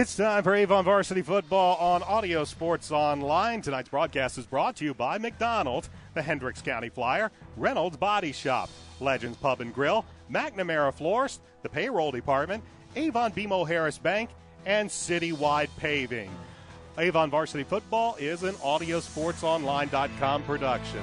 It's time for Avon Varsity Football on Audio Sports Online. Tonight's broadcast is brought to you by McDonald's, the Hendricks County Flyer, Reynolds Body Shop, Legends Pub and Grill, McNamara Florist, the Payroll Department, Avon BMO Harris Bank, and Citywide Paving. Avon Varsity Football is an AudioSportsOnline.com production.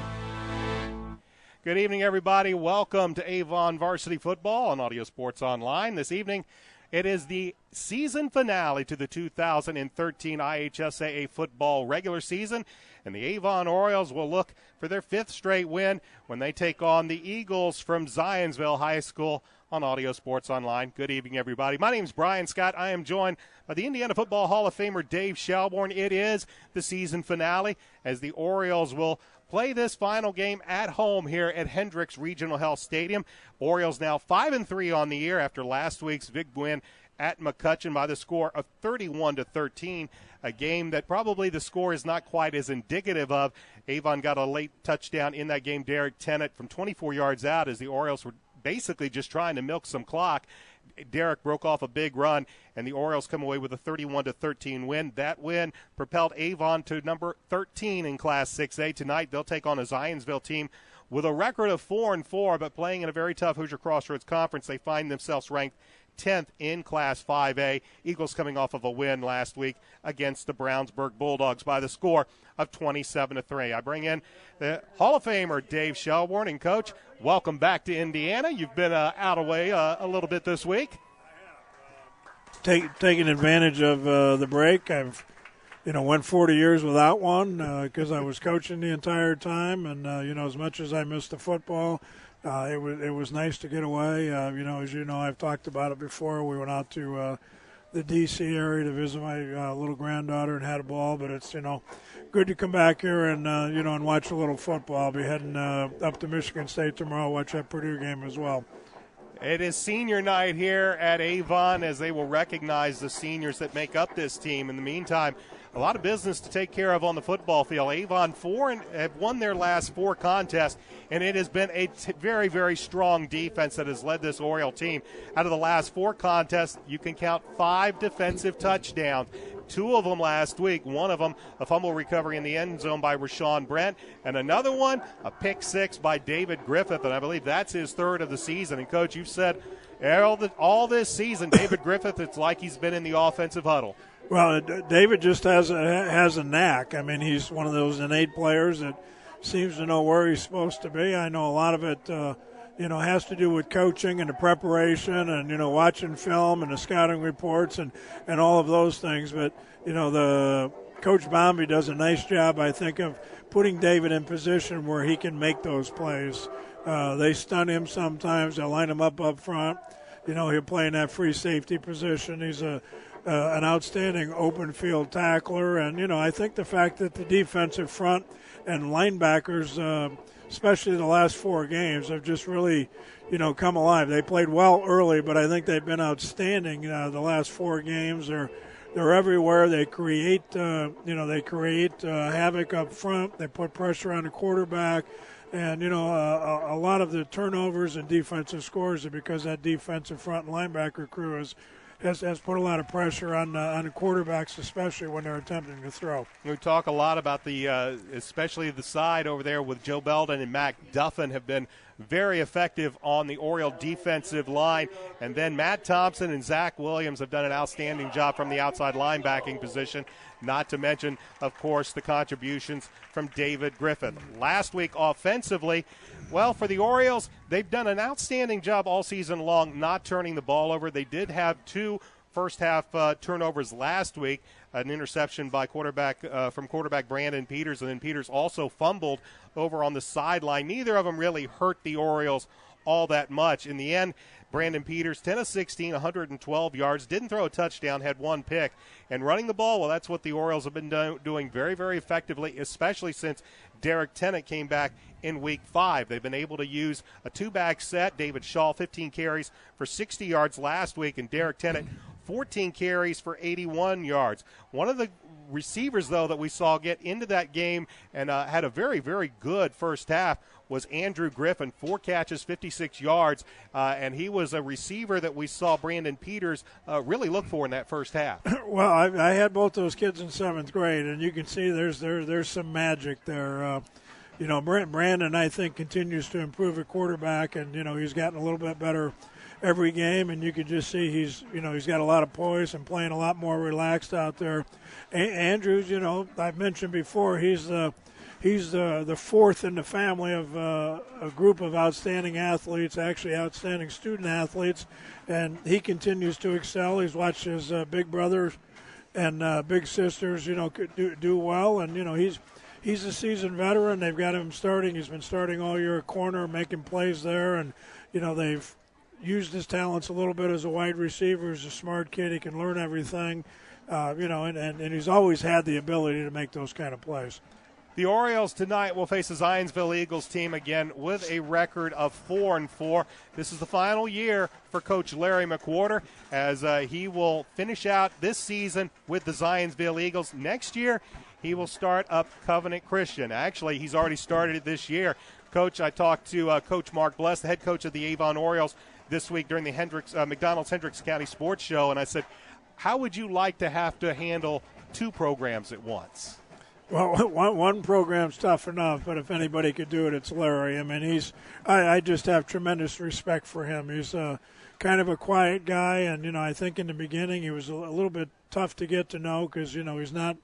Good evening, everybody. Welcome to Avon Varsity Football on Audio Sports Online. This evening, it is the season finale to the 2013 IHSAA football regular season, and the Avon Orioles will look for their fifth straight win when they take on the Eagles from Zionsville High School on Audio Sports Online. Good evening, everybody. My name is Brian Scott. I am joined by the Indiana Football Hall of Famer Dave Shelbourne. It is the season finale as the Orioles will play this final game at home here at Hendricks Regional Health Stadium. Orioles now 5-3 on the year after last week's big win at McCutcheon by the score of 31-13, a game that probably the score is not quite as indicative of. Avon got a late touchdown in that game, Derek Tennant, from 24 yards out as the Orioles were basically just trying to milk some clock. Derek broke off a big run, and the Orioles come away with a 31-13 win. That win propelled Avon to number 13 in Class 6A. Tonight they'll take on a Zionsville team with a record of 4-4, but playing in a very tough Hoosier Crossroads Conference. They find themselves ranked 10th in Class 5A. Eagles coming off of a win last week against the Brownsburg Bulldogs by the score of 27-3. I bring in the Hall of Famer Dave Shelbourne. And, Coach, welcome back to Indiana. You've been out of way a little bit this week. Taking advantage of the break. I've went 40 years without one because I was coaching the entire time. And, as much as I missed the football, it was nice to get away. As you know, I've talked about it before. We went out to the D.C. area to visit my little granddaughter and had a ball. But it's, good to come back here and, and watch a little football. I'll be heading up to Michigan State tomorrow, watch that Purdue game as well. It is senior night here at Avon as they will recognize the seniors that make up this team. In the meantime, a lot of business to take care of on the football field. Avon have won their last 4 contests, and it has been a very, very strong defense that has led this Oriole team. Out of the last 4 contests, you can count 5 defensive touchdowns. 2 of them last week. One of them, a fumble recovery in the end zone by Rashawn Brent, and another one, a pick 6 by David Griffith, and I believe that's his 3rd of the season. And, Coach, you've said all this season, David Griffith, it's like he's been in the offensive huddle. Well, David just has a knack. I mean, he's one of those innate players that seems to know where he's supposed to be. I know a lot of it, has to do with coaching and the preparation and, watching film and the scouting reports and all of those things. But, the Coach Bombi does a nice job, I think, of putting David in position where he can make those plays. They stun him sometimes. They'll line him up front. He'll play in that free safety position. He's an outstanding open field tackler. And, I think the fact that the defensive front and linebackers, especially the last 4 games, have just really, come alive. They played well early, but I think they've been outstanding the last 4 games. They're everywhere. They create, havoc up front. They put pressure on the quarterback. And, a lot of the turnovers and defensive scores are because that defensive front and linebacker crew has put a lot of pressure on the quarterbacks, especially when they're attempting to throw. We talk a lot about especially the side over there with Joe Belden and Mac Duffin have been very effective on the Oriole defensive line. And then Matt Thompson and Zach Williams have done an outstanding job from the outside linebacking position, not to mention, of course, the contributions from David Griffith. Last week offensively, well, for the Orioles, they've done an outstanding job all season long not turning the ball over. They did have 2 first-half turnovers last week, an interception by quarterback Brandon Peters, and then Peters also fumbled over on the sideline. Neither of them really hurt the Orioles all that much. In the end, Brandon Peters, 10 of 16, 112 yards, didn't throw a touchdown, had 1 pick. And running the ball, well, that's what the Orioles have been doing very, very effectively, especially since Derek Tennant came back in Week 5. They've been able to use a 2-back set. David Shaw, 15 carries for 60 yards last week, and Derek Tennant, 14 carries for 81 yards. One of the receivers, though, that we saw get into that game and had a very, very good first half was Andrew Griffin, 4 catches, 56 yards, and he was a receiver that we saw Brandon Peters really look for in that first half. Well, I had both those kids in 7th grade, and you can see there's some magic there. Brandon, I think, continues to improve at quarterback, and, he's gotten a little bit better every game, and you can just see he's got a lot of poise and playing a lot more relaxed out there. Andrews, I've mentioned before, he's the fourth in the family of a group of outstanding athletes, actually outstanding student athletes, and he continues to excel. He's watched his big brothers and big sisters, do well, and he's a seasoned veteran. They've got him starting. He's been starting all year at corner, making plays there, and they've used his talents a little bit as a wide receiver. He's a smart kid. He can learn everything, and he's always had the ability to make those kind of plays. The Orioles tonight will face the Zionsville Eagles team again with a record of 4-4. This is the final year for Coach Larry McWhorter as he will finish out this season with the Zionsville Eagles. Next year, he will start up Covenant Christian. Actually, he's already started it this year. Coach, I talked to Coach Mark Bless, the head coach of the Avon Orioles, this week during the McDonald's Hendricks County Sports Show, and I said, how would you like to have to handle 2 programs at once? Well, one program's tough enough, but if anybody could do it, it's Larry. I mean, I just have tremendous respect for him. He's kind of a quiet guy, and, I think in the beginning he was a little bit tough to get to know because, he's not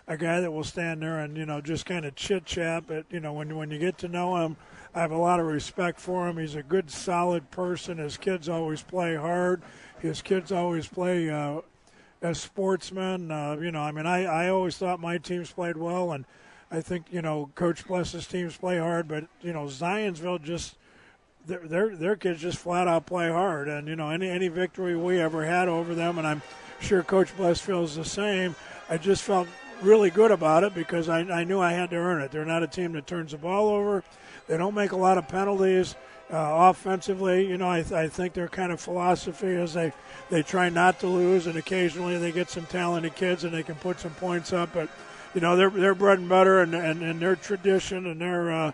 a guy that will stand there and, just kind of chit-chat. But, when you get to know him, I have a lot of respect for him. He's a good, solid person. His kids always play hard. His kids always play as sportsmen. I always thought my teams played well, and I think, Coach Bless's teams play hard. But, Zionsville just their kids just flat out play hard. And, any victory we ever had over them, and I'm sure Coach Bless feels the same, I just felt really good about it because I knew I had to earn it. They're not a team that turns the ball over. They don't make a lot of penalties. Offensively, I think their kind of philosophy is they try not to lose, and occasionally they get some talented kids and they can put some points up. But, their bread and butter and their tradition and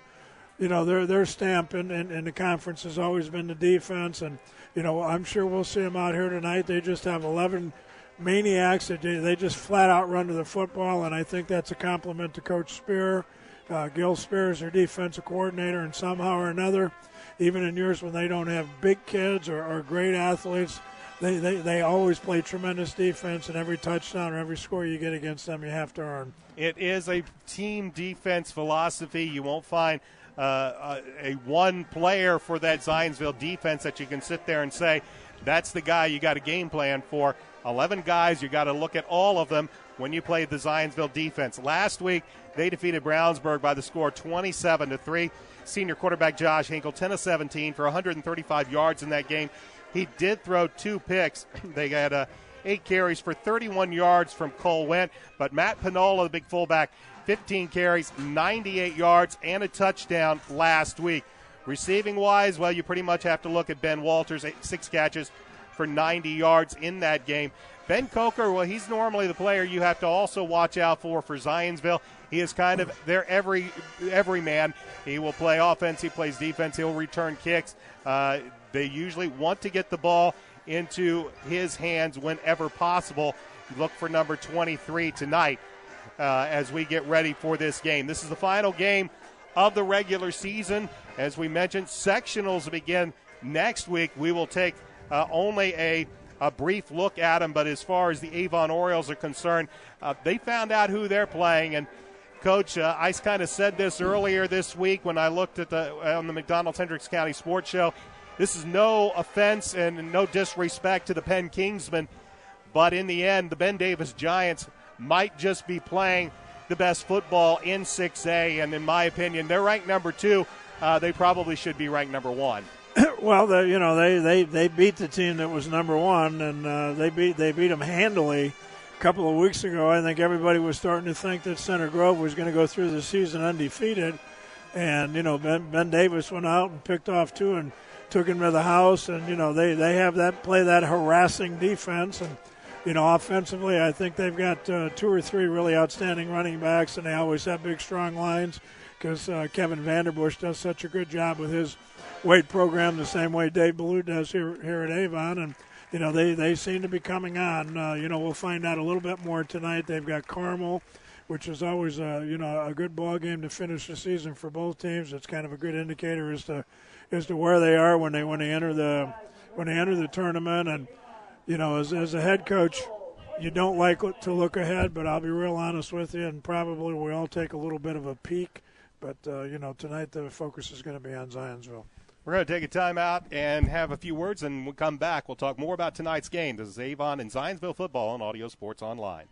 their stamp in the conference has always been the defense. And, I'm sure we'll see them out here tonight. They just have 11 maniacs that they just flat out run to the football, and I think that's a compliment to Coach Spear. Gil Spear is their defensive coordinator, and somehow or another, even in years when they don't have big kids or great athletes, they always play tremendous defense, and every touchdown or every score you get against them you have to earn. It is a team defense philosophy. You won't find a one player for that Zionsville defense that you can sit there and say, that's the guy you got a game plan for. 11 guys, you got to look at all of them when you play the Zionsville defense. Last week, they defeated Brownsburg by the score 27-3. Senior quarterback Josh Hinkle, 10 of 17 for 135 yards in that game. He did throw 2 picks. They had 8 carries for 31 yards from Cole Wendt. But Matt Pinola, the big fullback, 15 carries, 98 yards, and a touchdown last week. Receiving-wise, well, you pretty much have to look at Ben Walters, 6 catches for 90 yards in that game. Ben Coker, well, he's normally the player you have to also watch out for Zionsville. He is kind of their every man. He will play offense, he plays defense, he'll return kicks. They usually want to get the ball into his hands whenever possible. Look for number 23 tonight as we get ready for this game. This is the final game of the regular season. As we mentioned, sectionals begin next week. We will take only a brief look at them, but as far as the Avon Orioles are concerned, they found out who they're playing. And, Coach, I kind of said this earlier this week when I looked at on the McDonald's Hendricks County Sports Show. This is no offense and no disrespect to the Penn Kingsmen, but in the end, the Ben Davis Giants might just be playing the best football in 6A, and in my opinion, they're ranked number 2. They probably should be ranked number 1. Well, they beat the team that was number 1, and they beat them handily a couple of weeks ago. I think everybody was starting to think that Center Grove was going to go through the season undefeated, and Ben Davis went out and picked off 2 and took him to the house, and they have that harassing defense, and offensively, I think they've got 2 or 3 really outstanding running backs, and they always have big, strong lines because Kevin Vanderbush does such a good job with his weight program the same way Dave Ballou does here at Avon. And, they seem to be coming on. We'll find out a little bit more tonight. They've got Carmel, which is always, a good ball game to finish the season for both teams. It's kind of a good indicator as to where they are when they enter the tournament. And, as a head coach, you don't like to look ahead, but I'll be real honest with you, and probably we all take a little bit of a peek. But, tonight the focus is going to be on Zionsville. We're going to take a timeout and have a few words, and we'll come back. We'll talk more about tonight's game. This is Avon and Zionsville football on Audio Sports Online.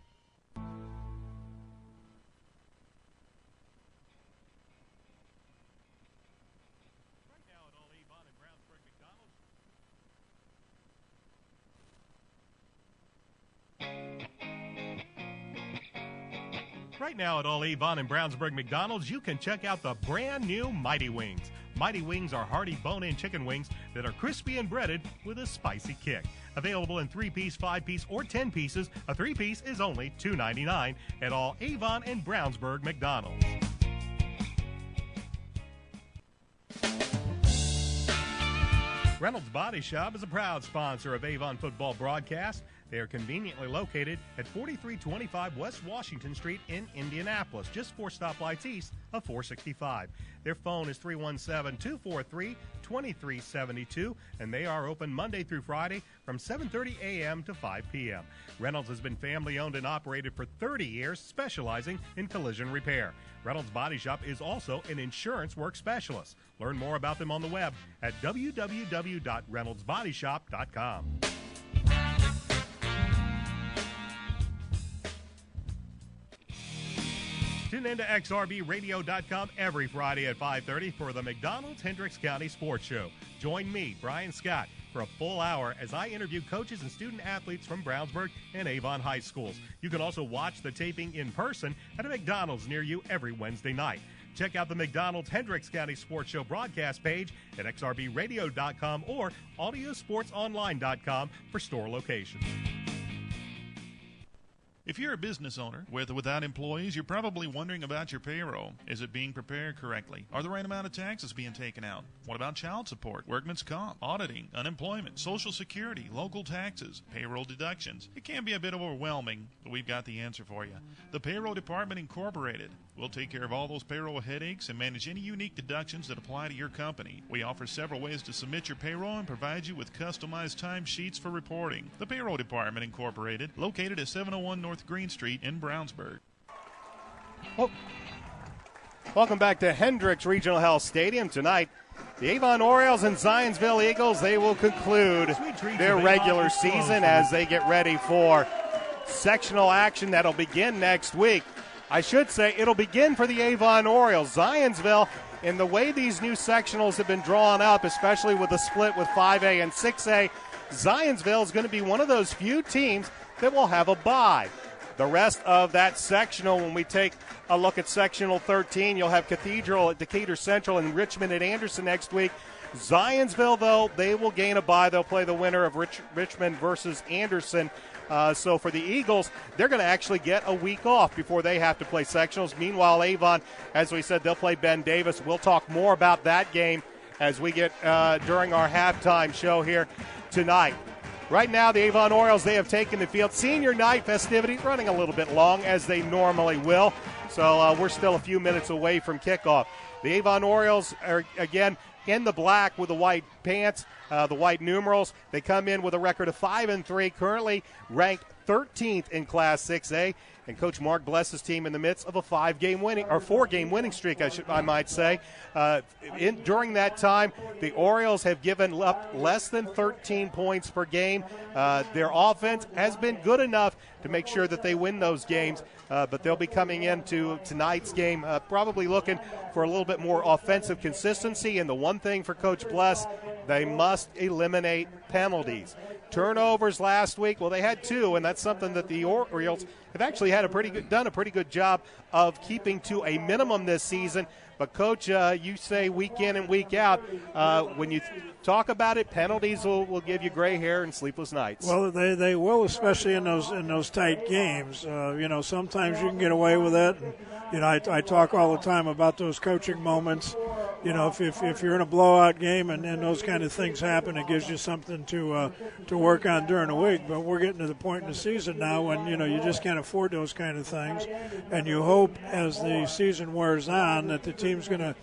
Right now at all Avon and Brownsburg McDonald's, you can check out the brand new Mighty Wings. Mighty Wings are hearty bone-in chicken wings that are crispy and breaded with a spicy kick. Available in 3-piece, 5-piece, or 10 pieces, a 3-piece is only $2.99 at all Avon and Brownsburg McDonald's. Reynolds Body Shop is a proud sponsor of Avon football broadcast. They are conveniently located at 4325 West Washington Street in Indianapolis, just 4 stoplights east of 465. Their phone is 317-243-2372, and they are open Monday through Friday from 7:30 a.m. to 5 p.m. Reynolds has been family-owned and operated for 30 years, specializing in collision repair. Reynolds Body Shop is also an insurance work specialist. Learn more about them on the web at www.reynoldsbodyshop.com. Tune in to XRBRadio.com every Friday at 5:30 for the McDonald's Hendricks County Sports Show. Join me, Brian Scott, for a full hour as I interview coaches and student athletes from Brownsburg and Avon High Schools. You can also watch the taping in person at a McDonald's near you every Wednesday night. Check out the McDonald's Hendricks County Sports Show broadcast page at XRBRadio.com or AudioSportsOnline.com for store locations. If you're a business owner, with or without employees, you're probably wondering about your payroll. Is it being prepared correctly? Are the right amount of taxes being taken out? What about child support, workman's comp, auditing, unemployment, Social Security, local taxes, payroll deductions? It can be a bit overwhelming, but we've got the answer for you. The Payroll Department Incorporated. We'll take care of all those payroll headaches and manage any unique deductions that apply to your company. We offer several ways to submit your payroll and provide you with customized timesheets for reporting. The Payroll Department Incorporated, located at 701 North Green Street in Brownsburg. Well, welcome back to Hendricks Regional Health Stadium tonight. The Avon Orioles and Zionsville Eagles, they will conclude their regular season as they get ready for sectional action that'll begin next week. I should say it'll begin for the Avon Orioles. Zionsville, in the way these new sectionals have been drawn up, especially with the split with 5A and 6A, Zionsville is going to be one of those few teams that will have a bye. The rest of that sectional, when we take a look at sectional 13, you'll have Cathedral at Decatur Central and Richmond at Anderson next week. Zionsville, though, they will gain a bye. They'll play the winner of Richmond versus Anderson. So for the Eagles, they're going to actually get a week off before they have to play sectionals. Meanwhile, Avon, as we said, they'll play Ben Davis. We'll talk more about that game as we get during our halftime show here tonight. Right now, the Avon Orioles, they have taken the field. Senior night festivities running a little bit long, as they normally will. So we're still a few minutes away from kickoff. The Avon Orioles are, again, in the black with the white pants, the white numerals. They come in with a record of 5-3, currently ranked 13th in Class 6A. And Coach Mark Bless's team in the midst of a 4-game winning streak, I might say. During that time, the Orioles have given up less than 13 points per game. Their offense has been good enough to make sure that they win those games, but they'll be coming into tonight's game probably looking for a little bit more offensive consistency. And the one thing for Coach Bless They must eliminate penalties. Turnovers last week, well, they had 2, and that's something that the Orioles have actually had done a pretty good job of keeping to a minimum this season. But, Coach, you say week in and week out, when you talk about it, penalties will give you gray hair and sleepless nights. Well, they will, especially in those tight games. Sometimes you can get away with it. And, I talk all the time about those coaching moments. If you're in a blowout game and those kind of things happen, it gives you something to work on during the week. But we're getting to the point in the season now when, you just can't afford those kind of things. And you hope as the season wears on that the team's going to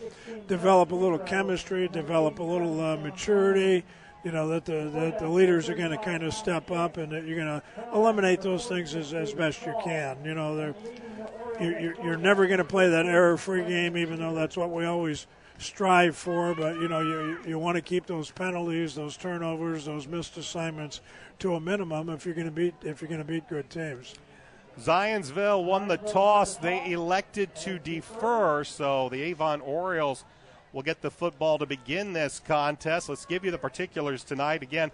develop a little chemistry, develop a little maturity, that the leaders are going to kind of step up and that you're going to eliminate those things as best you can. You're never going to play that error-free game, even though that's what we always strive for. But you want to keep those penalties, those turnovers, those missed assignments to a minimum if you're going to beat good teams. Zionsville won the toss. They elected to defer, so the Avon Orioles will get the football to begin this contest. Let's give you the particulars tonight. Again,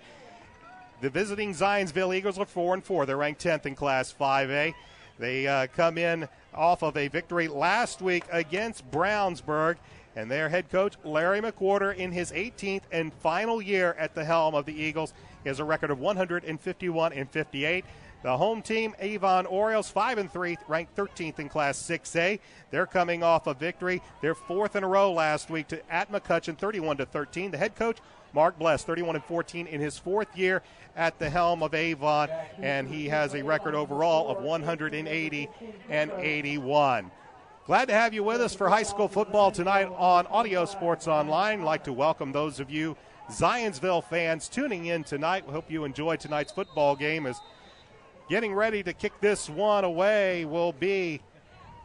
the visiting Zionsville Eagles are 4-4. They're ranked 10th in Class 5A. They come in off of a victory last week against Brownsburg, and their head coach, Larry McWhorter, in his 18th and final year at the helm of the Eagles, he has a record of 151-58. The home team, Avon Orioles, 5-3, ranked 13th in Class 6A. They're coming off a victory, their 4th in a row last week at McCutcheon, 31-13. The head coach, Mark Bless, 31-14 in his 4th year at the helm of Avon, and he has a record overall of 180-81. Glad to have you with us for high school football tonight on Audio Sports Online. I'd like to welcome those of you Zionsville fans tuning in tonight. We hope you enjoy tonight's football game. As getting ready to kick this one away will be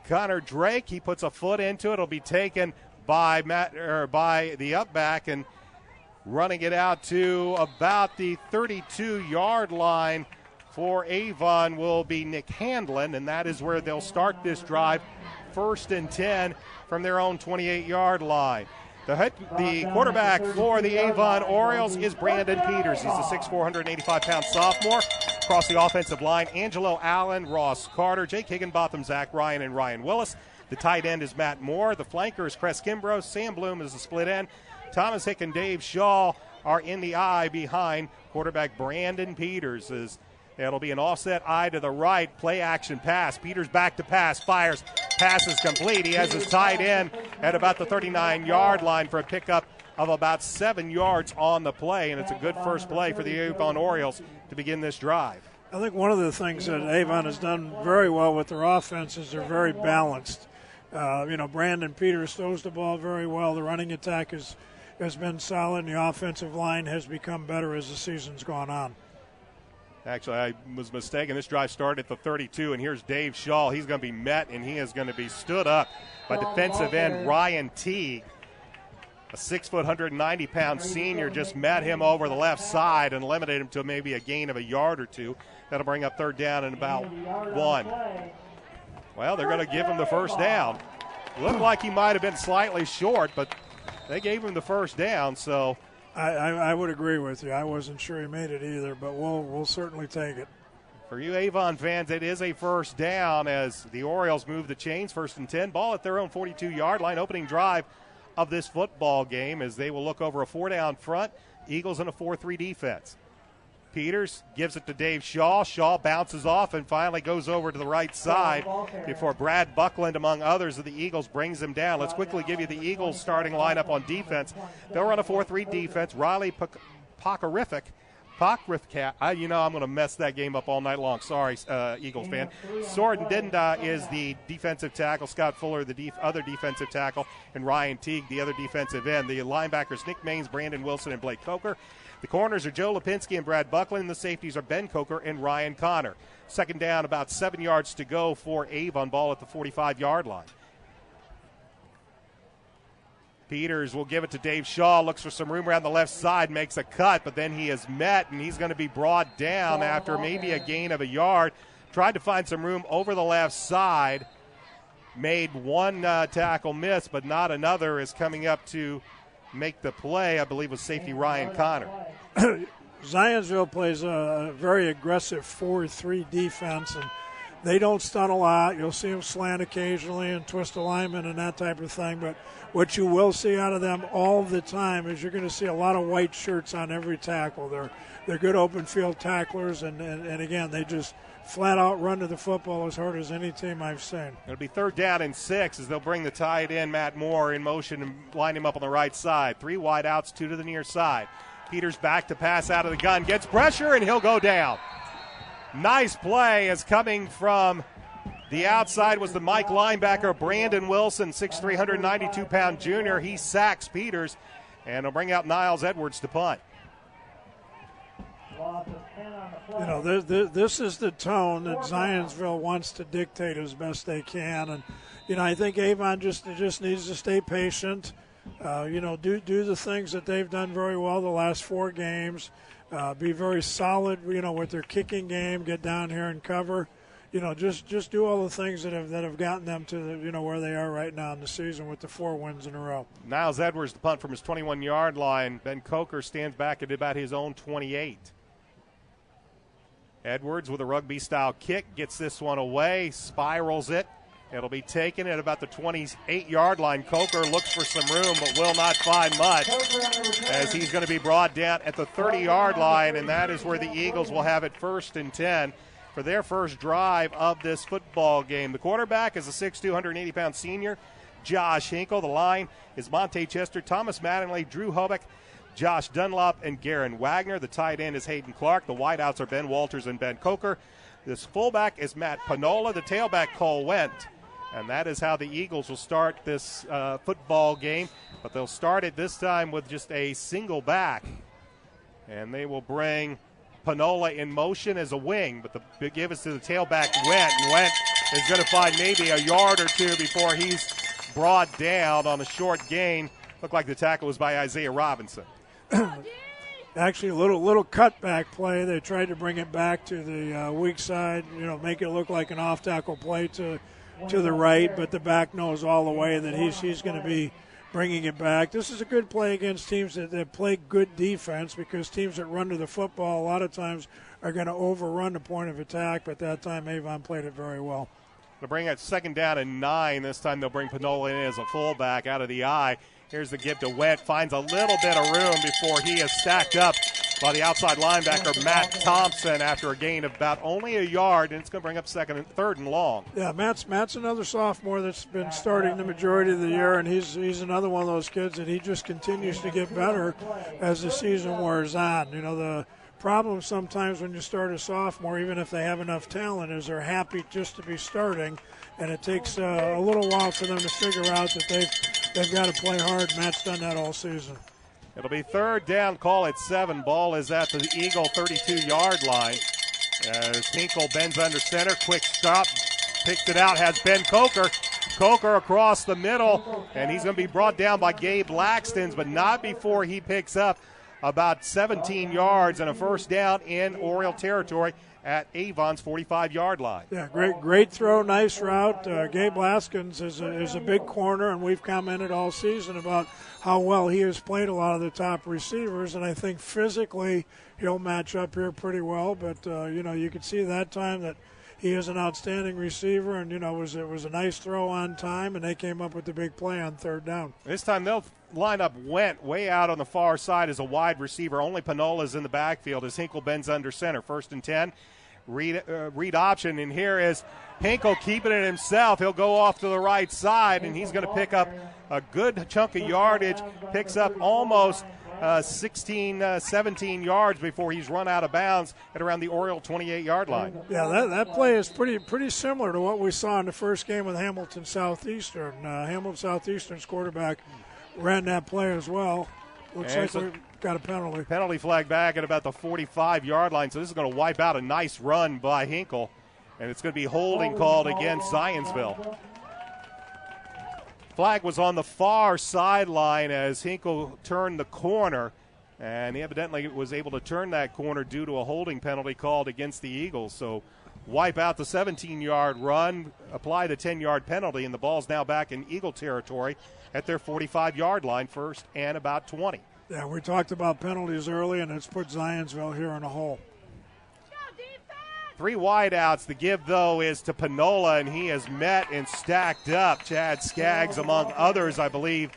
Connor Drake. He puts a foot into it. It'll be taken by by the upback, and running it out to about the 32-yard line for Avon will be Nick Handlin, and that is where they'll start this drive, 1st and 10 from their own 28-yard line. The quarterback for the Avon Orioles is Brandon Peters. He's a 6'4", 185-pound sophomore. Across the offensive line, Angelo Allen, Ross Carter, Jake Higginbotham, Zach Ryan, and Ryan Willis. The tight end is Matt Moore. The flanker is Cress Kimbrough. Sam Bloom is the split end. Thomas Hick and Dave Shaw are in the eye behind quarterback Brandon Peters. It'll be an offset eye to the right, play action pass. Peters back to pass, fires, pass is complete. He has his tight end at about the 39-yard line for a pickup of about 7 yards on the play, and it's a good first play for the Avon Orioles to begin this drive. I think one of the things that Avon has done very well with their offense is they're very balanced. Brandon Peters throws the ball very well. The running attack has been solid, and the offensive line has become better as the season's gone on. Actually, I was mistaken. This drive started at the 32, and here's Dave Shaw. He's going to be met, and he is going to be stood up by defensive end Ryan Teague. A 6', 190-pound senior just met him over the left side and eliminated him to maybe a gain of a yard or two. That'll bring up 3rd down and about 1. Well, they're going to give him the first down. Looked like he might have been slightly short, but they gave him the first down, so I would agree with you. I wasn't sure he made it either, but we'll certainly take it. For you Avon fans, it is a first down as the Orioles move the chains. 1st and 10, ball at their own 42-yard line. Opening drive of this football game as they will look over a 4-down front. Eagles in a 4-3 defense. Peters gives it to Dave Shaw. Shaw bounces off and finally goes over to the right side before Brad Buckland, among others of the Eagles, brings him down. Let's quickly give you the Eagles starting lineup on defense. They'll run a 4-3 defense. Riley Pockerific. I'm going to mess that game up all night long. Sorry, Eagles fan. Sorden Dinda is the defensive tackle. Scott Fuller, the other defensive tackle. And Ryan Teague, the other defensive end. The linebackers, Nick Maines, Brandon Wilson, and Blake Coker. The corners are Joe Lipinski and Brad Buckland. The safeties are Ben Coker and Ryan Connor. 2nd down, about 7 yards to go for Avon. Ball at the 45-yard line. Peters will give it to Dave Shaw, looks for some room around the left side, makes a cut, but then he is met, and he's going to be brought down after maybe a gain of a yard. Tried to find some room over the left side. Made one tackle miss, but not another, is coming up to make the play, I believe, was safety Ryan Connor. Zionsville plays a very aggressive 4-3 defense, and they don't stun a lot. You'll see them slant occasionally and twist alignment and that type of thing. But what you will see out of them all the time is you're going to see a lot of white shirts on every tackle. They're good open field tacklers, and again, they just flat out run to the football as hard as any team I've seen. It'll be 3rd down and 6 as they'll bring the tight end, Matt Moore, in motion and line him up on the right side. 3 wide outs, 2 to the near side. Peters back to pass out of the gun, gets pressure, and he'll go down. Nice play as coming from the outside was the Mike linebacker, Brandon Wilson, 6'3", 192-pound junior. He sacks Peters, and he'll bring out Niles Edwards to punt. You know, this is the tone that Zionsville wants to dictate as best they can. And, you know, I think Avon just needs to stay patient, you know, do the things that they've done very well the last 4 games, be very solid, you know, with their kicking game, get down here and cover. You know, just do all the things that have gotten them to the, you know, where they are right now in the season with the 4 wins in a row. Niles Edwards, the punt from his 21-yard line. Ben Coker stands back at about his own 28. Edwards with a rugby-style kick gets this one away, spirals it. It'll be taken at about the 28-yard line. Coker looks for some room but will not find much as he's going to be brought down at the 30-yard line, and that is where the Eagles will have it 1st and 10 for their first drive of this football game. The quarterback is a 6'2", 180-pound senior, Josh Hinkle. The line is Monte Chester, Thomas Mattingly, Drew Hobeck, Josh Dunlop, and Garen Wagner. The tight end is Hayden Clark. The wideouts are Ben Walters and Ben Coker. This fullback is Matt Panola. The tailback, Cole Wendt. And that is how the Eagles will start this football game. But they'll start it this time with just a single back. And they will bring Panola in motion as a wing. But the give us to the tailback, Wendt. And Wendt is going to find maybe a yard or 2 before he's brought down on a short gain. Looked like the tackle was by Isaiah Robinson. Actually, a little cutback play. They tried to bring it back to the weak side, you know, make it look like an off-tackle play to the right, but the back knows all the way that he's going to be bringing it back. This is a good play against teams that play good defense, because teams that run to the football a lot of times are going to overrun the point of attack, but that time Avon played it very well. They'll bring it 2nd down and 9. This time they'll bring Panola in as a fullback out of the eye. Here's the give to Wendt. Finds a little bit of room before he is stacked up by the outside linebacker, Matt Thompson, after a gain of about only a yard, and it's going to bring up 2nd and 3rd and long. Yeah, Matt's another sophomore that's been starting the majority of the year, and he's another one of those kids that he just continues to get better as the season wears on. You know, the problem sometimes when you start a sophomore, even if they have enough talent, is they're happy just to be starting, and it takes a little while for them to figure out that they've got to play hard. Matt's done that all season. It'll be 3rd down, call it 7. Ball is at the Eagle 32-yard line. As Hinkle bends under center, quick stop, picks it out, has Ben Coker. Coker across the middle, and he's going to be brought down by Gabe Laxtons, but not before he picks up about 17 yards and a 1st down in Oriole territory at Avon's 45-yard line. Yeah, great throw, nice route. Gabe Laskins is a big corner, and we've commented all season about how well he has played a lot of the top receivers, and I think physically he'll match up here pretty well. But, you know, you could see that time that he is an outstanding receiver, and, you know, it was a nice throw on time, and they came up with the big play on 3rd down. This time they'll line up Wendt way out on the far side as a wide receiver. Only Panola's in the backfield as Hinkle bends under center. 1st and 10. Read option, and here is Hinkle keeping it himself. He'll go off to the right side, and he's going to pick up a good chunk of yardage. Picks up almost 16, 17 yards before he's run out of bounds at around the Oriole 28-yard line. Yeah, that play is pretty similar to what we saw in the first game with Hamilton Southeastern. Hamilton Southeastern's quarterback ran that play as well. Looks like we got a penalty. Penalty flag back at about the 45-yard line, so this is going to wipe out a nice run by Hinkle, and it's going to be holding called against Zionsville. Flag was on the far sideline as Hinkle turned the corner, and he evidently was able to turn that corner due to a holding penalty called against the Eagles. So wipe out the 17-yard run, apply the 10-yard penalty, and the ball's now back in Eagle territory at their 45-yard line, first and about 20. Yeah, we talked about penalties early, and it's put Zionsville here in a hole. 3 wideouts. The give, though, is to Panola, and he has met and stacked up Chad Skaggs, among others, I believe,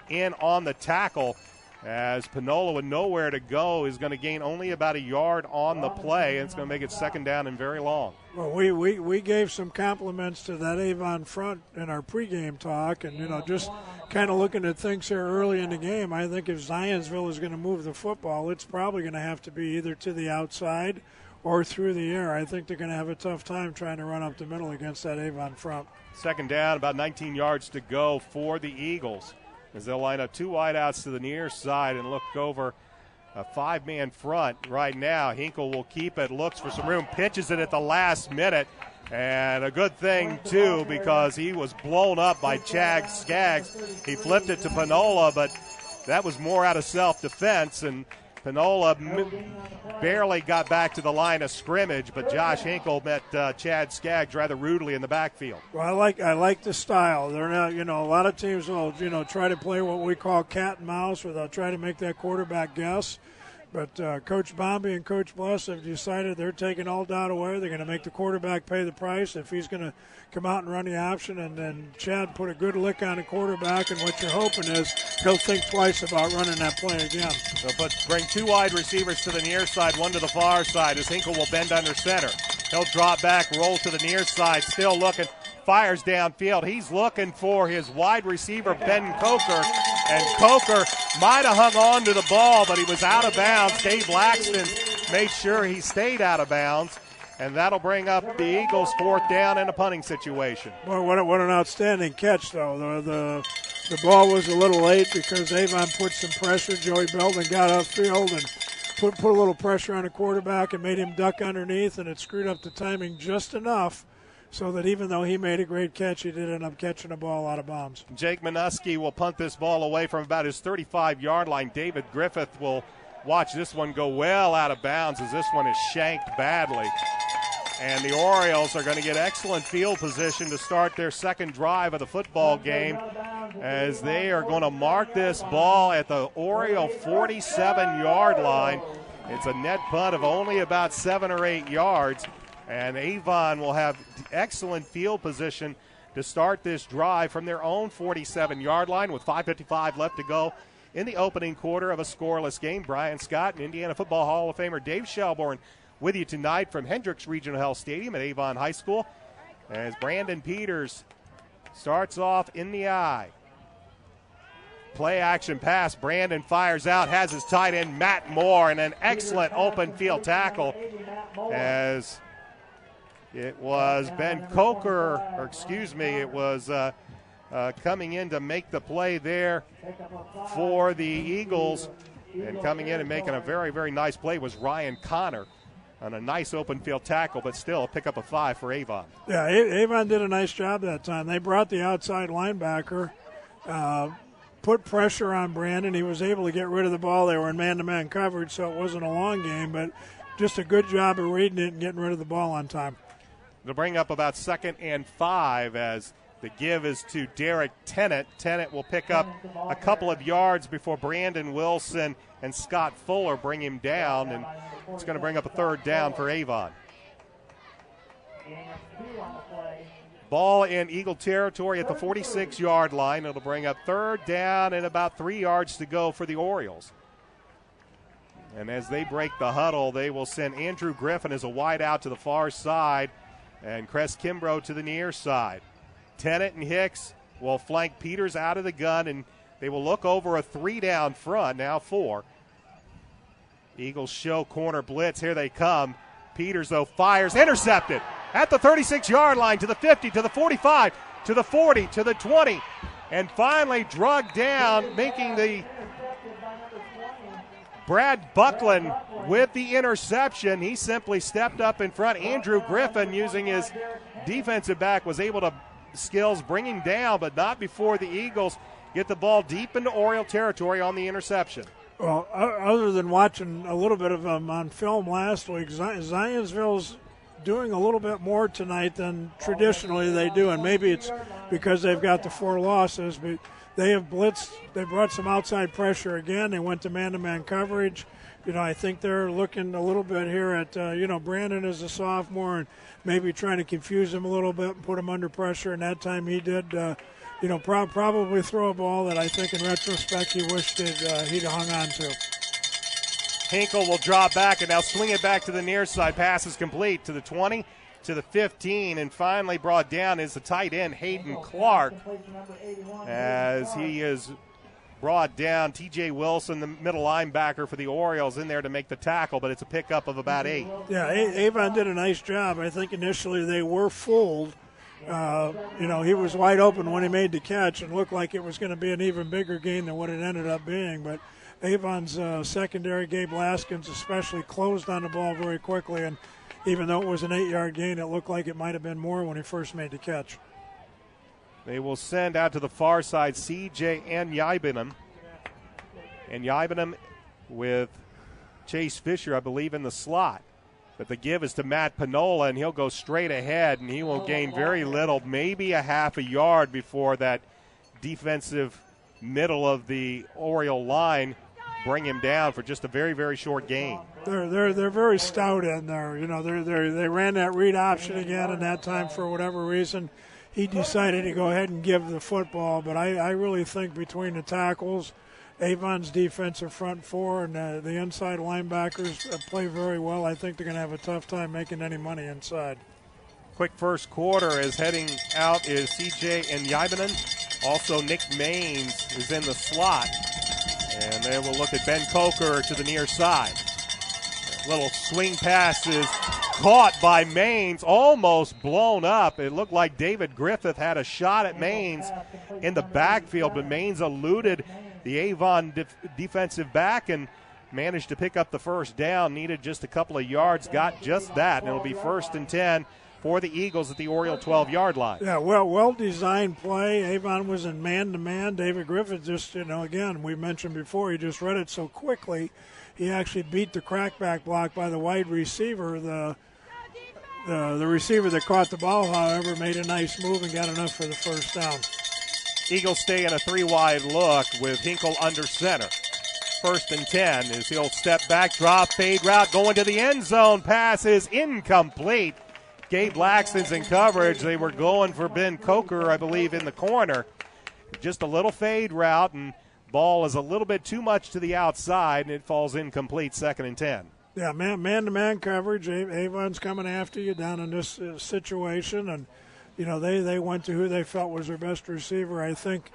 in on the tackle, as Panola with nowhere to go is going to gain only about a yard on the play, and it's going to make it second down and very long. Well, we gave some compliments to that Avon front in our pregame talk, and, just kind of looking at things here early in the game, I think if Zionsville is going to move the football, it's probably going to have to be either to the outside or through the air. I think they're going to have a tough time trying to run up the middle against that Avon front. Second down, about 19 yards to go for the Eagles, as they'll line up 2 wideouts to the near side and look over a 5-man front right now. Hinkle will keep it, looks for some room, pitches it at the last minute, and a good thing, too, because he was blown up by Chad Skaggs. He flipped it to Panola, but that was more out of self-defense, and Panola barely got back to the line of scrimmage, but Josh Hinkle met Chad Skaggs rather rudely in the backfield. Well, I like the style. They're not, a lot of teams will, try to play what we call cat and mouse, where they'll try to make that quarterback guess. But Coach Bombi and Coach Bless have decided they're taking all doubt away. They're going to make the quarterback pay the price if he's going to come out and run the option. And then Chad put a good lick on the quarterback, and what you're hoping is he'll think twice about running that play again. But bring 2 wide receivers to the near side, 1 to the far side, as Hinkle will bend under center. He'll drop back, roll to the near side, still looking, fires downfield. He's looking for his wide receiver, Ben Coker, and Coker might have hung on to the ball, but he was out of bounds. Dave Laxton made sure he stayed out of bounds, and that'll bring up the Eagles' 4th down in a punting situation. Well, what an outstanding catch, though. The ball was a little late because Avon put some pressure. Joey Belden got upfield and put a little pressure on the quarterback and made him duck underneath, and it screwed up the timing just enough so that even though he made a great catch, he did end up catching the ball out of bounds. Jake Minuski will punt this ball away from about his 35-yard line. David Griffith will watch this one go well out of bounds, as this one is shanked badly. And the Orioles are going to get excellent field position to start their second drive of the football game, as they are going to mark this ball at the Oriole 47-yard line. It's a net punt of only about 7 or 8 yards. And Avon will have excellent field position to start this drive from their own 47-yard line with 5:55 left to go in the opening quarter of a scoreless game. Brian Scott and Indiana Football Hall of Famer Dave Shelbourne with you tonight from Hendricks Regional Health Stadium at Avon High School, as Brandon Peters starts off in the eye. Play action pass. Brandon fires out, has his tight end Matt Moore, and an excellent open field tackle, as it was Ben Coker, it was coming in to make the play there for the Eagles. And coming in and making a very, very nice play was Ryan Connor on a nice open field tackle, but still a pickup of 5 for Avon. Yeah, Avon did a nice job that time. They brought the outside linebacker, put pressure on Brandon. He was able to get rid of the ball. They were in man-to-man coverage, so it wasn't a long game, but just a good job of reading it and getting rid of the ball on time. They'll bring up about 2nd and 5, as the give is to Derek Tennant. Tennant will pick up a couple of yards before Brandon Wilson and Scott Fuller bring him down, and it's going to bring up a 3rd down for Avon. Ball in Eagle territory at the 46-yard line. It'll bring up 3rd down and about 3 yards to go for the Orioles. And as they break the huddle, they will send Andrew Griffin as a wide out to the far side, and Crest Kimbrough to the near side. Tennant and Hicks will flank Peters out of the gun, and they will look over a 3-down front, now 4. Eagles show corner blitz. Here they come. Peters, though, fires, intercepted at the 36-yard line, to the 50, to the 45, to the 40, to the 20, and finally drugged down, making the Brad Buckland with the interception. He simply stepped up in front. Andrew Griffin, using his defensive back, was able to bring him down, but not before the Eagles get the ball deep into Oriole territory on the interception. Well, other than watching a little bit of them on film last week, Zionsville's doing a little bit more tonight than traditionally they do, and maybe it's because they've got the 4 losses, but they have blitzed. They brought some outside pressure again. They went to man-to-man coverage. I think they're looking a little bit here at, Brandon is a sophomore and maybe trying to confuse him a little bit and put him under pressure, and that time he did, probably throw a ball that I think in retrospect he wished he'd hung on to. Hinkle will drop back and now swing it back to the near side. Pass is complete to the 20, to the 15, and finally brought down is the tight end, Hayden Clark, as he is brought down. T.J. Wilson, the middle linebacker for the Orioles, in there to make the tackle, but it's a pickup of about 8. Yeah, Avon did a nice job. I think initially they were fooled. He was wide open when he made the catch and looked like it was going to be an even bigger gain than what it ended up being. But Avon's secondary, Gabe Laskins especially, closed on the ball very quickly. And even though it was an 8-yard gain, it looked like it might have been more when he first made the catch. They will send out to the far side C.J. Anyibinum. Anyibinum with Chase Fisher, I believe, in the slot. But the give is to Matt Panola, and he'll go straight ahead, and he will gain very little, maybe a half a yard before that defensive middle of the Oriole line bring him down for just a very, very short gain. They're very stout in there. They ran that read option again, and that time for whatever reason he decided to go ahead and give the football. But I really think between the tackles, Avon's defensive front 4 and the inside linebackers play very well. I think they're going to have a tough time making any money inside. Quick first quarter as heading out is C.J. Anyibinum. Also Nick Maines is in the slot. And they will look at Ben Coker to the near side. Little swing pass is caught by Maines, almost blown up. It looked like David Griffith had a shot at Maines in the backfield, but Maines eluded the Avon defensive back and managed to pick up the first down. Needed just a couple of yards, got just that, and it'll be 1st and 10 for the Eagles at the Oriole 12-yard line. Yeah, well-designed play. Avon was in man-to-man. David Griffith just, again, we mentioned before, he just read it so quickly. He actually beat the crackback block by the wide receiver. The receiver that caught the ball, however, made a nice move and got enough for the first down. Eagles stay in a 3-wide look with Hinkle under center. 1st and 10 as he'll step back, drop, fade route, going to the end zone. Pass is incomplete. Gabe Laxton's in coverage. They were going for Ben Coker, I believe, in the corner. Just a little fade route, and ball is a little bit too much to the outside, and it falls incomplete. 2nd and 10. Yeah, man-to-man coverage. Avon's coming after you down in this situation, and they went to who they felt was their best receiver. I think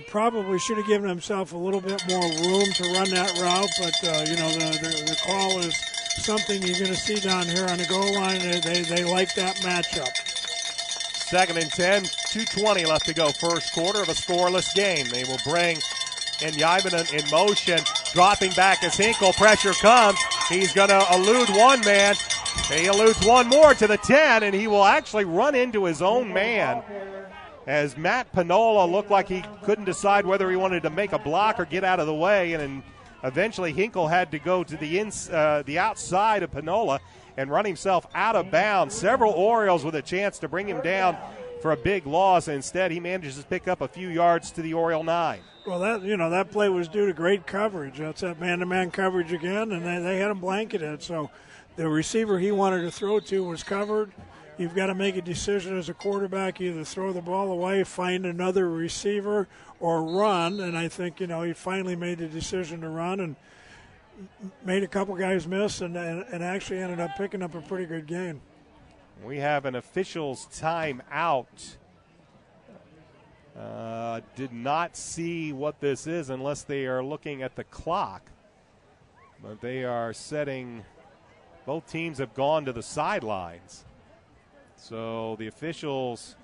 probably should have given himself a little bit more room to run that route, but the call is something you're going to see down here on the goal line. They like that matchup. 2nd and 10, 2:20 left to go. First quarter of a scoreless game. They will bring Anyibinum in motion, dropping back as Hinkle. Pressure comes. He's going to elude one man. He eludes one more to the 10, and he will actually run into his own man. As Matt Panola looked like he couldn't decide whether he wanted to make a block or get out of the way, and eventually Hinkle had to go to the outside of Panola and run himself out of bounds. Several Orioles with a chance to bring him down for a big loss. Instead, he manages to pick up a few yards to the Oriole 9. Well, that play was due to great coverage. That's that man-to-man coverage again, and they had him blanketed. So the receiver he wanted to throw to was covered. You've got to make a decision as a quarterback, either throw the ball away, find another receiver, or run. And I think, he finally made the decision to run and made a couple guys miss and actually ended up picking up a pretty good gain. We have an official's timeout. Did not see what this is unless they are looking at the clock. But they are setting, both teams have gone to the sidelines. So the officials,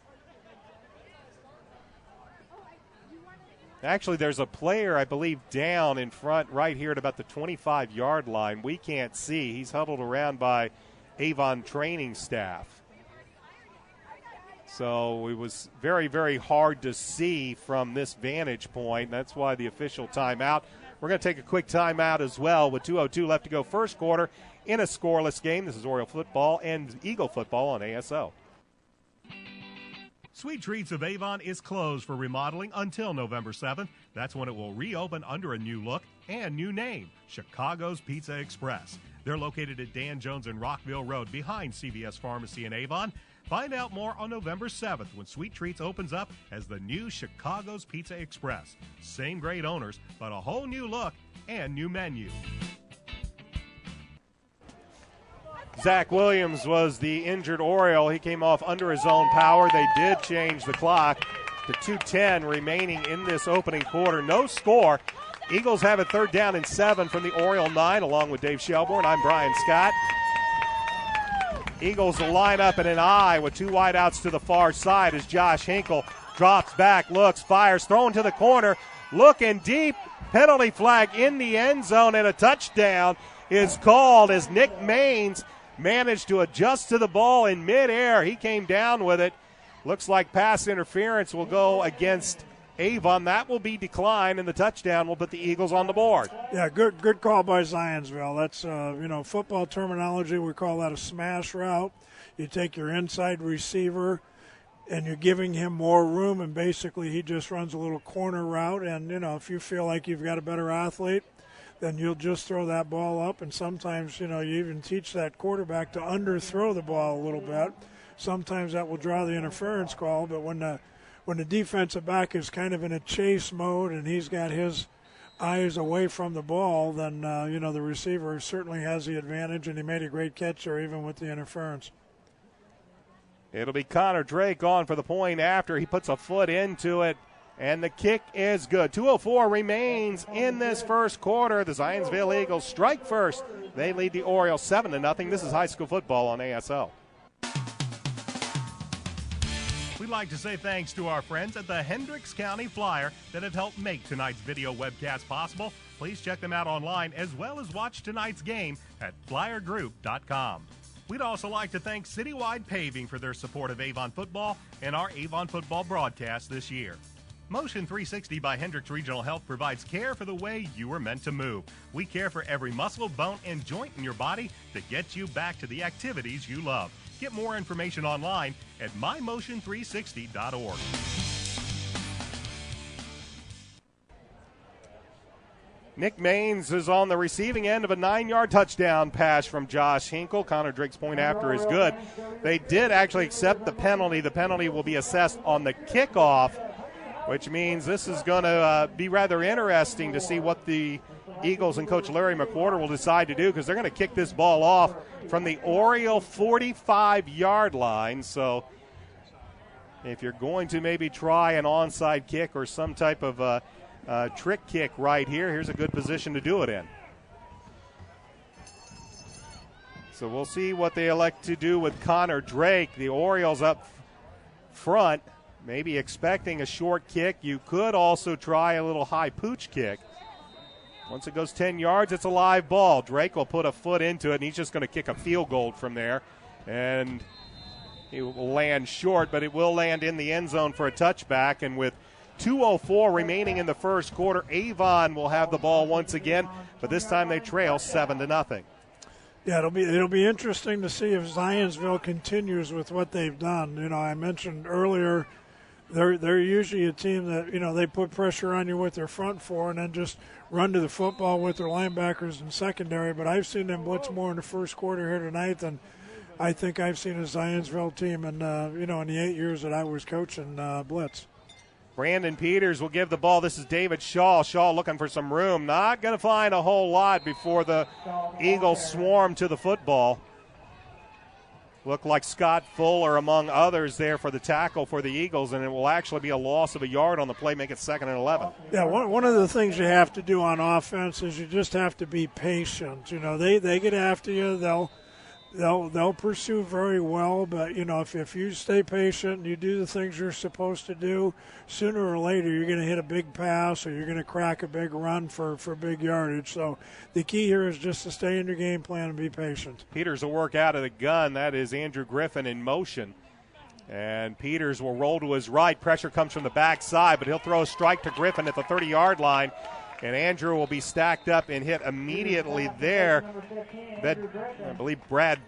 actually there's a player, I believe, down in front right here at about the 25-yard line. We can't see. He's huddled around by Avon training staff. So it was very, very hard to see from this vantage point. That's why the official timeout. We're going to take a quick timeout as well with 2:02 left to go first quarter in a scoreless game. This is Oriole football and Eagle football on ASO. Sweet Treats of Avon is closed for remodeling until November 7th. That's when it will reopen under a new look and new name, Chicago's Pizza Express. They're located at Dan Jones and Rockville Road behind CVS Pharmacy in Avon. Find out more on November 7th when Sweet Treats opens up as the new Chicago's Pizza Express. Same great owners, but a whole new look and new menu. Zach Williams was the injured Oriole. He came off under his own power. They did change the clock to 2:10 remaining in this opening quarter. No score. Eagles have it 3rd down and 7 from the Oriole 9, along with Dave Shelbourne. I'm Brian Scott. Eagles will line up in an I with 2 wideouts to the far side as Josh Hinkle drops back, looks, fires, thrown to the corner, looking deep. Penalty flag in the end zone, and a touchdown is called as Nick Maines managed to adjust to the ball in midair. He came down with it. Looks like pass interference will go against Avon. That will be declined, and the touchdown will put the Eagles on the board. Yeah, good call by Zionsville. That's, football terminology. We call that a smash route. You take your inside receiver, and you're giving him more room, and basically he just runs a little corner route. And, if you feel like you've got a better athlete, then you'll just throw that ball up. And sometimes, you even teach that quarterback to underthrow the ball a little bit. Sometimes that will draw the interference call, but when the defensive back is kind of in a chase mode and he's got his eyes away from the ball, then, the receiver certainly has the advantage, and he made a great catch there even with the interference. It'll be Connor Drake on for the point after. He puts a foot into it, and the kick is good. 2:04 remains in this first quarter. The Zionsville Eagles strike first. They lead the Orioles 7-0. This is high school football on ASL. We'd like to say thanks to our friends at the Hendricks County Flyer that have helped make tonight's video webcast possible. Please check them out online as well as watch tonight's game at flyergroup.com. We'd also like to thank Citywide Paving for their support of Avon football and our Avon football broadcast this year. Motion 360 by Hendricks Regional Health provides care for the way you were meant to move. We care for every muscle, bone, and joint in your body to get you back to the activities you love. Get more information online at mymotion360.org. Nick Maines is on the receiving end of a 9-yard touchdown pass from Josh Hinkle. Connor Drake's point after is good. They did actually accept the penalty. The penalty will be assessed on the kickoff, which means this is going to be rather interesting to see what the Eagles and Coach Larry McWhorter will decide to do, because they're going to kick this ball off from the Oriole 45-yard line. So if you're going to maybe try an onside kick or some type of trick kick right here, here's a good position to do it in. So we'll see what they elect to do with Connor Drake. The Orioles up front, maybe expecting a short kick. You could also try a little high pooch kick. Once it goes 10 yards, it's a live ball. Drake will put a foot into it, and he's just going to kick a field goal from there. And he will land short, but it will land in the end zone for a touchback. And with 2:04 remaining in the first quarter, Avon will have the ball once again, but this time they trail 7-0. Yeah, it'll be interesting to see if Zionsville continues with what they've done. I mentioned earlier they're usually a team that, they put pressure on you with their front four and then just run to the football with their linebackers in secondary. But I've seen them blitz more in the first quarter here tonight than I think I've seen a Zionsville team in the 8 years that I was coaching blitz. Brandon Peters will give the ball. This is David Shaw. Shaw looking for some room. Not going to find a whole lot before the Eagles swarm to the football. Looked like Scott Fuller among others there for the tackle for the Eagles, and it will actually be a loss of a yard on the play, make it 2nd and 11. Yeah, one of the things you have to do on offense is you just have to be patient. They get after you, they'll pursue very well, but if you stay patient and you do the things you're supposed to do, sooner or later you're going to hit a big pass or you're going to crack a big run for big yardage. So the key here is just to stay in your game plan and be patient. Peters will work out of the gun. That is Andrew Griffin in motion. And Peters will roll to his right. Pressure comes from the backside, but he'll throw a strike to Griffin at the 30-yard line. And Andrew will be stacked up and hit immediately there. That, I believe Brad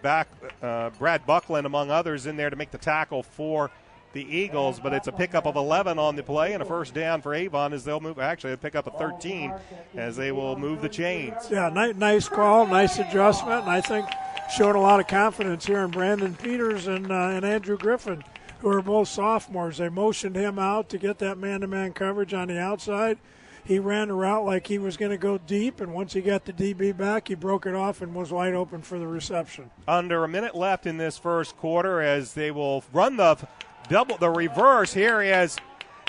Buckland, among others, in there to make the tackle for the Eagles. But it's a pickup of 11 on the play and a first down for Avon as they'll move. Actually, a pickup of 13 as they will move the chains. Yeah, nice call, nice adjustment, and I think showed a lot of confidence here in Brandon Peters and Andrew Griffin, who are both sophomores. They motioned him out to get that man-to-man coverage on the outside. He ran the route like he was going to go deep, and once he got the DB back, he broke it off and was wide open for the reception. Under a minute left in this first quarter as they will run the reverse here as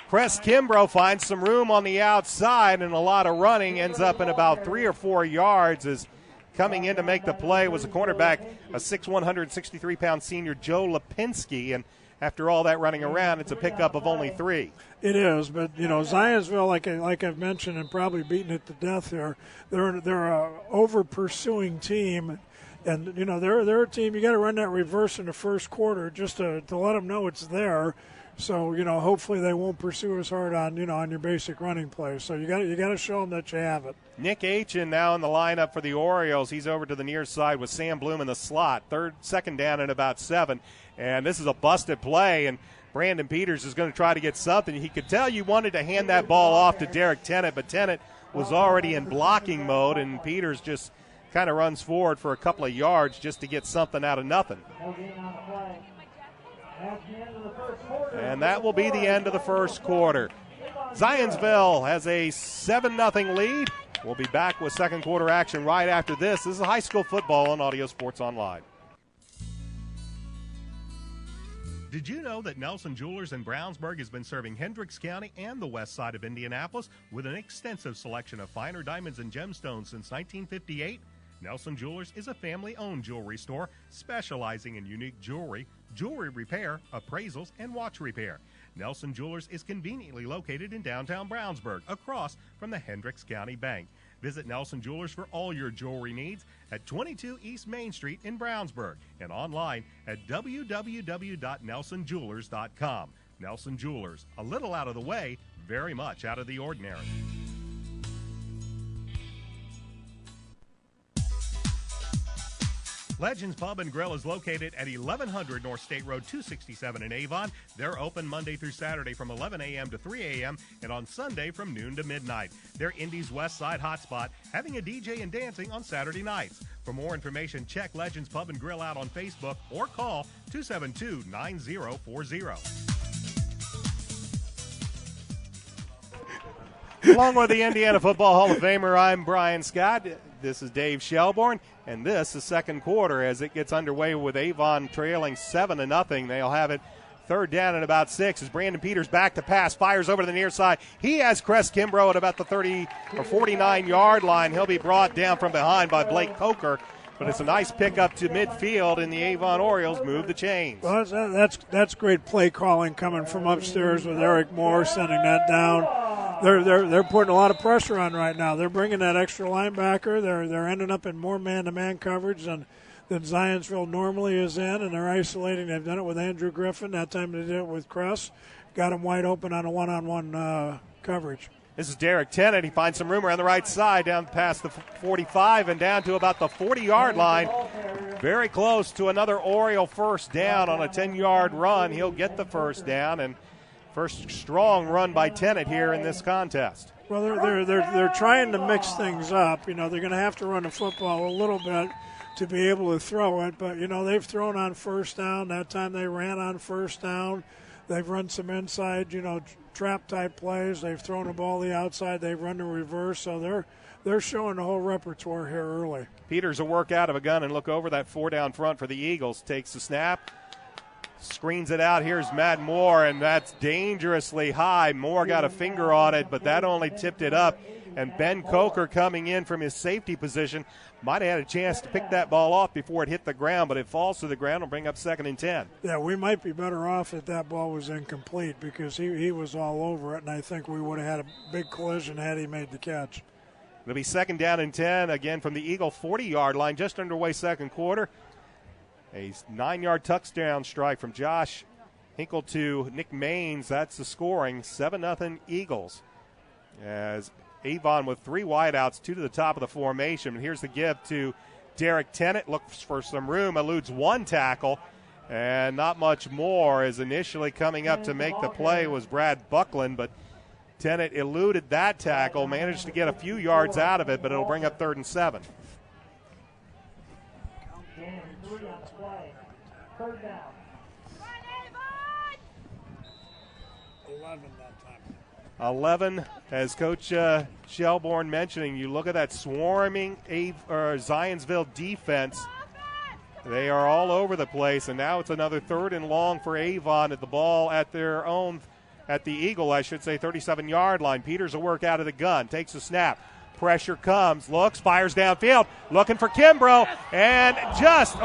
Crest Kimbrough finds some room on the outside and a lot of running, ends up in about 3 or 4 yards as coming in to make the play was a cornerback, a 6'1", 163-pound senior Joe Lipinski, and after all that running around, it's a pickup of only 3. It is, but Zionsville, like I've mentioned, and probably beaten it to death here. They're a over pursuing team, and they're a team. You got to run that reverse in the first quarter just to let them know it's there. So hopefully they won't pursue as hard on your basic running play. So you got to show them that you have it. Nick Aitchen now in the lineup for the Orioles. He's over to the near side with Sam Bloom in the slot. Second down and about 7. And this is a busted play, and Brandon Peters is going to try to get something. He could tell you wanted to hand that ball off to Derek Tennant, but Tennant was already in blocking mode, and Peters just kind of runs forward for a couple of yards just to get something out of nothing. And that will be the end of the first quarter. Zionsville has a 7-0 lead. We'll be back with second quarter action right after this. This is high school football on Audio Sports Online. Did you know that Nelson Jewelers in Brownsburg has been serving Hendricks County and the west side of Indianapolis with an extensive selection of finer diamonds and gemstones since 1958? Nelson Jewelers is a family-owned jewelry store specializing in unique jewelry, jewelry repair, appraisals, and watch repair. Nelson Jewelers is conveniently located in downtown Brownsburg, across from the Hendricks County Bank. Visit Nelson Jewelers for all your jewelry needs at 22 East Main Street in Brownsburg and online at www.nelsonjewelers.com. Nelson Jewelers, a little out of the way, very much out of the ordinary. Legends Pub and Grill is located at 1100 North State Road 267 in Avon. They're open Monday through Saturday from 11 a.m. to 3 a.m. and on Sunday from noon to midnight. They're Indy's West Side hotspot, having a DJ and dancing on Saturday nights. For more information, check Legends Pub and Grill out on Facebook or call 272-9040. Along with the Indiana Football Hall of Famer, I'm Brian Scott. This is Dave Shelbourne, and this is second quarter as it gets underway with Avon trailing 7-0. They'll have it third down and about 6 as Brandon Peters back to pass, fires over to the near side. He has Crest Kimbrough at about the 30 or 49-yard line. He'll be brought down from behind by Blake Coker, but it's a nice pickup to midfield, and the Avon Orioles move the chains. Well, that's great play calling coming from upstairs with Eric Moore sending that down. They're putting a lot of pressure on right now. They're bringing that extra linebacker. They're ending up in more man-to-man coverage than Zionsville normally is in, and they're isolating. They've done it with Andrew Griffin. That time they did it with Crest. Got him wide open on a one-on-one coverage. This is Derek Tennant. He finds some room around the right side down past the 45 and down to about the 40-yard line. Very close to another Oriole first down on a 10-yard run. He'll get the first down, and first strong run by Tennant here in this contest. Well, they're trying to mix things up. They're going to have to run the football a little bit to be able to throw it. But, they've thrown on first down. That time they ran on first down. They've run some inside, trap-type plays. They've thrown the ball the outside. They've run the reverse. So they're showing the whole repertoire here early. Peters will work out of a gun and look over that 4 down front for the Eagles. Takes the snap. Screens it out. Here's Matt Moore, and that's dangerously high. Moore got a finger on it, but that only tipped it up. And Ben Coker coming in from his safety position might have had a chance to pick that ball off before it hit the ground, but it falls to the ground and bring up 2nd and 10. Yeah, we might be better off if that ball was incomplete because he was all over it, and I think we would have had a big collision had he made the catch. It'll be 2nd down and 10, again from the Eagle 40-yard line, just underway second quarter. A 9-yard touchdown strike from Josh Hinkle to Nick Maines. That's the scoring. 7-0 Eagles. As Avon with 3 wideouts, 2 to the top of the formation. And here's the give to Derek Tennant. Looks for some room, eludes 1 tackle, and not much more, as initially coming up to make the play was Brad Buckland, but Tennant eluded that tackle, managed to get a few yards out of it, but it'll bring up 3rd and 7. 11, as Coach Shelbourne mentioning, you look at that swarming Zionsville defense. They are all over the place, and now it's another 3rd and long for Avon at the ball at their own, at the Eagle, 37-yard line. Peters will work out of the gun, takes a snap. Pressure comes, looks, fires downfield, looking for Kimbrough, and just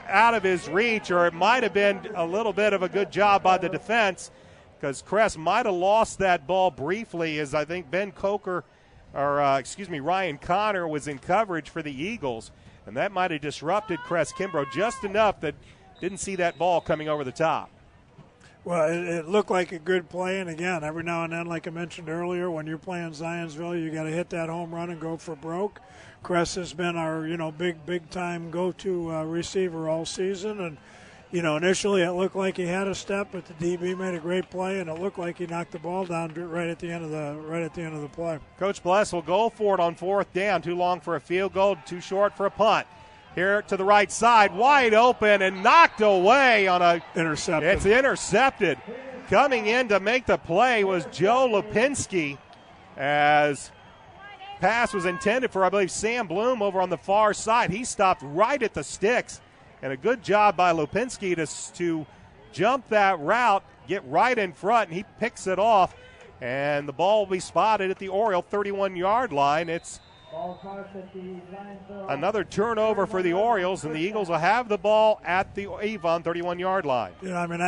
out of his reach, or it might have been a little bit of a good job by the defense, because Kress might have lost that ball briefly, as I think Ryan Connor was in coverage for the Eagles, and that might have disrupted Kress Kimbrough just enough that didn't see that ball coming over the top. Well, it looked like a good play, and again, every now and then, like I mentioned earlier, when you're playing Zionsville, you got to hit that home run and go for broke. Kress has been our, big time go-to receiver all season, and initially it looked like he had a step, but the DB made a great play, and it looked like he knocked the ball down right at the end of the play. Coach Bless will go for it on 4th down. Too long for a field goal, too short for a punt. Here to the right side, wide open and knocked away on a intercepted. It's intercepted. Coming in to make the play was Joe Lipinski, as pass was intended for, I believe, Sam Bloom over on the far side. He stopped right at the sticks. And a good job by Lipinski to jump that route, get right in front, and he picks it off. And the ball will be spotted at the Oriole 31-yard line. It's another turnover for the Orioles, and the Eagles will have the ball at the Avon 31-yard line. Yeah, I mean,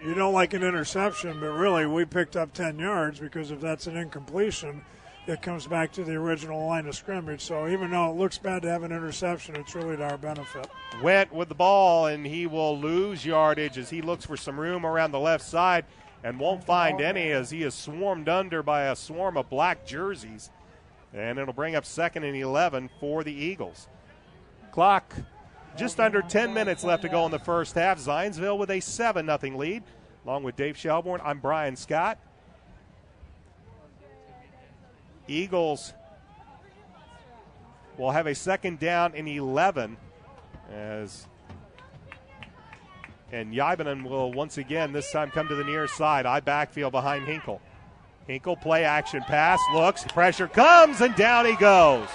you don't like an interception, but really we picked up 10 yards, because if that's an incompletion, it comes back to the original line of scrimmage. So even though it looks bad to have an interception, it's really to our benefit. Went with the ball, and he will lose yardage as he looks for some room around the left side and won't find any, as he is swarmed under by a swarm of black jerseys. And it'll bring up 2nd and 11 for the Eagles. Clock just under 10 minutes left to go in the first half. Zionsville with a 7-0 lead. Along with Dave Shelbourne, I'm Brian Scott. Eagles will have a 2nd down and 11, and Yaibanen will once again this time come to the near side. I backfield behind Hinkle. Hinkle play action pass, looks, pressure comes, and down he goes.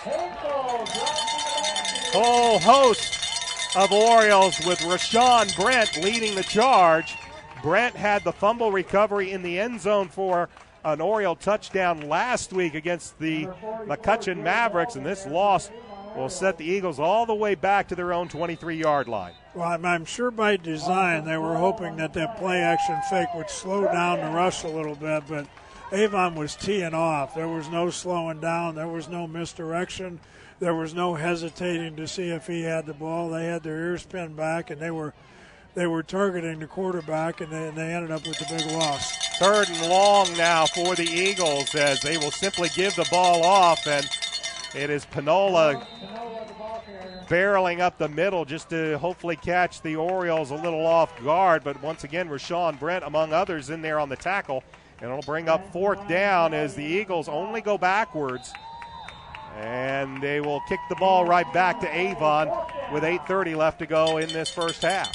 Whole host of Orioles with Rashawn Brent leading the charge. Brent had the fumble recovery in the end zone for an Oriole touchdown last week against the McCutcheon Mavericks, and this loss will set the Eagles all the way back to their own 23-yard line. Well, I'm sure by design they were hoping that play-action fake would slow down the rush a little bit, but Avon was teeing off. There was no slowing down. There was no misdirection. There was no hesitating to see if he had the ball. They had their ears pinned back, and they were targeting the quarterback, and they ended up with the big loss. 3rd and long now for the Eagles, as they will simply give the ball off, and it is Panola barreling up the middle just to hopefully catch the Orioles a little off guard. But once again, Rashawn Brent, among others, in there on the tackle, and it'll bring up 4th down as the Eagles only go backwards. And they will kick the ball right back to Avon with 8:30 left to go in this first half.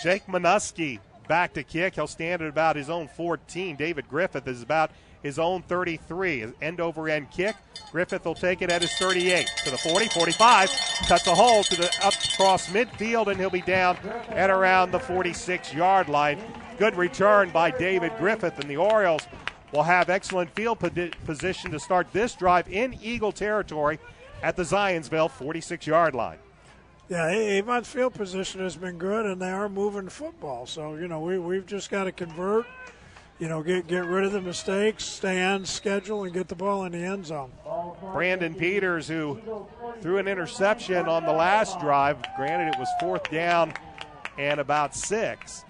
Jake Minuski back to kick. He'll stand at about his own 14. David Griffith is about his own 33. End-over-end kick. Griffith will take it at his 38 to the 40, 45. Cuts a hole to the up across midfield, and he'll be down at around the 46-yard line. Good return by David Griffith, and the Orioles will have excellent field position to start this drive in Eagle territory at the Zionsville 46-yard line. Yeah, Avon's field position has been good, and they are moving football. So, we've just got to convert, get rid of the mistakes, stay on schedule, and get the ball in the end zone. Brandon Peters, who threw an interception on the last drive, granted it was 4th down and about 6.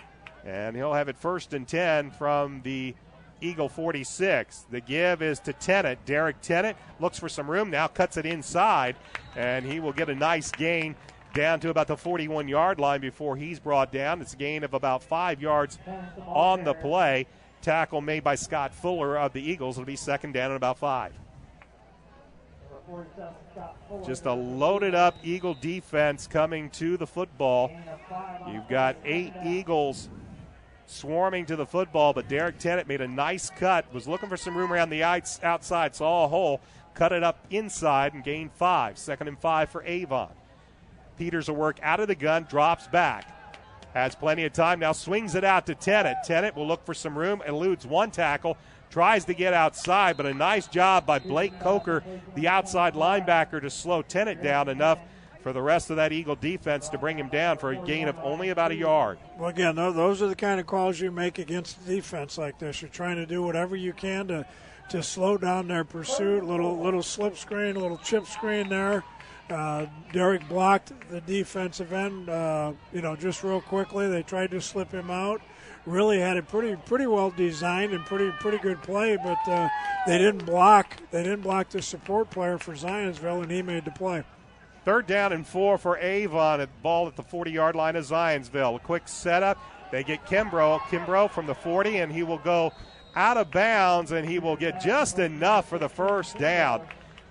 And he'll have it 1st and 10 from the Eagle 46. The give is to Tennant. Derek Tennant looks for some room now, cuts it inside, and he will get a nice gain down to about the 41-yard line before he's brought down. It's a gain of about 5 yards on the play. Tackle made by Scott Fuller of the Eagles. It'll be 2nd down and about 5. Just a loaded up Eagle defense coming to the football. You've got 8 Eagles swarming to the football, but Derek Tennant made a nice cut, was looking for some room around the outside, saw a hole, cut it up inside and gained 5. 2nd and 5 for Avon. Peters will work out of the gun, drops back. Has plenty of time now, swings it out to Tennant. Tennant will look for some room, eludes one tackle, tries to get outside, but a nice job by Blake Coker, the outside linebacker, to slow Tennant down enough for the rest of that Eagle defense to bring him down for a gain of only about a yard. Well, again, those are the kind of calls you make against the defense like this. You're trying to do whatever you can to slow down their pursuit. Little slip screen, a little chip screen there. Derek blocked the defensive end, just real quickly. They tried to slip him out. Really had it pretty well designed and pretty good play, but they didn't block the support player for Zionsville, and he made the play. 3rd down and 4 for Avon. At ball at the 40-yard line of Zionsville. A quick setup. They get Kimbrough from the 40, and he will go out of bounds, and he will get just enough for the 1st down.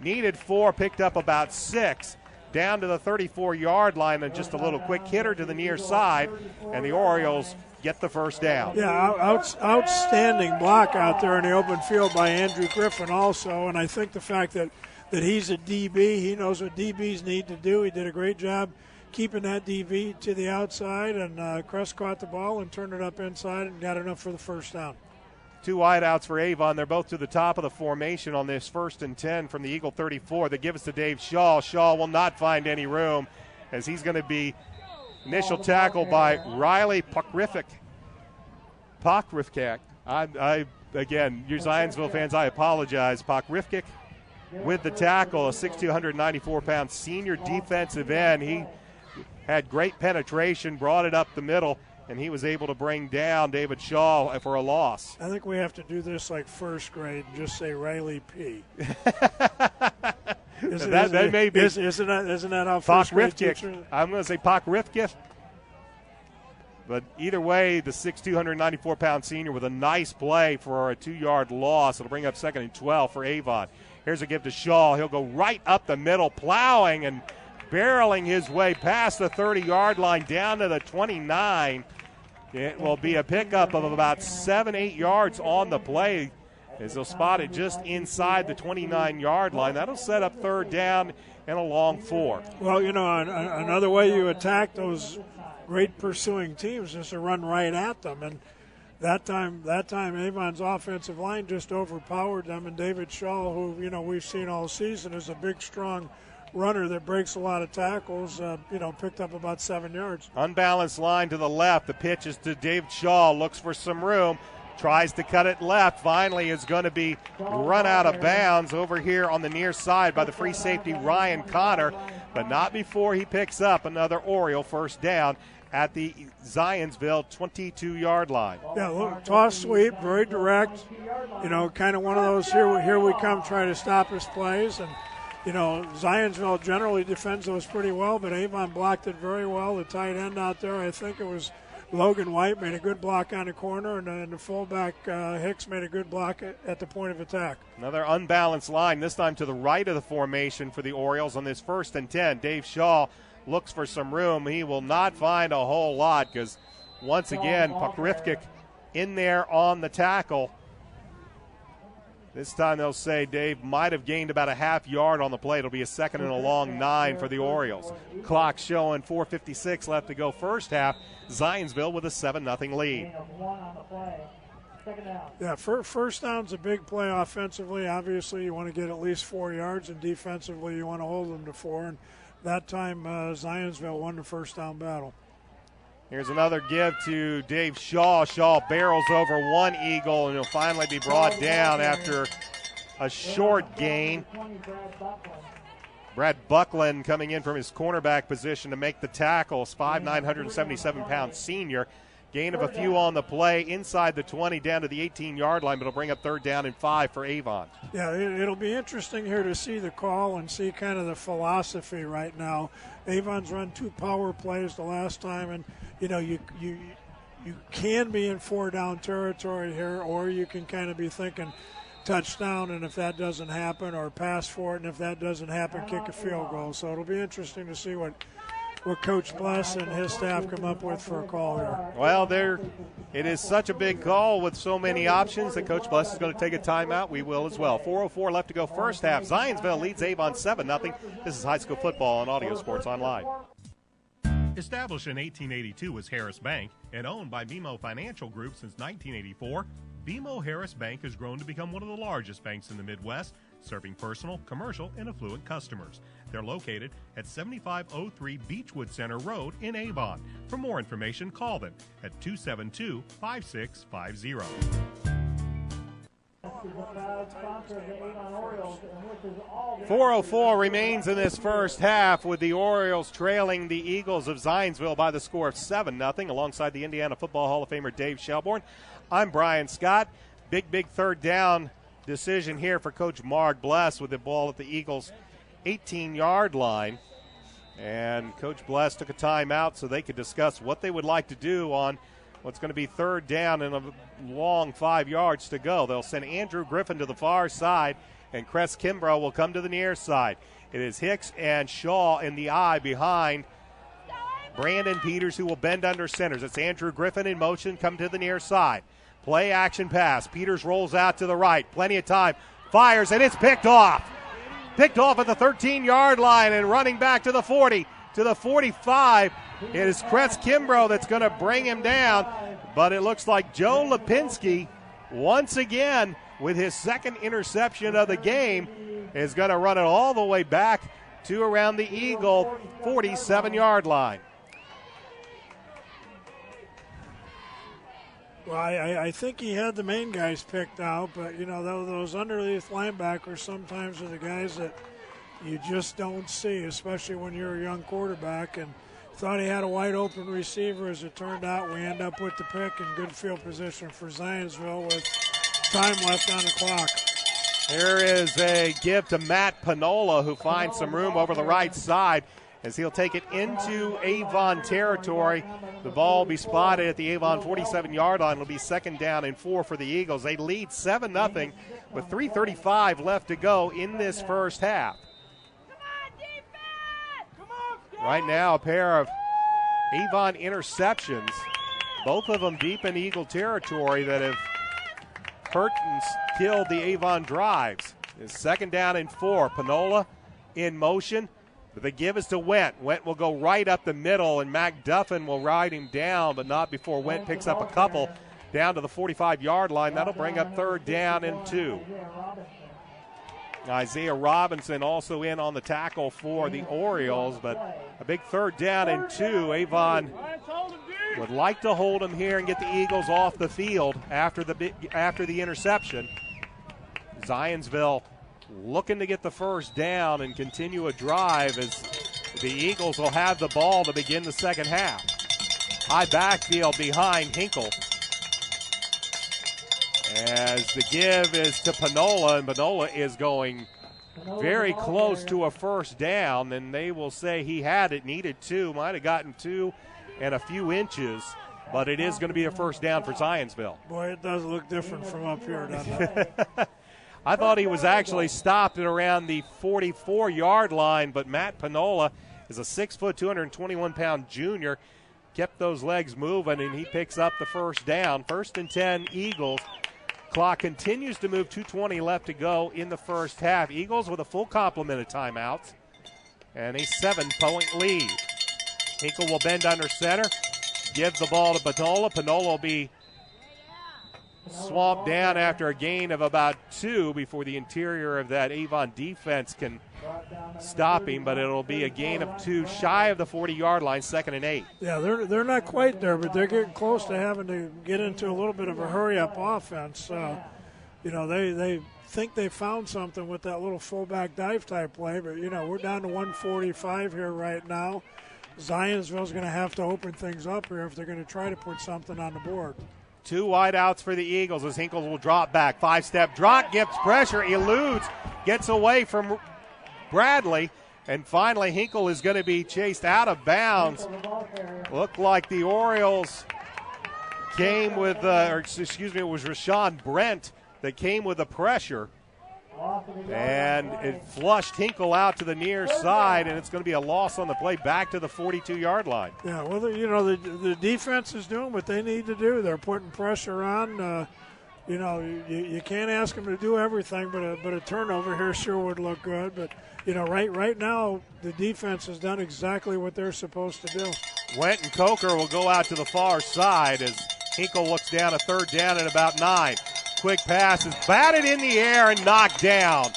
Needed 4, picked up about 6. Down to the 34-yard line, and just a little quick hitter to the near side, and the Orioles get the 1st down. Yeah, outstanding block out there in the open field by Andrew Griffin also, and I think the fact that he's a DB, he knows what DBs need to do. He did a great job keeping that DB to the outside, and Crest caught the ball and turned it up inside and got enough for the 1st down. 2 wideouts for Avon. They're both to the top of the formation on this 1st and 10 from the Eagle 34. They give us to Dave Shaw. Shaw will not find any room as he's going to be initial tackle by Riley Pokrifik. Again, you Zionsville fans, I apologize. Pokrifik with the tackle, a 6'2", 194-pound senior defensive end. He had great penetration, brought it up the middle, and he was able to bring down David Shaw for a loss. I think we have to do this like 1st grade and just say Riley P. Isn't that how 1st grade teachers? I'm going to say Pokrifik. But either way, the 6'2", 194-pound senior with a nice play for a 2-yard loss. It'll bring up 2nd and 12 for Avon. Here's a give to Shaw. He'll go right up the middle, plowing and barreling his way past the 30-yard line down to the 29. It will be a pickup of about 7-8 yards on the play as they'll spot it just inside the 29-yard line. That'll set up 3rd down and a long 4. Well, another way you attack those great pursuing teams is to run right at them, and that time Avon's offensive line just overpowered them, and David Shaw, who we've seen all season, is a big, strong runner that breaks a lot of tackles, picked up about 7 yards. Unbalanced line to the left. The pitch is to David Shaw. Looks for some room. Tries to cut it left. Finally is going to be run out of bounds over here on the near side by the free safety Ryan Connor, but not before he picks up another Oriole 1st down at the Zionsville 22-yard line. Yeah, look, toss sweep, very direct. Kind of one of those here we come trying to stop his plays. And, Zionsville generally defends those pretty well, but Avon blocked it very well. The tight end out there, I think it was Logan White, made a good block on the corner, and the fullback Hicks made a good block at the point of attack. Another unbalanced line, this time to the right of the formation for the Orioles on this 1st and 10. Dave Shaw looks for some room. He will not find a whole lot because, once again, Pokrifik in there on the tackle. This time they'll say Dave might have gained about a half yard on the play. It'll be a 2nd and a long 9 for the Orioles. Clock showing 4:56 left to go 1st half. Zionsville with a 7-0 lead. Yeah, 1st down's a big play offensively. Obviously, you want to get at least 4 yards, and defensively you want to hold them to 4. And that time, Zionsville won the 1st down battle. Here's another give to Dave Shaw. Shaw barrels over one Eagle, and he'll finally be brought down after a short gain. Brad Buckland coming in from his cornerback position to make the tackles. 5'9", 177-pound senior. Gain of a few on the play, inside the 20, down to the 18-yard line, but it'll bring up 3rd down and 5 for Avon. Yeah, it'll be interesting here to see the call and see kind of the philosophy right now. Avon's run 2 power plays the last time, and, you can be in 4-down territory here, or you can kind of be thinking touchdown, and if that doesn't happen, or pass for it, and if that doesn't happen, kick a field goal. So it'll be interesting to see what Coach Bless and his staff come up with for a call here. Well, it is such a big call with so many options that Coach Bless is going to take a timeout. We will as well. 4:04 left to go first half. Zionsville leads Avon 7-0. This is high school football on Audio Sports Online. Established in 1882 as Harris Bank and owned by BMO Financial Group since 1984, BMO Harris Bank has grown to become one of the largest banks in the Midwest, serving personal, commercial, and affluent customers. They're located at 7503 Beechwood Center Road in Avon. For more information, call them at 272-5650. 4:04 remains in this first half, with the Orioles trailing the Eagles of Zionsville by the score of 7-0, alongside the Indiana Football Hall of Famer Dave Shelbourne. I'm Brian Scott. Big 3rd down decision here for Coach Mark Bless with the ball at the Eagles' 18-yard line. And Coach Bless took a timeout so they could discuss what they would like to do on what's going to be 3rd down and a long 5 yards to go. They'll send Andrew Griffin to the far side, and Cress Kimbrough will come to the near side. It is Hicks and Shaw in the eye behind Brandon Peters, who will bend under centers. It's Andrew Griffin in motion, come to the near side. Play action pass. Peters rolls out to the right. Plenty of time. Fires, and it's picked off. Picked off at the 13-yard line, and running back to the 40, to the 45. It is Cress Kimbrough that's going to bring him down, but it looks like Joe Lipinski, once again, with his 2nd interception of the game, is going to run it all the way back to around the Eagle 47-yard line. Well, I think he had the main guys picked out, but, those underneath linebackers sometimes are the guys that you just don't see, especially when you're a young quarterback. And thought he had a wide open receiver. As it turned out, we end up with the pick and good field position for Zionsville with time left on the clock. Here is a give to Matt Panola, who finds some room over the right side as he'll take it into Avon territory. The ball will be spotted at the Avon 47-yard line. It'll be 2nd down and 4 for the Eagles. They lead 7-0 with 3:35 left to go in this first half. Right now, a pair of Avon interceptions, both of them deep in Eagle territory, that have hurt and killed the Avon drives. It's 2nd down and 4. Panola in motion. The give is to Went. Went will go right up the middle, and Mac Duffin will ride him down, but not before Went picks up a couple down to the 45-yard line. That'll bring up 3rd down and 2. Isaiah Robinson also in on the tackle for the Orioles, but a big 3rd down and 2. Avon would like to hold him here and get the Eagles off the field after the interception. Zionsville looking to get the 1st down and continue a drive as the Eagles will have the ball to begin the second half. High backfield behind Hinkle. As the give is to Panola, and Panola is going very close to a 1st down, and they will say he had it, needed 2, might have gotten 2 and a few inches, but it is going to be a 1st down for Zionsville. Boy, it does look different from up here, doesn't it? I thought he was actually stopped at around the 44-yard line, but Matt Panola is a 6-foot, 221-pound junior, kept those legs moving, and he picks up the 1st down. 1st and 10, Eagles. Clock continues to move, 2:20 left to go in the first half. Eagles with a full complement of timeouts and a 7-point lead. Hinkle will bend under center, give the ball to Panola. Panola will be swamped down after a gain of about 2 before the interior of that Avon defense can stop him, but it'll be a gain of 2 shy of the 40-yard line, 2nd and 8. Yeah, they're not quite there, but they're getting close to having to get into a little bit of a hurry-up offense. They think they found something with that little fullback dive type play, but, we're down to 145 here right now. Zionsville's going to have to open things up here if they're going to try to put something on the board. 2 wideouts for the Eagles as Hinkle will drop back. 5-step drop, gets pressure, eludes, gets away from Bradley, and finally Hinkle is going to be chased out of bounds. Looked like the Orioles came with, it was Rashawn Brent that came with the pressure. And it flushed Hinkle out to the near side, and it's going to be a loss on the play back to the 42-yard line. Yeah, well, the defense is doing what they need to do. They're putting pressure on. You can't ask them to do everything, but a turnover here sure would look good. But, right now the defense has done exactly what they're supposed to do. Went and Coker will go out to the far side as Hinkle looks down a 3rd down at about 9. Quick pass is batted in the air and knocked down.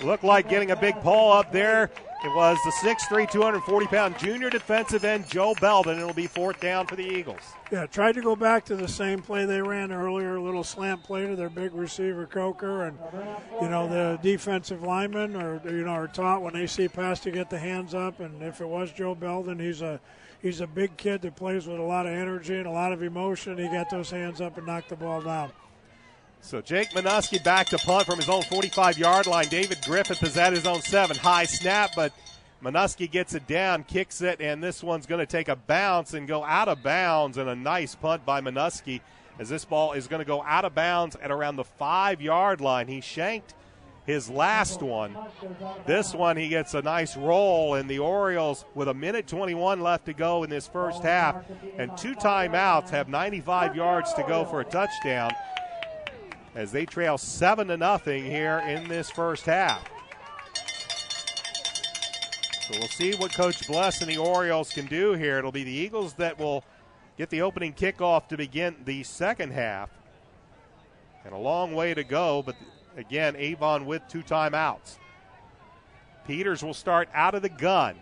Looked like getting a big pull up there. It was the 6'3", 240-pound junior defensive end, Joe Belden. It'll be 4th down for the Eagles. Yeah, tried to go back to the same play they ran earlier, a little slant play to their big receiver, Coker. And, the defensive linemen are taught when they see pass to get the hands up. And if it was Joe Belden, he's a big kid that plays with a lot of energy and a lot of emotion. He got those hands up and knocked the ball down. So Jake Minuski back to punt from his own 45-yard line. David Griffith is at his own 7. High snap, but Minuski gets it down, kicks it, and this one's going to take a bounce and go out of bounds. And a nice punt by Minuski as this ball is going to go out of bounds at around the 5-yard line. He shanked his last one. This one he gets a nice roll, and the Orioles, with 1:21 left to go in this first half and 2 timeouts, have 95 yards to go for a touchdown, as they trail 7-0 here in this first half. So we'll see what Coach Bless and the Orioles can do here. It'll be the Eagles that will get the opening kickoff to begin the second half. And a long way to go, but again, Avon with 2 timeouts. Peters will start out of the gun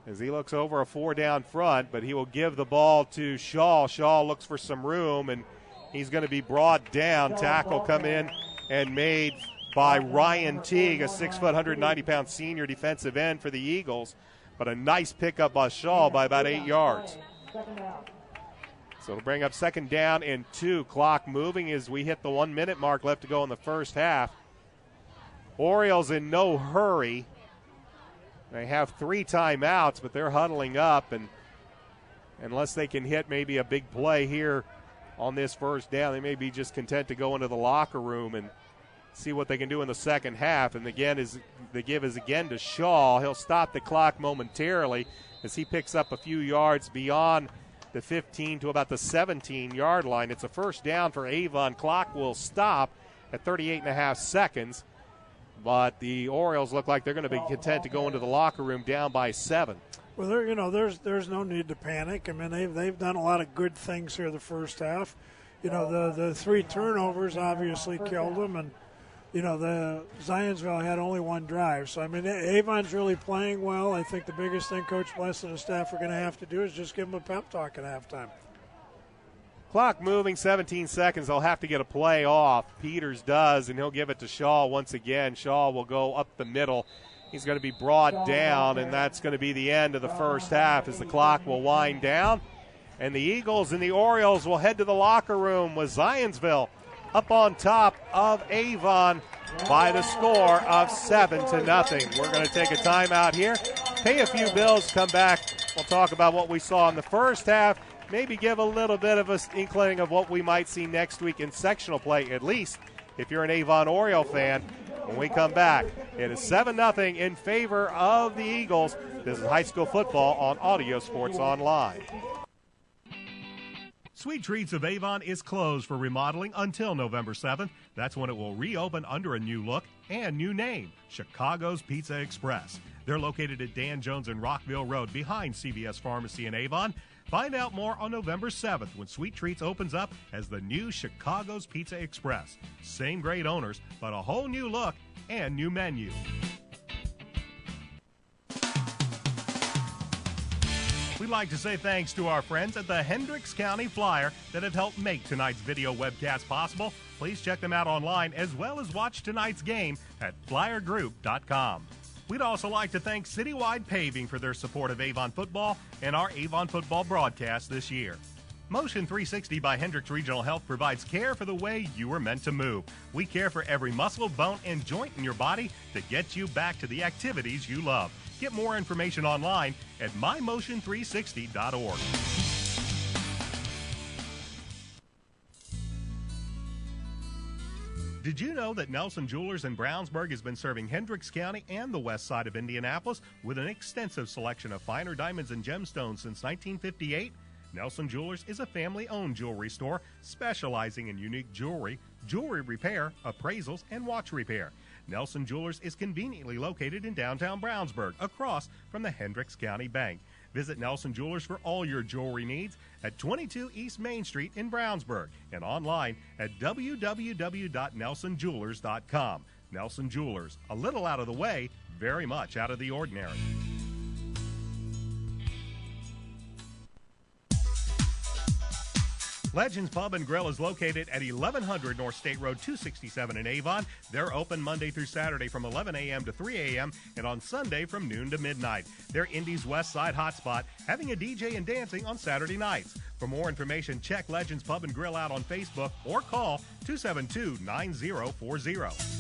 as he looks over a 4-down front, but he will give the ball to Shaw. Shaw looks for some room, and he's going to be brought down. Tackle come in and made by Ryan Teague, a 6', 190-pound senior defensive end for the Eagles. But a nice pickup by Shaw by about 8 yards. So it'll bring up 2nd down and 2. Clock moving as we hit the 1-minute mark left to go in the first half. Orioles in no hurry. They have 3 timeouts, but they're huddling up, and unless they can hit maybe a big play here on this first down, they may be just content to go into the locker room and see what they can do in the second half. And again, the give is again to Shaw. He'll stop the clock momentarily as he picks up a few yards beyond the 15 to about the 17-yard line. It's a first down for Avon. Clock will stop at 38.5 seconds. But the Orioles look like they're going to be content to go into the locker room down by 7. Well, there's no need to panic. I mean, they've done a lot of good things here the first half. The 3 turnovers obviously killed them, and the Zionsville had only 1 drive. So I mean, Avon's really playing well. I think the biggest thing Coach Bless and the staff are going to have to do is just give them a pep talk at halftime. Clock moving, 17 seconds. They'll have to get a play off. Peters does, and he'll give it to Shaw once again. Shaw will go up the middle. He's going to be brought down, and that's going to be the end of the first half as the clock will wind down. And the Eagles and the Orioles will head to the locker room with Zionsville up on top of Avon by the score of 7-0. We're going to take a timeout here, pay a few bills, come back. We'll talk about what we saw in the first half, maybe give a little bit of an inkling of what we might see next week in sectional play, at least if you're an Avon Oriole fan. When we come back, it is 7-0 in favor of the Eagles. This is high school football on Audio Sports Online. Sweet Treats of Avon is closed for remodeling until November 7th. That's when it will reopen under a new look and new name, Chicago's Pizza Express. They're located at Dan Jones and Rockville Road behind CVS Pharmacy in Avon. Find out more on November 7th when Sweet Treats opens up as the new Chicago's Pizza Express. Same great owners, but a whole new look and new menu. We'd like to say thanks to our friends at the Hendricks County Flyer that have helped make tonight's video webcast possible. Please check them out online as well as watch tonight's game at flyergroup.com. We'd also like to thank Citywide Paving for their support of Avon football and our Avon football broadcast this year. Motion 360 by Hendricks Regional Health provides care for the way you were meant to move. We care for every muscle, bone, and joint in your body to get you back to the activities you love. Get more information online at mymotion360.org. Did you know that Nelson Jewelers in Brownsburg has been serving Hendricks County and the west side of Indianapolis with an extensive selection of finer diamonds and gemstones since 1958? Nelson Jewelers is a family-owned jewelry store specializing in unique jewelry, jewelry repair, appraisals, and watch repair. Nelson Jewelers is conveniently located in downtown Brownsburg, across from the Hendricks County Bank. Visit Nelson Jewelers for all your jewelry needs at 22 East Main Street in Brownsburg and online at www.nelsonjewelers.com. Nelson Jewelers, a little out of the way, very much out of the ordinary. Legends Pub and Grill is located at 1100 North State Road 267 in Avon. They're open Monday through Saturday from 11 a.m. to 3 a.m. and on Sunday from noon to midnight. They're Indy's West Side hotspot, having a DJ and dancing on Saturday nights. For more information, check Legends Pub and Grill out on Facebook or call 272-9040.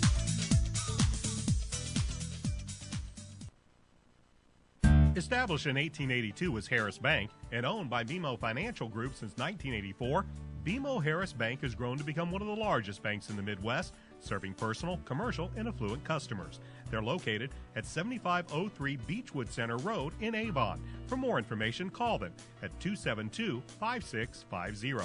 Established in 1882 as Harris Bank and owned by BMO Financial Group since 1984, BMO Harris Bank has grown to become one of the largest banks in the Midwest, serving personal, commercial, and affluent customers. They're located at 7503 Beechwood Center Road in Avon. For more information, call them at 272-5650.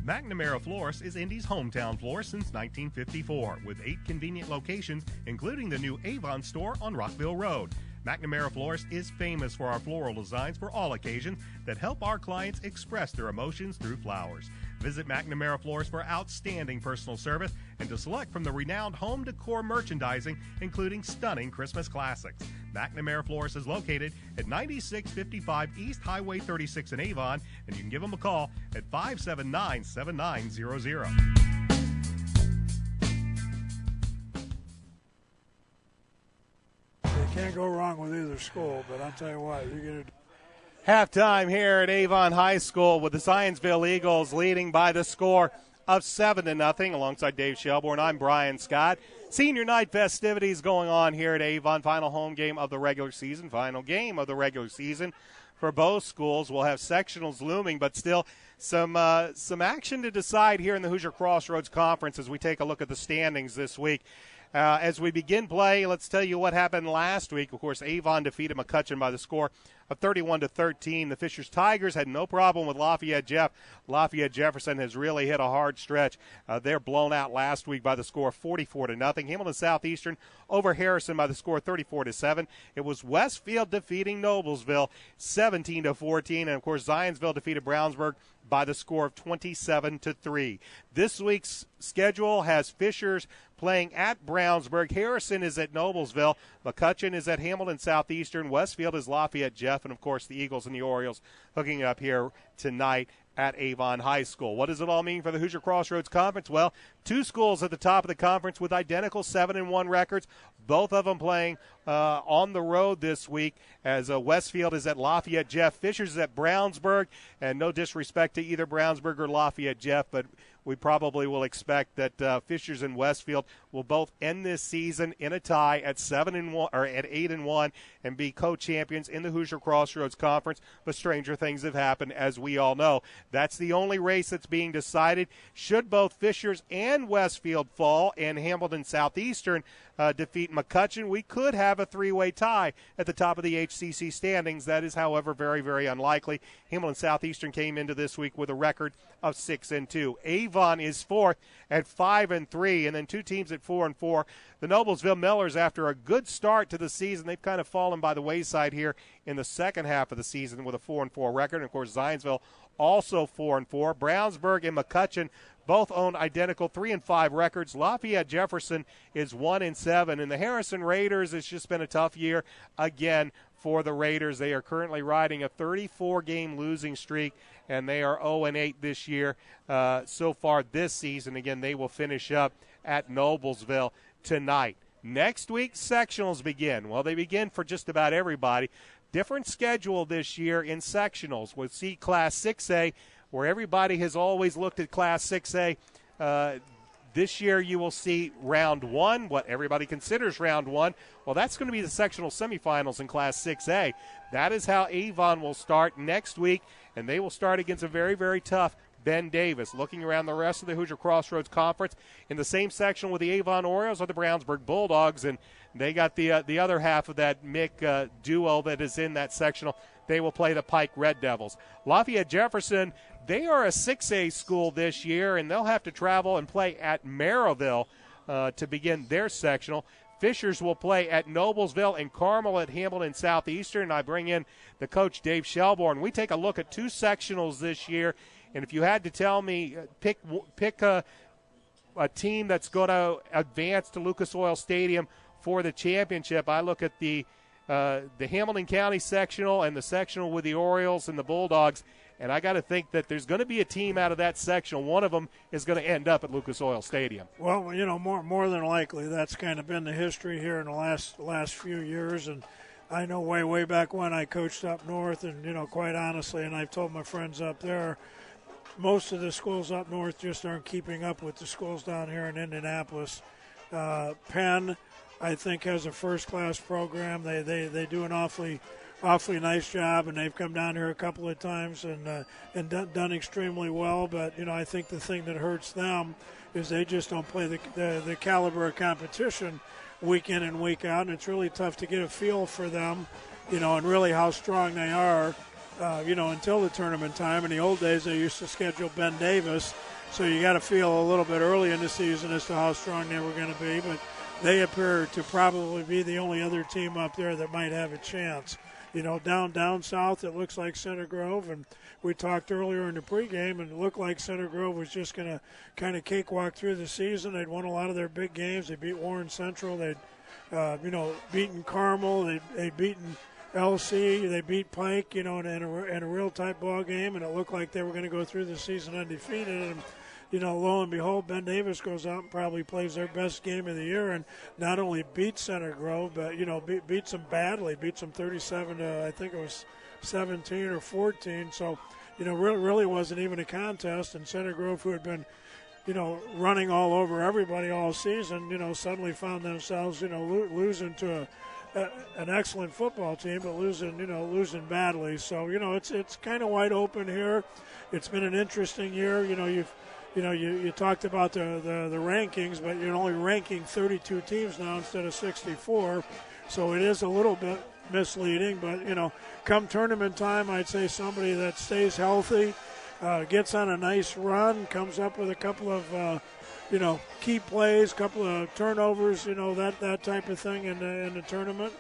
McNamara Florist is Indy's hometown florist since 1954, with 8 convenient locations, including the new Avon store on Rockville Road. McNamara Florist is famous for our floral designs for all occasions that help our clients express their emotions through flowers. Visit McNamara Florist for outstanding personal service and to select from the renowned home decor merchandising, including stunning Christmas classics. McNamara Florist is located at 9655 East Highway 36 in Avon, and you can give them a call at 579-7900. Can't go wrong with either school, but I'll tell you what, you get it. Halftime here at Avon High School with the Zionsville Eagles leading by the score of 7-0. Alongside Dave Shelbourne, I'm Brian Scott. Senior night festivities going on here at Avon. Final home game of the regular season. Final game of the regular season for both schools. We'll have sectionals looming, but still some action to decide here in the Hoosier Crossroads Conference as we take a look at the standings this week. As we begin play, let's tell you what happened last week. Of course, Avon defeated McCutcheon by the score of 31-13. The Fishers Tigers had no problem with Lafayette Jeff. Lafayette Jefferson has really hit a hard stretch. They're blown out last week by the score of 44-0. Hamilton Southeastern over Harrison by the score of 34-7. It was Westfield defeating Noblesville 17-14, and of course Zionsville defeated Brownsburg by the score of 27-3. This week's schedule has Fishers playing at Brownsburg. Harrison is at Noblesville. McCutcheon is at Hamilton Southeastern. Westfield is Lafayette Jeff. And, of course, the Eagles and the Orioles hooking up here tonight at Avon High School. What does it all mean for the Hoosier Crossroads Conference? Well, 2 schools at the top of the conference with identical 7-1 records, both of them playing on the road this week, as Westfield is at Lafayette Jeff. Fishers is at Brownsburg, and no disrespect to either Brownsburg or Lafayette Jeff, but we probably will expect that Fishers and Westfield will both end this season in a tie at 7-1 or at 8-1 and be co-champions in the Hoosier Crossroads Conference. But stranger things have happened, as we all know. That's the only race that's being decided. Should both Fishers and Westfield fall and Hamilton Southeastern defeat McCutcheon, we could have a 3-way tie at the top of the HCC standings. That is, however, very, very unlikely. Hamilton Southeastern came into this week with a record of 6-2. Avon is 4th at 5-3, and then 2 teams at 4-4. The Noblesville Millers, after a good start to the season, they've kind of fallen by the wayside here in the second half of the season with a 4-4 record. And of course, Zionsville also 4-4. Brownsburg and McCutcheon both own identical 3-5 records. Lafayette Jefferson is 1-7, and the Harrison Raiders, it's just been a tough year again for the Raiders. They are currently riding a 34-game losing streak, and they are 0-8 this year so far this season. Again, they will finish up at Noblesville tonight. Next week, sectionals begin. Well, they begin for just about everybody. Different schedule this year in sectionals. We'll see Class 6A, where everybody has always looked at Class 6A. This year you will see round one, what everybody considers round one. Well, that's going to be the sectional semifinals in Class 6A. That is how Avon will start next week, and they will start against a very, very tough Ben Davis. Looking around the rest of the Hoosier Crossroads Conference, in the same section with the Avon Orioles are the Brownsburg Bulldogs, and they got the other half of that MIC duo that is in that sectional. They will play the Pike Red Devils. Lafayette Jefferson, they are a 6A school this year, and they'll have to travel and play at Merrillville to begin their sectional. Fishers will play at Noblesville and Carmel at Hamilton Southeastern. I bring in the coach, Dave Shelbourne. We take a look at two sectionals this year, and if you had to tell me, pick a team that's going to advance to Lucas Oil Stadium for the championship, I look at the Hamilton County sectional and the sectional with the Orioles and the Bulldogs, and I got to think that there's going to be a team out of that sectional. One of them is going to end up at Lucas Oil Stadium. Well, you know, more than likely, that's kind of been the history here in the last few years. And I know way back when I coached up north, and, you know, quite honestly, and I've told my friends up there, most of the schools up north just aren't keeping up with the schools down here in Indianapolis. Penn, I think, has a first-class program. They do an awfully nice job, and they've come down here a couple of times and done extremely well. But, you know, I think the thing that hurts them is they just don't play the caliber of competition week in and week out, and it's really tough to get a feel for them, you know, and really how strong they are, you know, until the tournament time. In the old days, they used to schedule Ben Davis, so you got to feel a little bit early in the season as to how strong they were going to be. But they appear to probably be the only other team up there that might have a chance. You know, down south, it looks like Center Grove, and we talked earlier in the pregame, and it looked like Center Grove was just going to kind of cakewalk through the season. They'd won a lot of their big games. They beat Warren Central. They'd, you know, beaten Carmel. They'd beaten LC. They beat Pike, you know, in a real tight ball game, and it looked like they were going to go through the season undefeated. And, you know, lo and behold, Ben Davis goes out and probably plays their best game of the year, and not only beats Center Grove, but, you know, beats them badly, beats them 37 to, I think it was 17 or 14. So, you know, really wasn't even a contest. And Center Grove, who had been, you know, running all over everybody all season, you know, suddenly found themselves, you know, losing to an excellent football team, but losing badly. So, you know, it's kind of wide open here. It's been an interesting year. You know, you talked about the rankings, but you're only ranking 32 teams now instead of 64, so it is a little bit misleading. But, you know, come tournament time, I'd say somebody that stays healthy, gets on a nice run, comes up with a couple of, you know, key plays, couple of turnovers, you know, that type of thing in the tournament.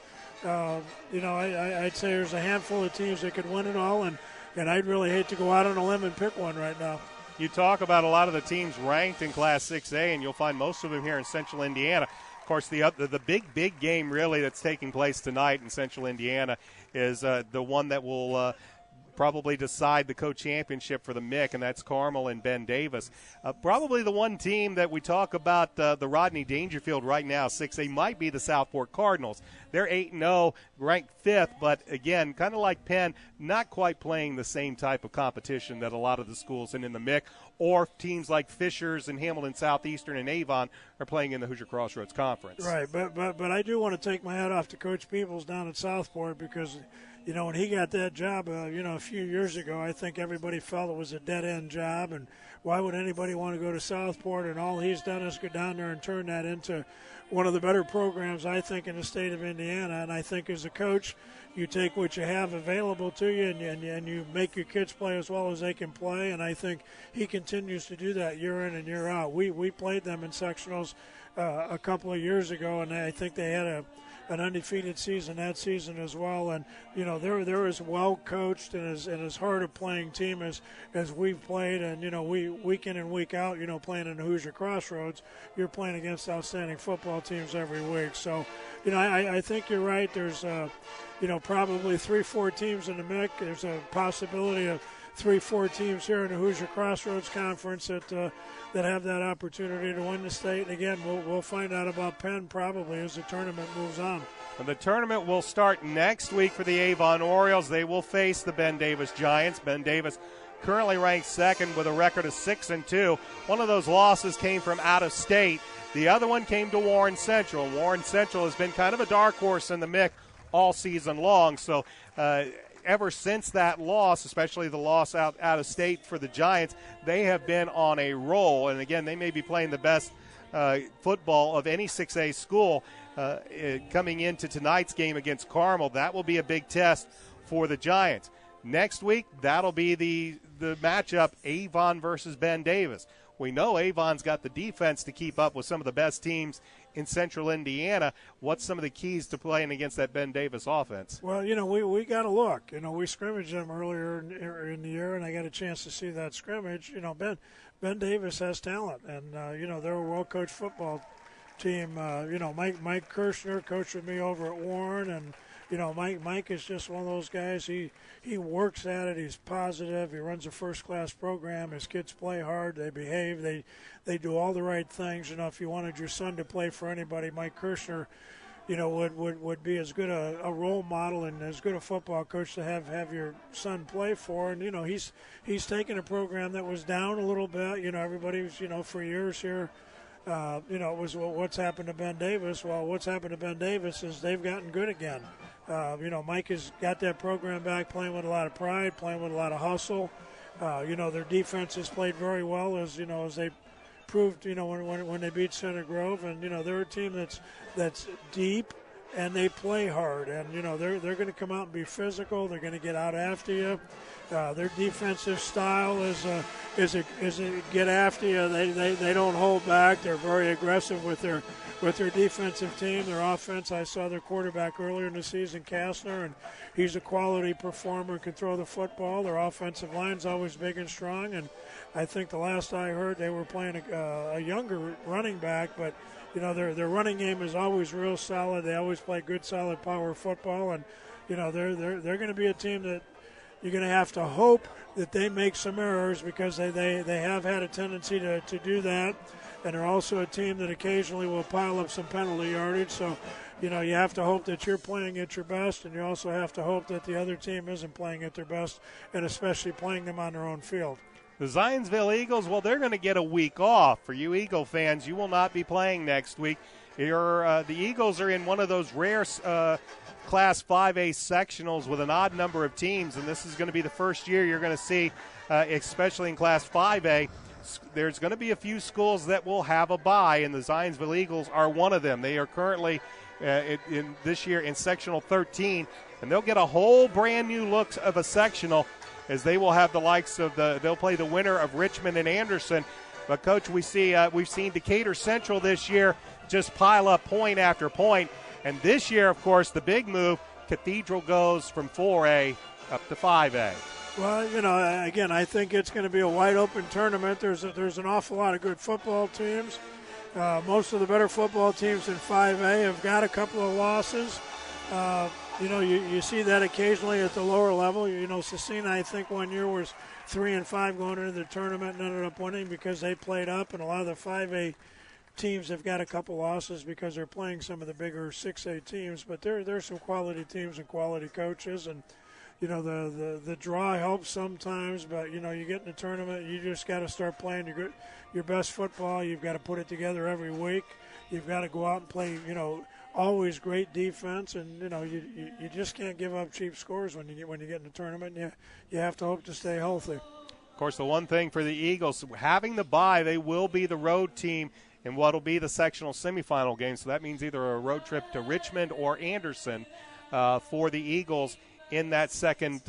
You know, I'd say there's a handful of teams that could win it all, and I'd really hate to go out on a limb and pick one right now. You talk about a lot of the teams ranked in Class 6A, and you'll find most of them here in Central Indiana. Of course, the big game really that's taking place tonight in Central Indiana is the one that will probably decide the co-championship for the MIC, and that's Carmel and Ben Davis. Probably the one team that we talk about, the Rodney Dangerfield right now, 6A, might be the Southport Cardinals. They're 8-0, ranked 5th, but again, kind of like Penn, not quite playing the same type of competition that a lot of the schools in the MIC, or teams like Fishers and Hamilton Southeastern and Avon are playing in the Hoosier Crossroads Conference. Right, but I do want to take my hat off to Coach Peebles down at Southport, because you know, when he got that job, you know, a few years ago, I think everybody felt it was a dead-end job, and why would anybody want to go to Southport? And all he's done is go down there and turn that into one of the better programs, I think, in the state of Indiana. And I think as a coach, you take what you have available to you, and you make your kids play as well as they can play. And I think he continues to do that year in and year out. We played them in sectionals a couple of years ago, and I think they had a an undefeated season that season as well. And they're as well coached and as hard a playing team as we've played. And we week in and week out, playing in the Hoosier Crossroads, you're playing against outstanding football teams every week. So I think you're right. There's probably 3-4 teams in the mix. There's a possibility of 3-4 teams here in the Hoosier Crossroads Conference that have that opportunity to win the state. And again, we'll find out about Penn probably as the tournament moves on. And the tournament will start next week for the Avon Orioles. They will face the Ben Davis Giants. Ben Davis currently ranked second with a record of 6-2. One of those losses came from out of state. The other one came to Warren Central. Warren Central has been kind of a dark horse in the mix all season long. So ever since that loss, especially the loss out of state for the Giants, they have been on a roll. And again, they may be playing the best football of any 6A school coming into tonight's game against Carmel. That will be a big test for the Giants. Next week, that'll be the matchup, Avon versus Ben Davis. We know Avon's got the defense to keep up with some of the best teams in central Indiana. What's some of the keys to playing against that Ben Davis offense? Well, we got to look. We scrimmaged them earlier in the year, and I got a chance to see that scrimmage. Ben Davis has talent, and, they're a well-coached football team. Mike Kirshner coached with me over at Warren, and, Mike is just one of those guys. He works at it. He's positive. He runs a first-class program. His kids play hard. They behave. They do all the right things. If you wanted your son to play for anybody, Mike Kirshner, would be as good a role model and as good a football coach to have your son play for. And he's taken a program that was down a little bit. Everybody was for years here. It was what's happened to Ben Davis. Well, what's happened to Ben Davis is they've gotten good again. Mike has got that program back, playing with a lot of pride, playing with a lot of hustle. Their defense has played very well as they proved, when they beat Center Grove, and they're a team that's deep and they play hard, and they're going to come out and be physical. They're going to get out after you. Their defensive style is a get after you. They don't hold back. They're very aggressive with their defensive team. Their offense, I saw their quarterback earlier in the season, Kastner, and he's a quality performer, can throw the football. Their offensive line's always big and strong, and I think the last I heard they were playing a younger running back, but their running game is always real solid. They always play good, solid power football, and they're going to be a team that you're going to have to hope that they make some errors, because they have had a tendency to do that. And they're also a team that occasionally will pile up some penalty yardage. So, you have to hope that you're playing at your best, and you also have to hope that the other team isn't playing at their best, and especially playing them on their own field. The Zionsville Eagles, well, they're going to get a week off. For you Eagle fans, you will not be playing next week. The Eagles are in one of those rare Class 5A sectionals with an odd number of teams, and this is going to be the first year you're going to see, especially in Class 5A, there's going to be a few schools that will have a bye, and the Zionsville Eagles are one of them. They are currently in this year in sectional 13, and they'll get a whole brand new look of a sectional, as they will have the likes of they'll play the winner of Richmond and Anderson. But Coach, we've seen Decatur Central this year just pile up point after point, and this year, of course, the big move, Cathedral goes from 4A up to 5A. Well, again, I think it's going to be a wide-open tournament. There's an awful lot of good football teams. Most of the better football teams in 5A have got a couple of losses. You see that occasionally at the lower level. Cecina, I think, one year was 3-5 going into the tournament and ended up winning because they played up, and a lot of the 5A teams have got a couple losses because they're playing some of the bigger 6A teams. But there's some quality teams and quality coaches, and the draw helps sometimes, but you get in the tournament, you just got to start playing your best football. You've got to put it together every week. You've got to go out and play always great defense, and you just can't give up cheap scores when you get in the tournament. You have to hope to stay healthy. Of course, the one thing for the Eagles, having the bye, they will be the road team in what will be the sectional semifinal game. So that means either a road trip to Richmond or Anderson for the Eagles in that second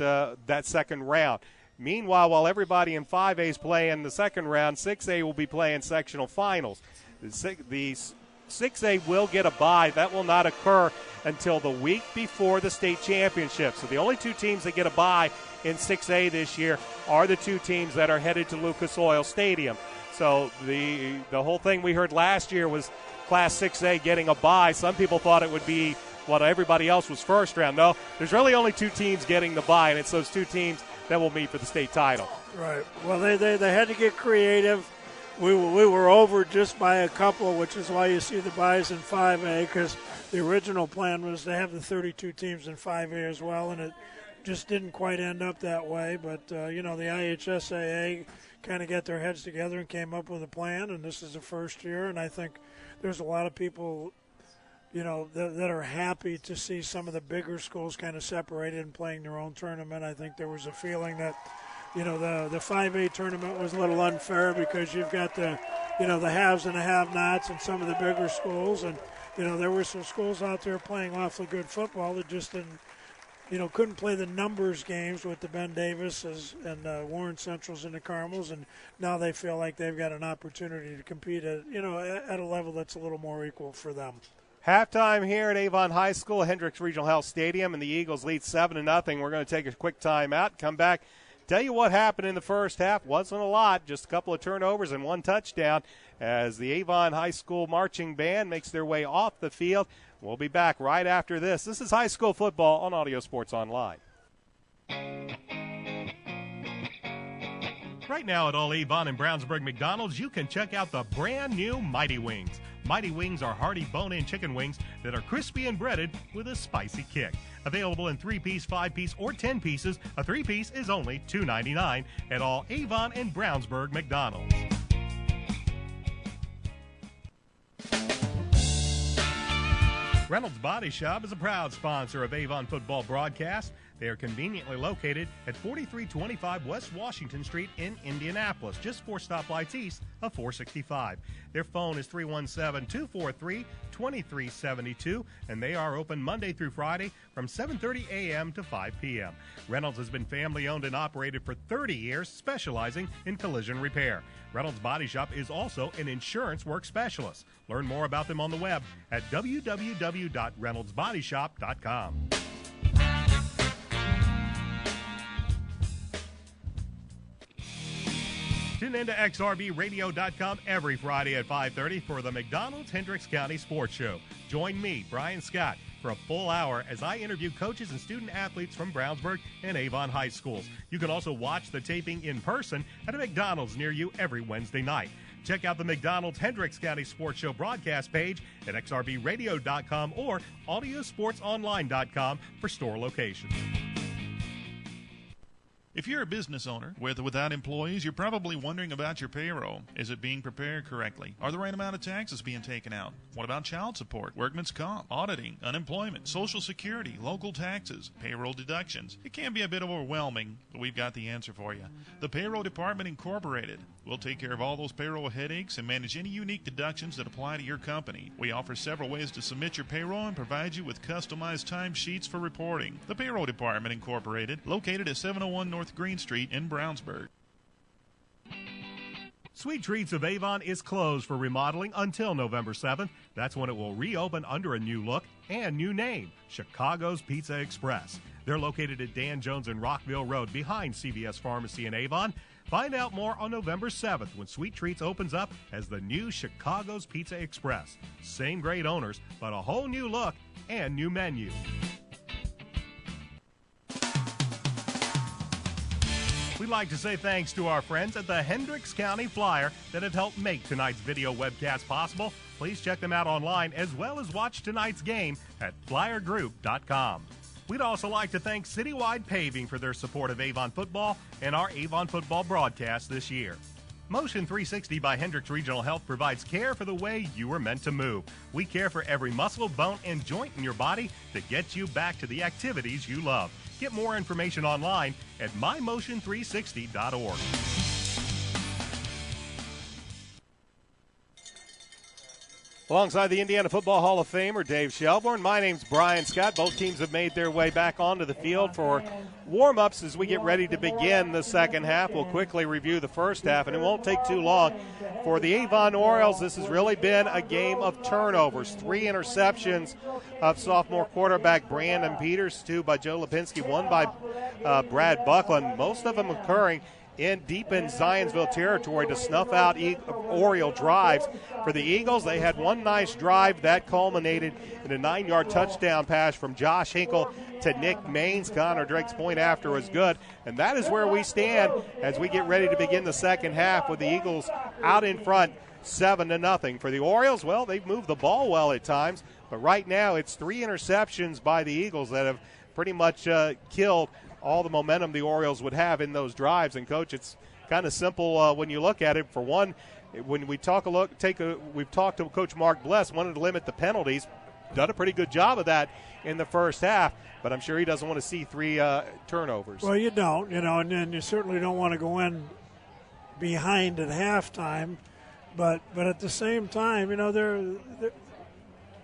round. Meanwhile, while everybody in 5A is playing the second round, 6A will be playing sectional finals. The 6A will get a bye. That will not occur until the week before the state championship. So the only two teams that get a bye in 6A this year are the two teams that are headed to Lucas Oil Stadium. So the whole thing we heard last year was Class 6A getting a bye. Some people thought it would be what everybody else was first round. No, there's really only two teams getting the bye, and it's those two teams that will meet for the state title. Right. Well, they had to get creative. We were over just by a couple, which is why you see the byes in 5A, because the original plan was to have the 32 teams in 5A as well, and it just didn't quite end up that way. But, the IHSAA kind of got their heads together and came up with a plan, and this is the first year, and I think there's a lot of people, that are happy to see some of the bigger schools kind of separated and playing their own tournament. I think there was a feeling that, the 5A tournament was a little unfair because you've got the haves and the have-nots and some of the bigger schools, and, there were some schools out there playing awfully good football that just didn't, couldn't play the numbers games with the Ben Davises and Warren Centrals and the Carmels, and now they feel like they've got an opportunity to compete at a level that's a little more equal for them. Halftime here at Avon High School, Hendricks Regional Health Stadium, and the Eagles lead 7-0. We're going to take a quick time out, come back, tell you what happened in the first half. Wasn't a lot, just a couple of turnovers and one touchdown as the Avon High School marching band makes their way off the field. We'll be back right after this. This is high school football on Audio Sports Online. Right now at all Avon and Brownsburg McDonald's, you can check out the brand new Mighty Wings. Mighty Wings are hearty bone-in chicken wings that are crispy and breaded with a spicy kick. Available in 3-piece, 5-piece, or 10 pieces, a 3-piece is only $2.99 at all Avon and Brownsburg McDonald's. Reynolds Body Shop is a proud sponsor of Avon football broadcast. They are conveniently located at 4325 West Washington Street in Indianapolis, just 4 stoplights east of 465. Their phone is 317-243-2372, and they are open Monday through Friday from 7:30 a.m. to 5 p.m. Reynolds has been family-owned and operated for 30 years, specializing in collision repair. Reynolds Body Shop is also an insurance work specialist. Learn more about them on the web at www.reynoldsbodyshop.com. Tune in to xrbradio.com every Friday at 5:30 for the McDonald's Hendricks County Sports Show. Join me, Brian Scott, for a full hour as I interview coaches and student-athletes from Brownsburg and Avon High Schools. You can also watch the taping in person at a McDonald's near you every Wednesday night. Check out the McDonald's Hendricks County Sports Show broadcast page at xrbradio.com or audiosportsonline.com for store locations. If you're a business owner with or without employees, you're probably wondering about your payroll. Is it being prepared correctly? Are the right amount of taxes being taken out? What about child support, workman's comp, auditing, unemployment, Social Security, local taxes, payroll deductions? It can be a bit overwhelming, but we've got the answer for you. The Payroll Department Incorporated. We'll take care of all those payroll headaches and manage any unique deductions that apply to your company. We offer several ways to submit your payroll and provide you with customized timesheets for reporting. The Payroll Department Incorporated, located at 701 North Green Street in Brownsburg. Sweet Treats of Avon is closed for remodeling until November 7th. That's when it will reopen under a new look and new name, Chicago's Pizza Express. They're located at Dan Jones and Rockville Road behind CVS Pharmacy in Avon. Find out more on November 7th when Sweet Treats opens up as the new Chicago's Pizza Express. Same great owners, but a whole new look and new menu. We'd like to say thanks to our friends at the Hendricks County Flyer that have helped make tonight's video webcast possible. Please check them out online as well as watch tonight's game at flyergroup.com. We'd also like to thank Citywide Paving for their support of Avon football and our Avon football broadcast this year. Motion 360 by Hendricks Regional Health provides care for the way you were meant to move. We care for every muscle, bone, and joint in your body to get you back to the activities you love. Get more information online at mymotion360.org. Alongside the Indiana Football Hall of Famer Dave Shelbourne, my name's Brian Scott. Both teams have made their way back onto the field for warm-ups as we get ready to begin the second half. We'll quickly review the first half, and it won't take too long. For the Avon Orioles, this has really been a game of turnovers. 3 interceptions of sophomore quarterback Brandon Peters, 2 by Joe Lipinski, 1 by Brad Buckland, most of them occurring deep in Zionsville territory to snuff out Oriole drives. For the Eagles, they had one nice drive that culminated in a 9-yard touchdown pass from Josh Hinkle to Nick Maines. Connor Drake's point after was good, and that is where we stand as we get ready to begin the second half with the Eagles out in front 7-0. For the Orioles, well, they've moved the ball well at times, but right now it's 3 interceptions by the Eagles that have pretty much killed all the momentum the Orioles would have in those drives. And, Coach, it's kind of simple when you look at it. For one, when we we've talked to Coach Mark Bless, wanted to limit the penalties. Done a pretty good job of that in the first half, but I'm sure he doesn't want to see 3 turnovers. Well, you don't, and you certainly don't want to go in behind at halftime. But at the same time,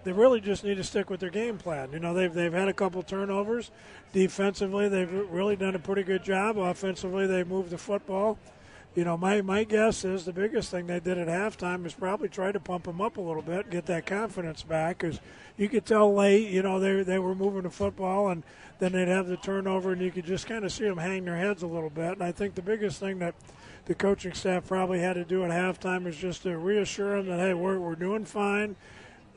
they really just need to stick with their game plan. They've had a couple turnovers. Defensively, they've really done a pretty good job. Offensively, they moved the football. My guess is the biggest thing they did at halftime is probably try to pump them up a little bit, get that confidence back. Because you could tell late, they were moving the football, and then they'd have the turnover, and you could just kind of see them hang their heads a little bit. And I think the biggest thing that the coaching staff probably had to do at halftime is just to reassure them that, hey, we're doing fine.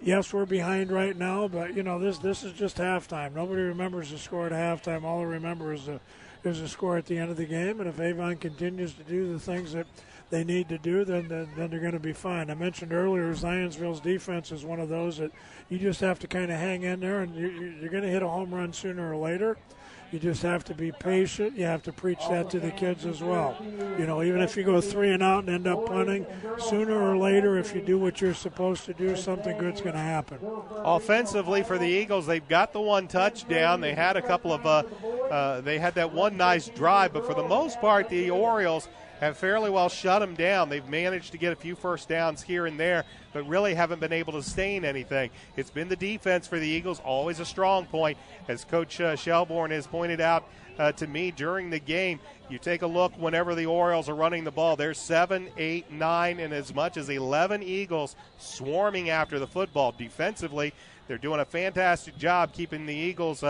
Yes, we're behind right now, but, this is just halftime. Nobody remembers the score at halftime. All they remember is the score at the end of the game. And if Avon continues to do the things that they need to do, then they're going to be fine. I mentioned earlier Zionsville's defense is one of those that you just have to kind of hang in there, and you're going to hit a home run sooner or later. You just have to be patient. You have to preach that to the kids as well. Even if you go 3 and out and end up punting, sooner or later, if you do what you're supposed to do, something good's going to happen. Offensively for the Eagles, they've got the 1 touchdown. They had a couple of they had that one nice drive, but for the most part, the Orioles have fairly well shut them down. They've managed to get a few first downs here and there, but really haven't been able to sustain anything. It's been the defense for the Eagles, always a strong point, as Coach Shelbourne has pointed out to me during the game. You take a look whenever the Orioles are running the ball, there's 7, 8, 9, and as much as 11 Eagles swarming after the football. Defensively, they're doing a fantastic job keeping the Eagles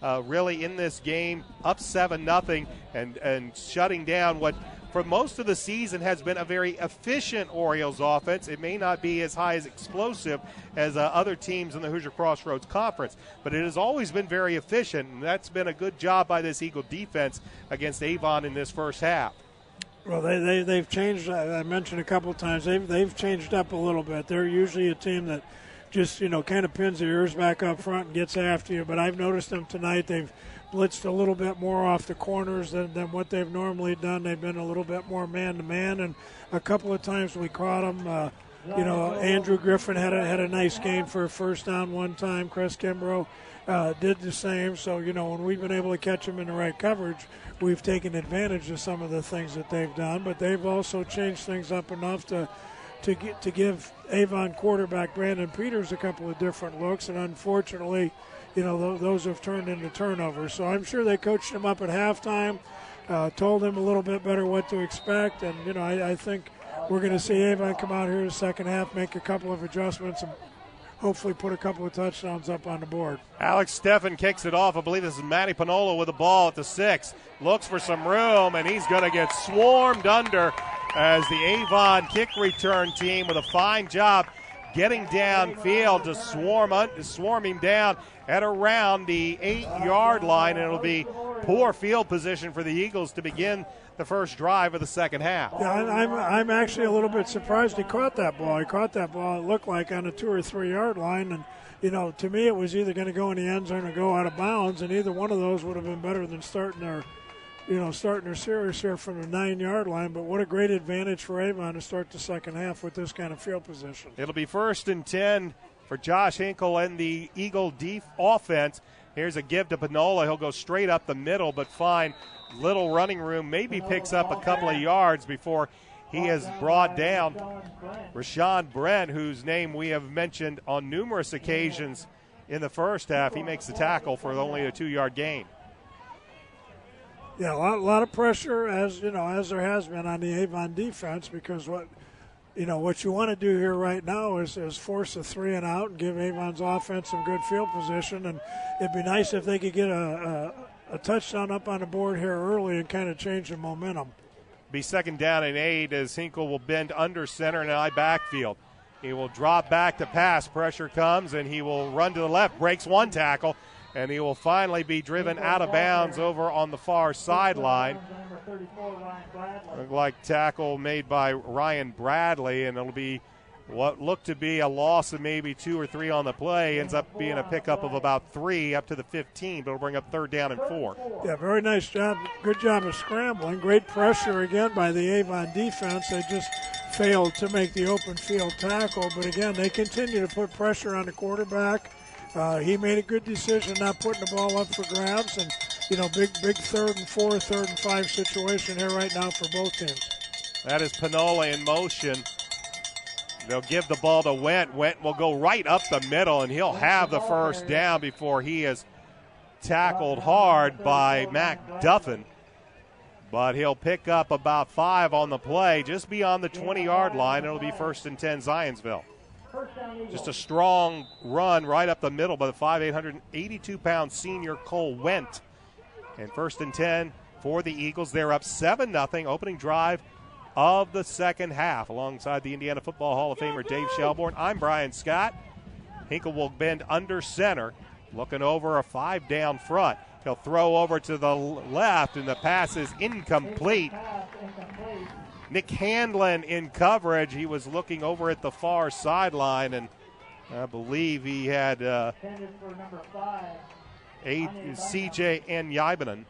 really in this game, up 7-0, and shutting down what for most of the season has been a very efficient Orioles offense. It may not be as high as explosive as other teams in the Hoosier Crossroads Conference, but it has always been very efficient, and that's been a good job by this Eagle defense against Avon in this first half. Well, they've changed. I mentioned a couple of times they've changed up a little bit. They're usually a team that just kind of pins their ears back up front and gets after you. But I've noticed them tonight. They've blitzed a little bit more off the corners than what they've normally done. They've been a little bit more man-to-man, and a couple of times we caught them. Andrew Griffin had a nice game for a first down one time. Chris Kimbrough did the same. So, when we've been able to catch them in the right coverage, we've taken advantage of some of the things that they've done. But they've also changed things up enough to give Avon quarterback Brandon Peters a couple of different looks, and unfortunately, those have turned into turnovers. So I'm sure they coached him up at halftime, told him a little bit better what to expect, and I think we're going to see Avon come out here in the second half, make a couple of adjustments, and hopefully put a couple of touchdowns up on the board. Alex Steffen kicks it off. I believe this is Matty Panola with the ball at the 6. Looks for some room, and he's going to get swarmed under as the Avon kick return team with a fine job getting downfield to swarm him down at around the 8-yard line, and it'll be poor field position for the Eagles to begin the first drive of the second half. Yeah, I'm actually a little bit surprised he caught that ball. He caught that ball, it looked like, on a 2 or 3 yard line, and to me it was either going to go in the end zone or go out of bounds, and either one of those would have been better than starting their series here from the 9-yard line. But what a great advantage for Avon to start the second half with this kind of field position. It'll be 1st and 10 for Josh Hinkle and the Eagle offense. Here's a give to Panola. He'll go straight up the middle, but find little running room. Maybe picks up a couple of yards before he has brought down Rashawn Brent, whose name we have mentioned on numerous occasions in the first half. He makes the tackle for only a 2-yard gain. Yeah, a lot of pressure, as there has been on the Avon defense, because what you want to do here right now is force a 3 and out and give Avon's offense some good field position, and it'd be nice if they could get a touchdown up on the board here early and kind of change the momentum. Be 2nd down and 8 as Hinkle will bend under center in an I backfield. He will drop back to pass. Pressure comes, and he will run to the left, breaks one tackle, and he will finally be driven out of bounds over on the far sideline. Looked like tackle made by Ryan Bradley, and it'll be what looked to be a loss of maybe 2 or 3 on the play. Ends up being a pickup of about 3 up to the 15, but it'll bring up 3rd down and 4. Yeah, very nice job. Good job of scrambling. Great pressure again by the Avon defense. They just failed to make the open field tackle, but again, they continue to put pressure on the quarterback. He made a good decision not putting the ball up for grabs, and big 3rd and 4, 3rd and 5 situation here right now for both teams. That is Panola in motion. They'll give the ball to Went. Went will go right up the middle, and he'll have the first down before he is tackled hard by Mac Duffin. But he'll pick up about 5 on the play, just beyond the 20-yard line. It'll be 1st and 10 Zionsville. Just a strong run right up the middle by the 882-pound senior Cole Went. And 1st and 10 for the Eagles. They're up 7-0, opening drive of the second half. Alongside the Indiana Football Hall of Famer Dave Shelbourne, I'm Brian Scott. Hinkle will bend under center, looking over a 5 down front. He'll throw over to the left, and the pass is incomplete. Nick Handlin in coverage. He was looking over at the far sideline, and I believe he had C.J. Nyibanen.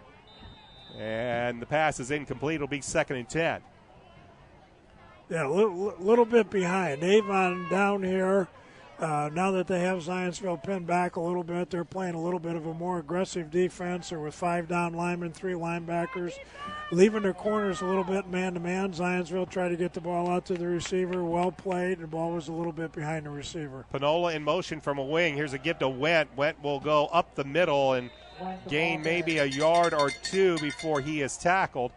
And the pass is incomplete. It'll be 2nd and 10. Yeah, a little bit behind. Avon down here. Now that they have Zionsville pinned back a little bit, they're playing a little bit of a more aggressive defense, or with 5 down linemen, 3 linebackers, leaving their corners a little bit man-to-man. Zionsville tried to get the ball out to the receiver. Well played. The ball was a little bit behind the receiver. Panola in motion from a wing. Here's a give to Went. Went will go up the middle and gain maybe a yard or 2 before he is tackled.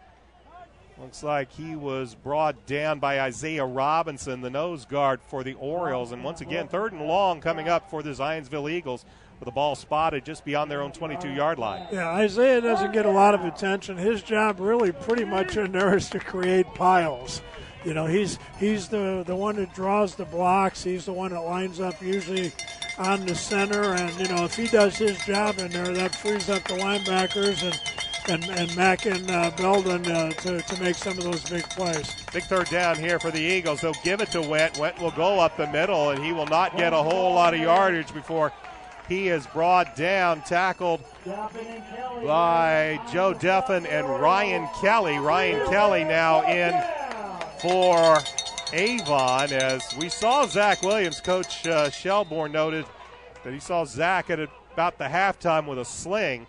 Looks like he was brought down by Isaiah Robinson, the nose guard for the Orioles. And once again, 3rd and long coming up for the Zionsville Eagles, with the ball spotted just beyond their own 22-yard line. Yeah, Isaiah doesn't get a lot of attention. His job really pretty much in there is to create piles. He's the one that draws the blocks. He's the one that lines up usually on the center. And, if he does his job in there, that frees up the linebackers and Mack and Belden to make some of those big plays. Big 3rd down here for the Eagles. They'll give it to Went. Went will go up the middle, and he will not get a whole lot of yardage before he is brought down, tackled by Joe Duffin and Ryan Kelly. Ryan Kelly now in for Avon, as we saw Zach Williams. Coach Shelbourne noted that he saw Zach at about the halftime with a sling.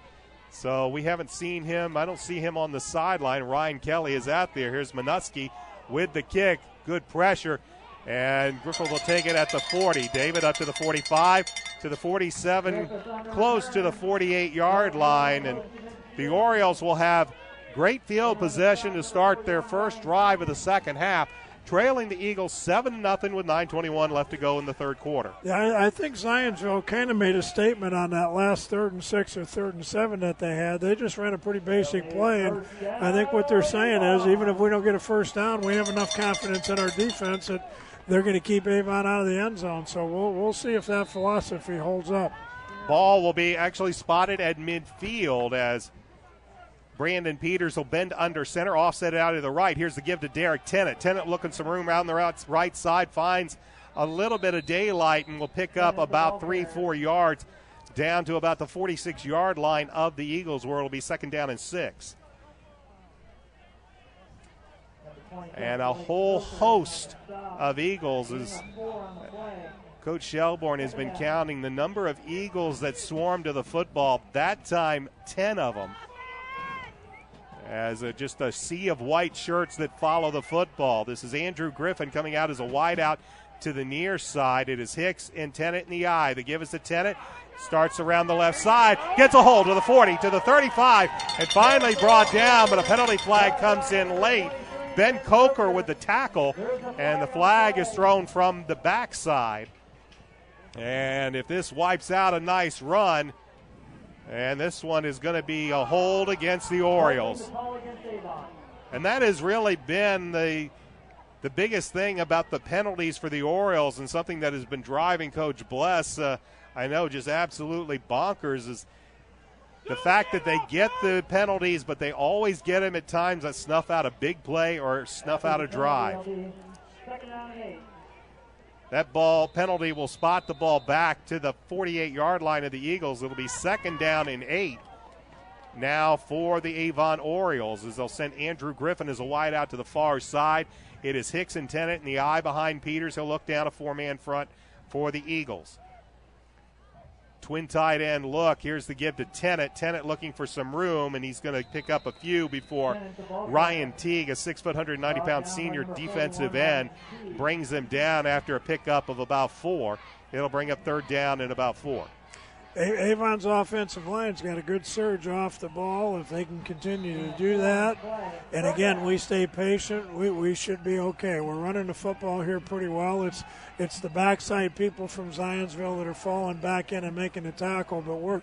So we haven't seen him. I don't see him on the sideline. Ryan Kelly is out there. Here's Minuski with the kick. Good pressure. And Griffith will take it at the 40. David up to the 45, to the 47, close to the 48-yard line. And the Orioles will have great field possession to start their first drive of the second half, trailing the Eagles 7-0 with 9:21 left to go in the third quarter. Yeah, I think Zionsville kind of made a statement on that last 3rd and 6 or 3rd and 7 that they had. They just ran a pretty basic play, and I think what they're saying is even if we don't get a first down, we have enough confidence in our defense that they're going to keep Avon out of the end zone. So we'll see if that philosophy holds up. Ball will be actually spotted at midfield as Brandon Peters will bend under center, offset it out to the right. Here's the give to Derek Tennant. Tennant looking some room around the right side, finds a little bit of daylight and will pick up about 3-4 yards down to about the 46-yard line of the Eagles, where it'll be 2nd down and 6. And a whole host of Eagles is Coach Shelbourne has been counting the number of Eagles that swarmed to the football. That time, 10 of them. as just a sea of white shirts that follow the football. This is Andrew Griffin coming out as a wideout to the near side. It is Hicks and Tennant in the eye. They give us to Tennant. Starts around the left side. Gets a hold to the 40, to the 35, and finally brought down, but a penalty flag comes in late. Ben Coker with the tackle, and the flag is thrown from the backside. And if this wipes out a nice run, and this one is going to be a hold against the Orioles. And that has really been the biggest thing about the penalties for the Orioles, and something that has been driving Coach Bless, I know, just absolutely bonkers, is the fact that they get the penalties, but they always get them at times that snuff out a big play or snuff out a drive. That ball penalty will spot the ball back to the 48-yard line of the Eagles. It'll be 2nd down and 8 now for the Avon Orioles, as they'll send Andrew Griffin as a wide out to the far side. It is Hicks and Tennant in the eye behind Peters. He'll look down a 4-man front for the Eagles. Twin tight end look. Here's the give to Tennant. Tennant looking for some room, and he's going to pick up a few before Ryan Teague, a 6 foot, 190-pound senior defensive end, brings them down after a pickup of about 4. It'll bring up 3rd down and about 4. Avon's offensive line's got a good surge off the ball. If they can continue to do that, and again, we stay patient, we should be okay. We're running the football here pretty well. It's the backside people from Zionsville that are falling back in and making the tackle, but we're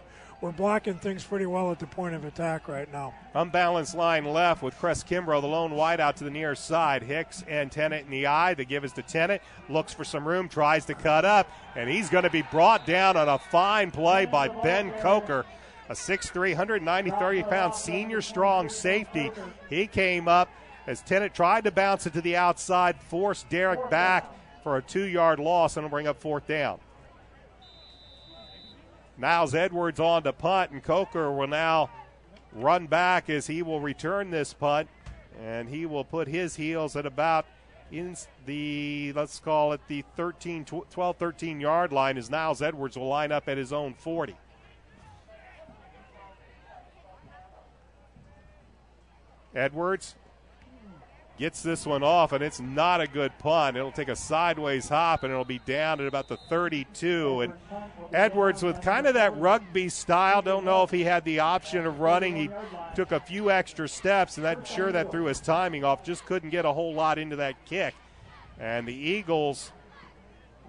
blocking things pretty well at the point of attack right now. Unbalanced line left with Cress Kimbrough, the lone wide out to the near side. Hicks and Tennant in the eye. The give is to Tennant. Looks for some room, tries to cut up, and he's going to be brought down on a fine play by Ben Coker, a 6'3", 130-pound senior strong safety. He came up as Tennant tried to bounce it to the outside, forced Derek back for a 2-yard loss, and will bring up 4th down. Niles Edwards on to punt, and Coker will now run back as he will return this punt, and he will put his heels at about in the, let's call it the 12, 13-yard line, as Niles Edwards will line up at his own 40. Edwards gets this one off, and it's not a good punt. It'll take a sideways hop, and it'll be down at about the 32. And Edwards, with kind of that rugby style, don't know if he had the option of running. He took a few extra steps, and I'm sure that threw his timing off. Just couldn't get a whole lot into that kick. And the Eagles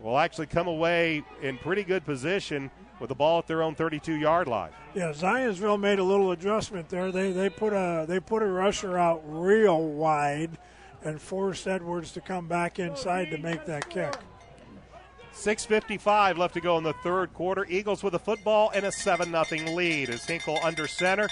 will actually come away in pretty good position with the ball at their own 32-yard line. Yeah, Zionsville made a little adjustment there. They put a rusher out real wide and forced Edwards to come back inside to make that kick. 6:55 left to go in the 3rd quarter. Eagles with the football and a 7-0 lead as Hinkle under center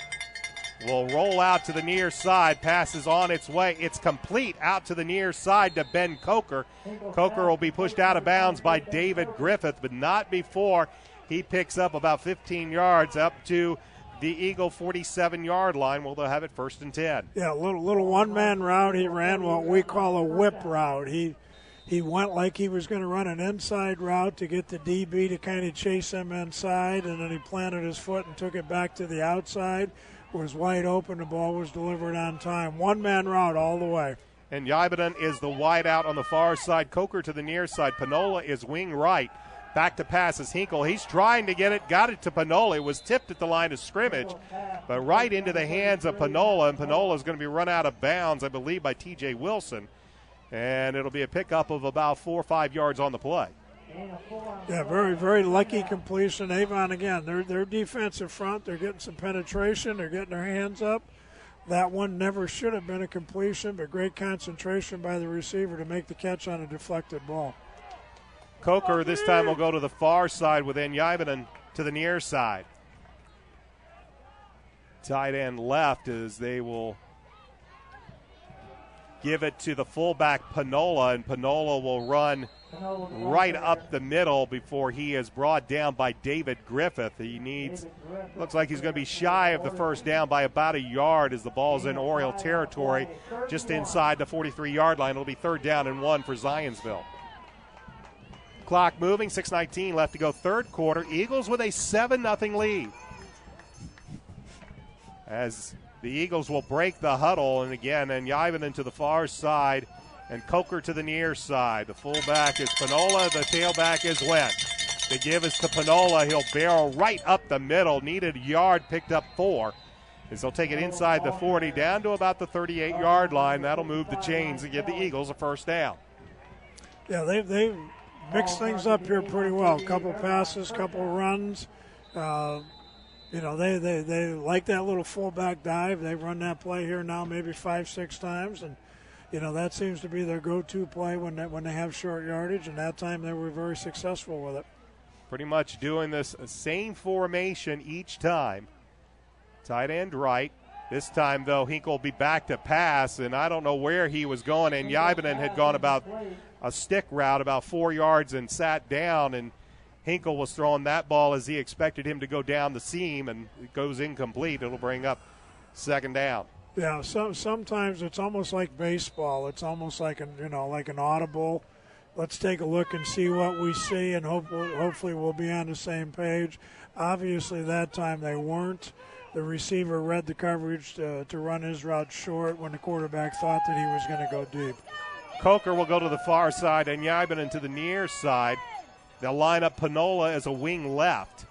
will roll out to the near side. Pass is on its way. It's complete out to the near side to Ben Coker. Coker will be pushed out of bounds by David Griffith, but not before he picks up about 15 yards up to the Eagle 47-yard line. Well, they'll have it 1st and 10. Yeah, a little one-man route. He ran what we call a whip route. He went like he was going to run an inside route to get the DB to kind of chase him inside, and then he planted his foot and took it back to the outside. It was wide open. The ball was delivered on time. One-man route all the way. And Yibeden is the wide out on the far side. Coker to the near side. Panola is wing right. Back to pass is Hinkle. He's trying to get it. Got it to Panola. It was tipped at the line of scrimmage, but right into the hands of Panola. And Panola is going to be run out of bounds, I believe, by T.J. Wilson. And it'll be a pickup of about 4 or 5 yards on the play. Yeah, very, very lucky completion. Avon, again, their defensive front, they're getting some penetration. They're getting their hands up. That one never should have been a completion, but great concentration by the receiver to make the catch on a deflected ball. Coker this time will go to the far side with Yibeden to the near side. Tight end left as they will give it to the fullback Panola, and Panola will run right up the middle before he is brought down by David Griffith. Looks like he's going to be shy of the 1st down by about a yard as the ball's in Oriole territory, just inside the 43-yard line. It'll be 3rd down and 1 for Zionsville. Clock moving, 6:19 left to go, 3rd quarter. Eagles with a 7-0 lead. As The Eagles will break the huddle, and again, and Yivinen to the far side, and Coker to the near side. The fullback is Panola, the tailback is Went. The give is to Panola. He'll barrel right up the middle. Needed a yard, picked up 4. As they'll take it inside the 40 down to about the 38-yard line. That'll move the chains and give the Eagles a first down. Yeah, they've mixed things up here pretty well. A couple passes, couple runs. They like that little fullback dive. They've run that play here now maybe 5-6 times, and that seems to be their go-to play when they have short yardage, and that time they were very successful with it. Pretty much doing this same formation each time. Tight end right. This time, though, Hinkle will be back to pass, and I don't know where he was going, and Yivinen had gone about a stick route about 4 yards and sat down, and Hinkle was throwing that ball as he expected him to go down the seam, and it goes incomplete. It'll bring up second down. Yeah, sometimes it's almost like baseball. It's almost like an audible. Let's take a look and see what we see, and hopefully we'll be on the same page. Obviously, that time they weren't. The receiver read the coverage to run his route short when the quarterback thought that he was going to go deep. Coker will go to the far side and Yivinen to the near side. They'll line up Panola as a wing left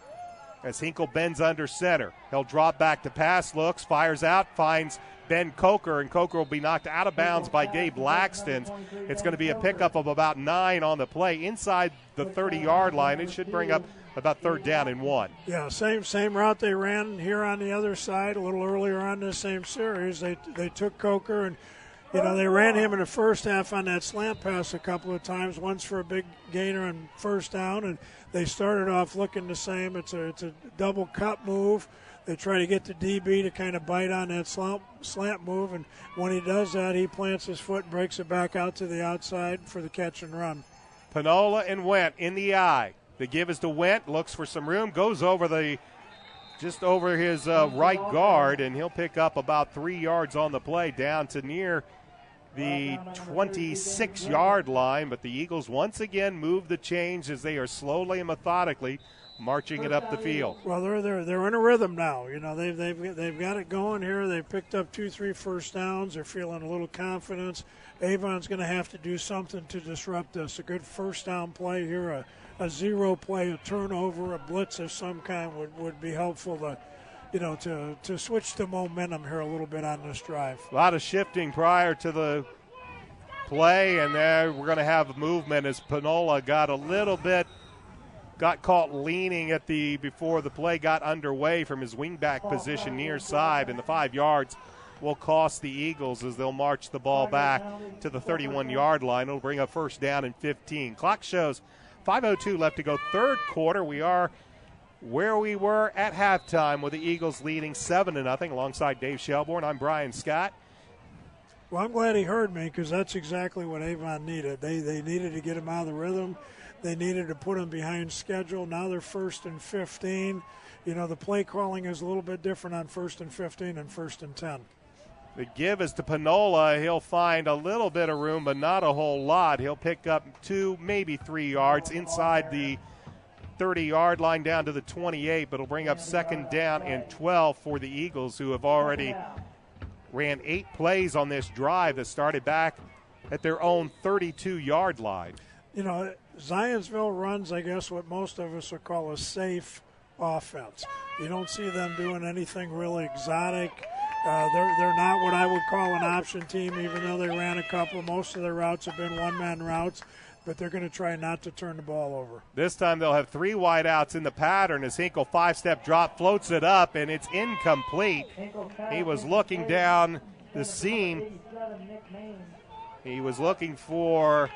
as Hinkle bends under center. He'll drop back to pass, looks, fires out, finds Ben Coker, and Coker will be knocked out of bounds by Gabe Laxton. It's going to be a pickup of about 9 on the play inside the 30-yard line. It should bring up about third down and 1. Yeah, same route they ran here on the other side a little earlier on this same series. They took Coker, and they ran him in the first half on that slant pass a couple of times, once for a big gainer on first down, and they started off looking the same. It's a double cut move. They try to get the DB to kind of bite on that slant move, and when he does that, he plants his foot and breaks it back out to the outside for the catch and run. Panola and Went in the eye. The give is to Went, looks for some room, goes over just over his right guard, and he'll pick up about 3 yards on the play down to near the 26-yard line. But the Eagles once again move the chains as they are slowly and methodically marching it up the field. Well, they're in a rhythm now. They've got it going here. They've picked up 2-3 first downs. They're feeling a little confidence. Avon's going to have to do something to disrupt this. A good first down play here, a zero play, a turnover, a blitz of some kind would be helpful to switch the momentum here a little bit on this drive. A lot of shifting prior to the play, and there we're going to have movement as Panola got caught leaning before the play got underway from his wingback position near side, and the 5 yards will cost the Eagles as they'll march the ball back to the 31-yard line. It'll bring up first down and 15. Clock shows 5:02 left to go, third quarter. We are where we were at halftime with the Eagles leading 7-0 alongside Dave Shelbourne. I'm Brian Scott. Well, I'm glad he heard me because that's exactly what Avon needed. They needed to get him out of the rhythm. They needed to put him behind schedule. Now they're 1st and 15. The play calling is a little bit different on 1st and 15 and 1st and 10. The give is to Panola. He'll find a little bit of room, but not a whole lot. He'll pick up 2, maybe 3 yards inside the 30-yard line down to the 28, but it'll bring up second down and 12 for the Eagles, who have already ran 8 plays on this drive that started back at their own 32-yard line. Zionsville runs, I guess, what most of us would call a safe offense. You don't see them doing anything really exotic. They're not what I would call an option team, even though they ran a couple. Most of their routes have been one-man routes, but they're going to try not to turn the ball over. This time they'll have 3 wideouts in the pattern as Hinkle 5-step drop, floats it up, and it's incomplete. He was looking down the seam. He was looking for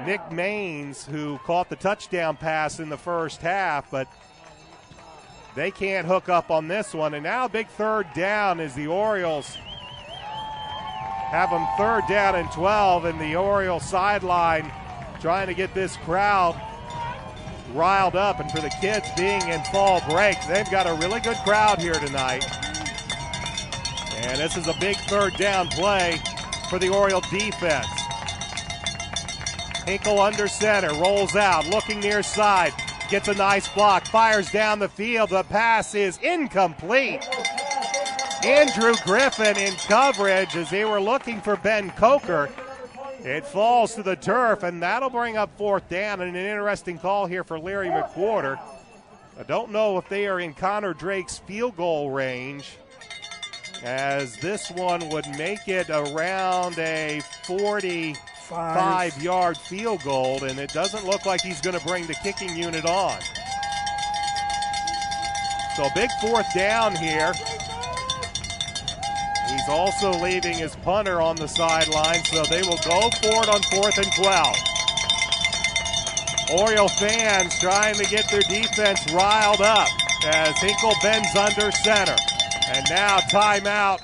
Nick Maines, who caught the touchdown pass in the first half, but they can't hook up on this one. And now big third down as the Orioles have them third down and 12, and the Orioles sideline trying to get this crowd riled up. And for the kids being in fall break, they've got a really good crowd here tonight. And this is a big third down play for the Oriole defense. Hinkle under center, rolls out, looking near side, gets a nice block, fires down the field. The pass is incomplete. Andrew Griffin in coverage as they were looking for Ben Coker. It falls to the turf, and that'll bring up fourth down, and an interesting call here for Larry McWhorter. I don't know if they are in Connor Drake's field goal range, as this one would make it around a 45-yard field goal, and it doesn't look like he's going to bring the kicking unit on. So big fourth down here. He's also leaving his punter on the sideline, so they will go for it on 4th and 12. Oriole fans trying to get their defense riled up as Hinkle bends under center. And now timeout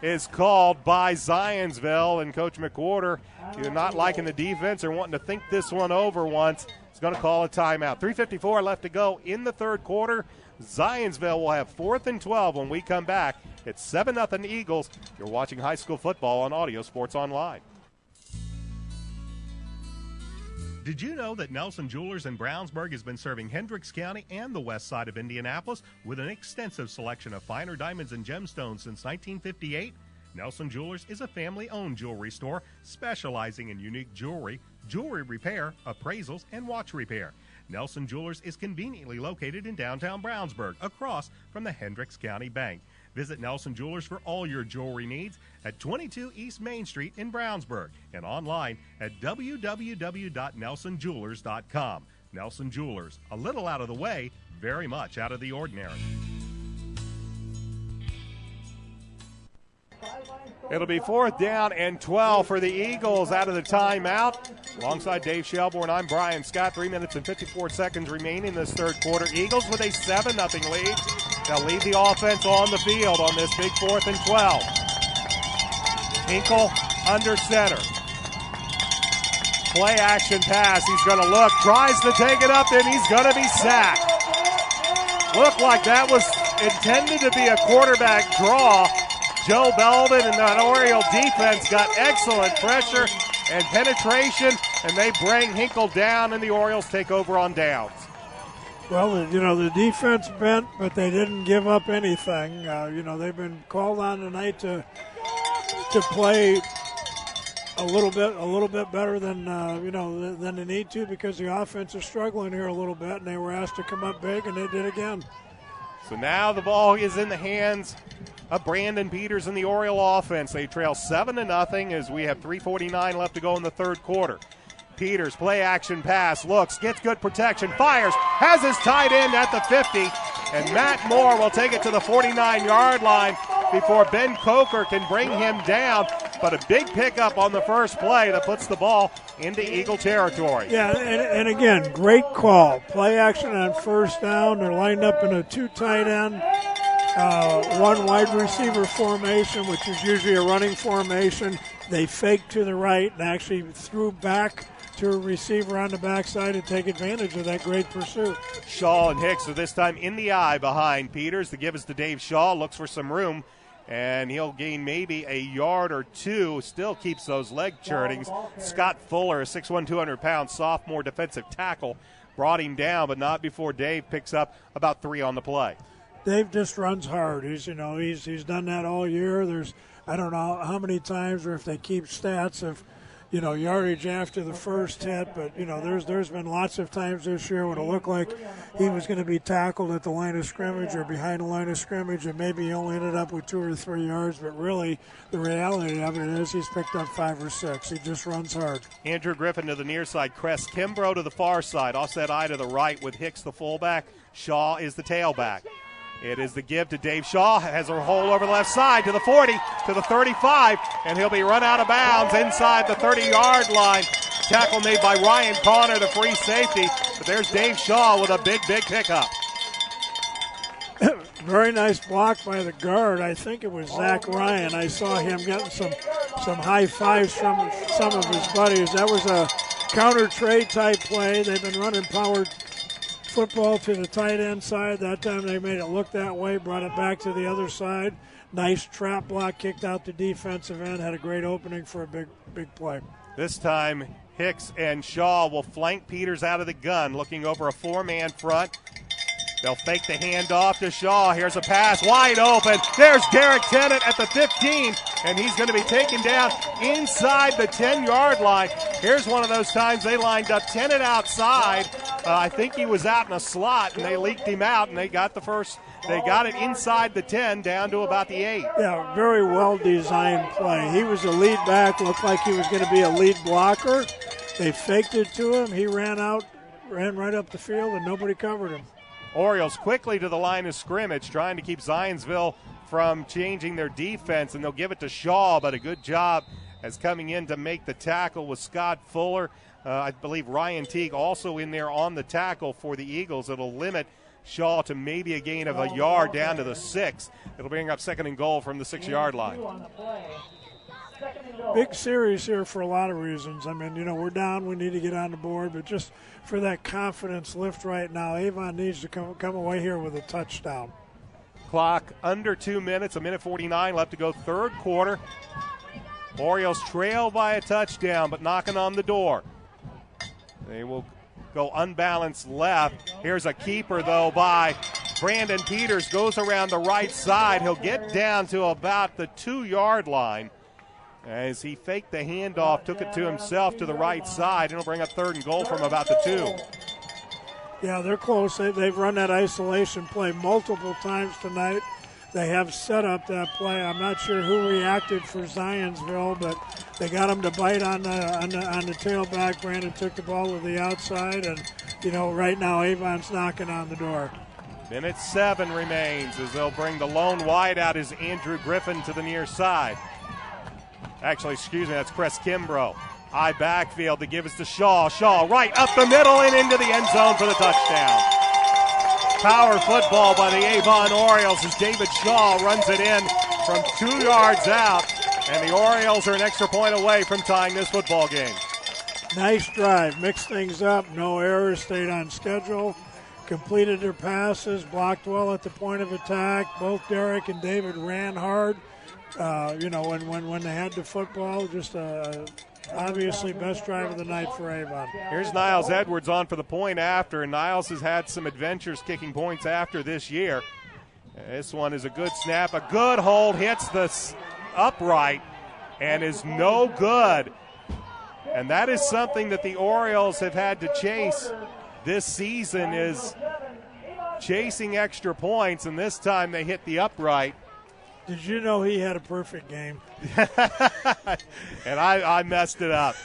is called by Zionsville, and Coach McWhorter, either not liking the defense or wanting to think this one over once, is going to call a timeout. 3:54 left to go in the third quarter. Zionsville will have 4th and 12 when we come back. It's 7-0 Eagles. You're watching high school football on Audio Sports Online. Did you know that Nelson Jewelers in Brownsburg has been serving Hendricks County and the west side of Indianapolis with an extensive selection of finer diamonds and gemstones since 1958? Nelson Jewelers is a family-owned jewelry store specializing in unique jewelry, jewelry repair, appraisals, and watch repair. Nelson Jewelers is conveniently located in downtown Brownsburg, across from the Hendricks County Bank. Visit Nelson Jewelers for all your jewelry needs at 22 East Main Street in Brownsburg and online at www.nelsonjewelers.com. Nelson Jewelers, a little out of the way, very much out of the ordinary. It'll be 4th down and 12 for the Eagles out of the timeout. Alongside Dave Shelbourne, I'm Brian Scott. 3 minutes and 54 seconds remaining in this third quarter. Eagles with a 7-0 lead. They'll lead the offense on the field on this big 4th and 12. Hinkle under center. Play action pass. He's going to look, tries to take it up, and he's going to be sacked. Looked like that was intended to be a quarterback draw. Joe Belden and that Oriole defense got excellent pressure and penetration, and they bring Hinkle down, and the Orioles take over on downs. Well, the defense bent, but they didn't give up anything. They've been called on tonight to play a little bit better than than they need to, because the offense is struggling here a little bit, and they were asked to come up big, and they did again. So now the ball is in the hands of Brandon Peters and the Oriole offense. They trail 7-0 as we have 3:49 left to go in the third quarter. Peters, play action pass, looks, gets good protection, fires, has his tight end at the 50, and Matt Moore will take it to the 49-yard line before Ben Coker can bring him down. But a big pickup on the first play that puts the ball into Eagle territory. Yeah, and again, great call. Play action on first down. They're lined up in a 2 tight end, 1 wide receiver formation, which is usually a running formation. They faked to the right and actually threw back to a receiver on the backside to take advantage of that great pursuit. Shaw and Hicks are this time in the eye behind Peters. The give is to Dave Shaw. Looks for some room, and he'll gain maybe a yard or two. Still keeps those leg churnings. Scott Fuller, a 6'1", 200-pound sophomore defensive tackle, brought him down, but not before Dave picks up about 3 on the play. Dave just runs hard. He's done that all year. There's, I don't know how many times, or if they keep stats of, yardage after the first hit, but there's been lots of times this year when it looked like he was going to be tackled at the line of scrimmage or behind the line of scrimmage, and maybe he only ended up with 2 or 3 yards, but really the reality of it is he's picked up 5 or 6. He just runs hard. Andrew Griffin to the near side, Crest Kimbrough to the far side, offset eye to the right with Hicks the fullback. Shaw is the tailback. It is the give to Dave Shaw, has a hole over the left side to the 40, to the 35, and he'll be run out of bounds inside the 30-yard line. Tackle made by Ryan Connor, the free safety, but there's Dave Shaw with a big pickup. Very nice block by the guard. I think it was Zach Ryan. I saw him getting some high fives from some of his buddies. That was a counter trade type play. They've been running powered football to the tight end side. That time they made it look that way, brought it back to the other side. Nice trap block, kicked out the defensive end, had a great opening for a big play. This time Hicks and Shaw will flank Peters out of the gun, looking over a 4-man front. They'll fake the handoff to Shaw. Here's a pass wide open. There's Derek Tennant at the 15, and he's going to be taken down inside the 10-yard line. Here's one of those times they lined up Tennant outside. I think he was out in a slot, and they leaked him out, and they got the first. They got it inside the 10 down to about the 8. Yeah, very well-designed play. He was a lead back, looked like he was going to be a lead blocker. They faked it to him. He ran right up the field, and nobody covered him. Orioles quickly to the line of scrimmage, trying to keep Zionsville from changing their defense, and they'll give it to Shaw, but a good job as coming in to make the tackle with Scott Fuller. I believe Ryan Teague also in there on the tackle for the Eagles. It'll limit Shaw to maybe a gain of a yard down to the 6. It'll bring up 2nd and goal from the 6-yard line. Big series here for a lot of reasons. I mean, we're down. We need to get on the board. But just for that confidence lift right now, Avon needs to come away here with a touchdown. Clock under 2 minutes, 1:49 left to go, third quarter. Orioles trail by a touchdown, but knocking on the door. They will go unbalanced left. Here's a keeper, though, by Brandon Peters. Goes around the right side. He'll get down to about the 2-yard line as he faked the handoff, took it to himself to the right side. It'll bring up 3rd and goal from about the 2. Yeah, they're close. They've run that isolation play multiple times tonight. They have set up that play. I'm not sure who reacted for Zionsville, but they got him to bite on the tailback. Brandon took the ball to the outside, and right now Avon's knocking on the door. Minute 7 remains as they'll bring the lone wide out is Andrew Griffin to the near side. Actually, excuse me, that's Chris Kimbrough. High backfield to give us to Shaw. Shaw right up the middle and into the end zone for the touchdown. Power football by the Avon Orioles as David Shaw runs it in from 2 yards out, and the Orioles are an extra point away from tying this football game. Nice drive, mixed things up, no errors, stayed on schedule, completed their passes, blocked well at the point of attack. Both Derek and David ran hard. When they had the football, just obviously best drive of the night for Avon. Here's Niles Edwards on for the point after, and Niles has had some adventures kicking points after this year. This one is a good snap, a good hold, hits the upright, and is no good. And that is something that the Orioles have had to chase this season, is chasing extra points, and this time they hit the upright. Did you know he had a perfect game? And I messed it up.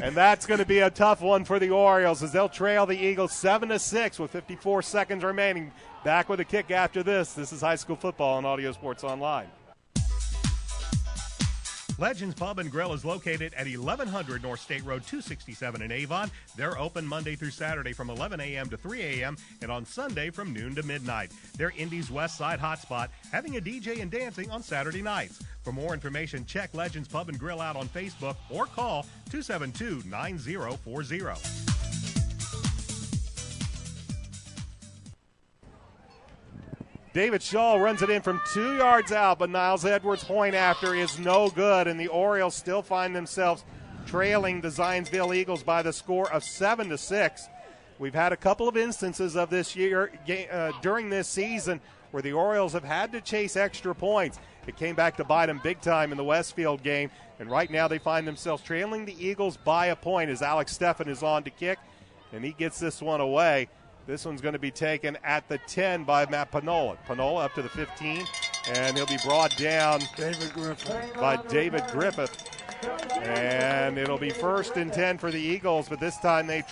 And that's going to be a tough one for the Orioles as they'll trail the Eagles 7-6 with 54 seconds remaining. Back with a kick after this. This is high school football on Audio Sports Online. Legends Pub and Grill is located at 1100 North State Road 267 in Avon. They're open Monday through Saturday from 11 a.m. to 3 a.m. and on Sunday from noon to midnight. They're Indy's West Side hotspot, having a DJ and dancing on Saturday nights. For more information, check Legends Pub and Grill out on Facebook or call 272-9040. David Shaw runs it in from 2 yards out, but Niles Edwards' point after is no good, and the Orioles still find themselves trailing the Zionsville Eagles by the score of 7-6. We've had a couple of instances of this year during this season where the Orioles have had to chase extra points. It came back to bite them big time in the Westfield game, and right now they find themselves trailing the Eagles by a point as Alex Steffen is on to kick, and he gets this one away. This one's going to be taken at the 10 by Matt Panola. Panola up to the 15, and he'll be brought down by David Griffith. And it'll be 1st and 10 for the Eagles, but this time they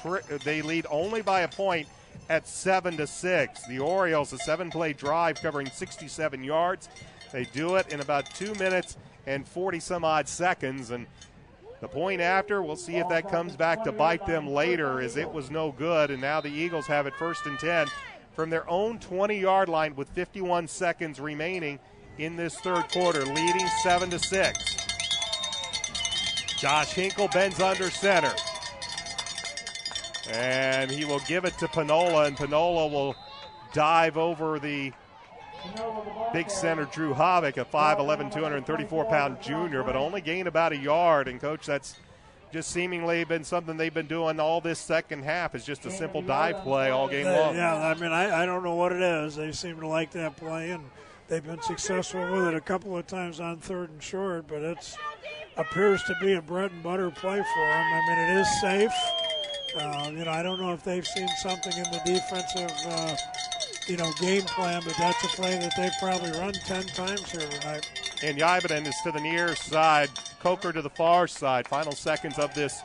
lead only by a point at 7-6. The Orioles, a 7-play drive covering 67 yards. They do it in about 2 minutes and 40-some-odd seconds, and the point after, we'll see if that comes back to bite them later, as it was no good. And now the Eagles have it 1st and 10 from their own 20-yard line with 51 seconds remaining in this third quarter, leading 7-6. Josh Hinkle bends under center. And he will give it to Panola, and Panola will dive over the big center Drew Havoc, a 5'11", 234-pound junior, but only gain about a yard. And, Coach, that's just seemingly been something they've been doing all this second half. Is just a simple dive play all game long. Yeah, I mean, I don't know what it is. They seem to like that play, and they've been successful with it a couple of times on 3rd and short, but it appears to be a bread and butter play for them. I mean, it is safe. I don't know if they've seen something in the defensive, game plan, but that's a play that they've probably run 10 times here tonight. And Yibeden is to the near side, Coker to the far side. Final seconds of this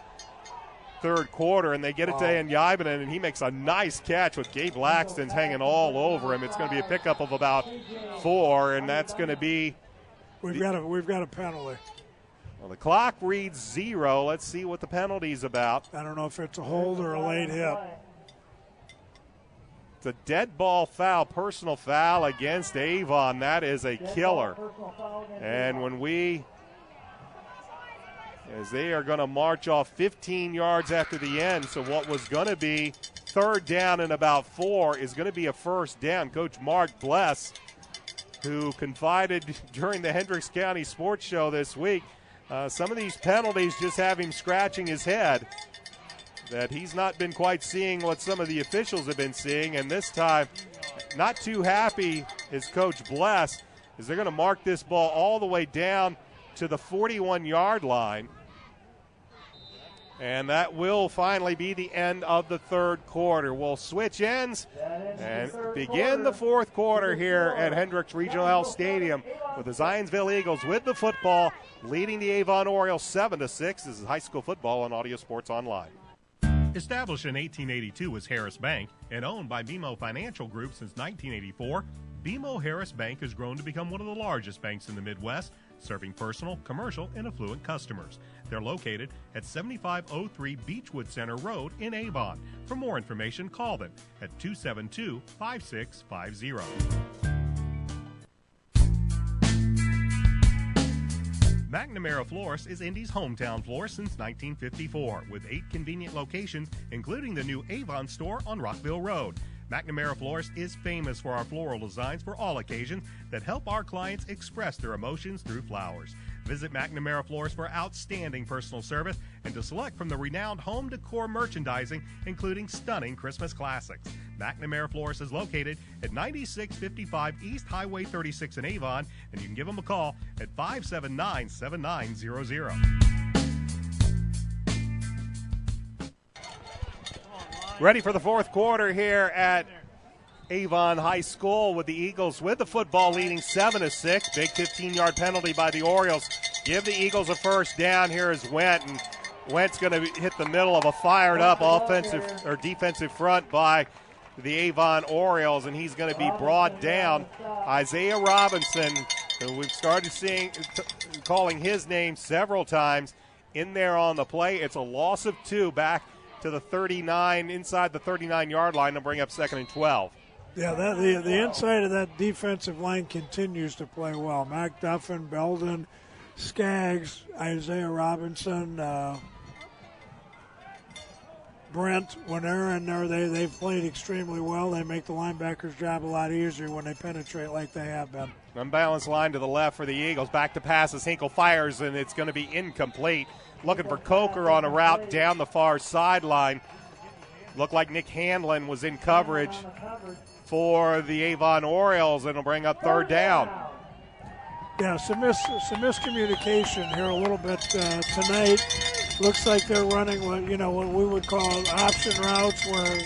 third quarter, and they get it to Yibeden, and he makes a nice catch with Gabe Laxton's hanging all over him. It's going to be a pickup of about 4, and that's going to be. We've got a penalty. Well, the clock reads 0. Let's see what the penalty's about. I don't know if it's a hold or a late hit. It's a dead ball foul, personal foul against Avon. That is a killer. And as they are going to march off 15 yards after the end, so what was going to be 3rd down and about 4 is going to be a 1st down. Coach Mark Bless, who confided during the Hendricks County Sports Show this week, some of these penalties just have him scratching his head, that he's not been quite seeing what some of the officials have been seeing, and this time not too happy is Coach Bless, as they're going to mark this ball all the way down to the 41-yard line. And that will finally be the end of the third quarter. We'll switch ends and begin the fourth quarter here at Hendricks Regional Health Stadium with the Zionsville Eagles with the football, leading the Avon Orioles 7-6. This is high school football on Audio Sports Online. Established in 1882 as Harris Bank and owned by BMO Financial Group since 1984, BMO Harris Bank has grown to become one of the largest banks in the Midwest, serving personal, commercial, and affluent customers. They're located at 7503 Beechwood Center Road in Avon. For more information, call them at 272-5650. McNamara Florist is Indy's hometown florist since 1954, with 8 convenient locations, including the new Avon store on Rockville Road. McNamara Florist is famous for our floral designs for all occasions that help our clients express their emotions through flowers. Visit McNamara Florist for outstanding personal service and to select from the renowned home decor merchandising, including stunning Christmas classics. McNamara Florist is located at 9655 East Highway 36 in Avon, and you can give them a call at 579-7900. Ready for the fourth quarter here at Avon High School with the Eagles with the football leading 7-6. Big 15-yard penalty by the Orioles. Give the Eagles a first down. Here is Went, and Went's going to hit the middle of a fired-up offensive or defensive front by the Avon Orioles, and he's going to be brought down. Isaiah Robinson, who we've started calling his name several times, in there on the play. It's a loss of 2 back to the 39, inside the 39-yard line, to bring up 2nd and 12. Yeah, the inside of that defensive line continues to play well. McDuffin, Belden, Skaggs, Isaiah Robinson, Brent, when they're in there, they've played extremely well. They make the linebackers' job a lot easier when they penetrate like they have been. Unbalanced line to the left for the Eagles. Back to pass as Hinkle fires, and it's going to be incomplete. Looking for Coker on a route down the far sideline. Looked like Nick Hanlon was in coverage for the Avon Orioles, and it'll bring up 3rd down. Yeah, some miscommunication here a little bit tonight. Looks like they're running what we would call option routes, where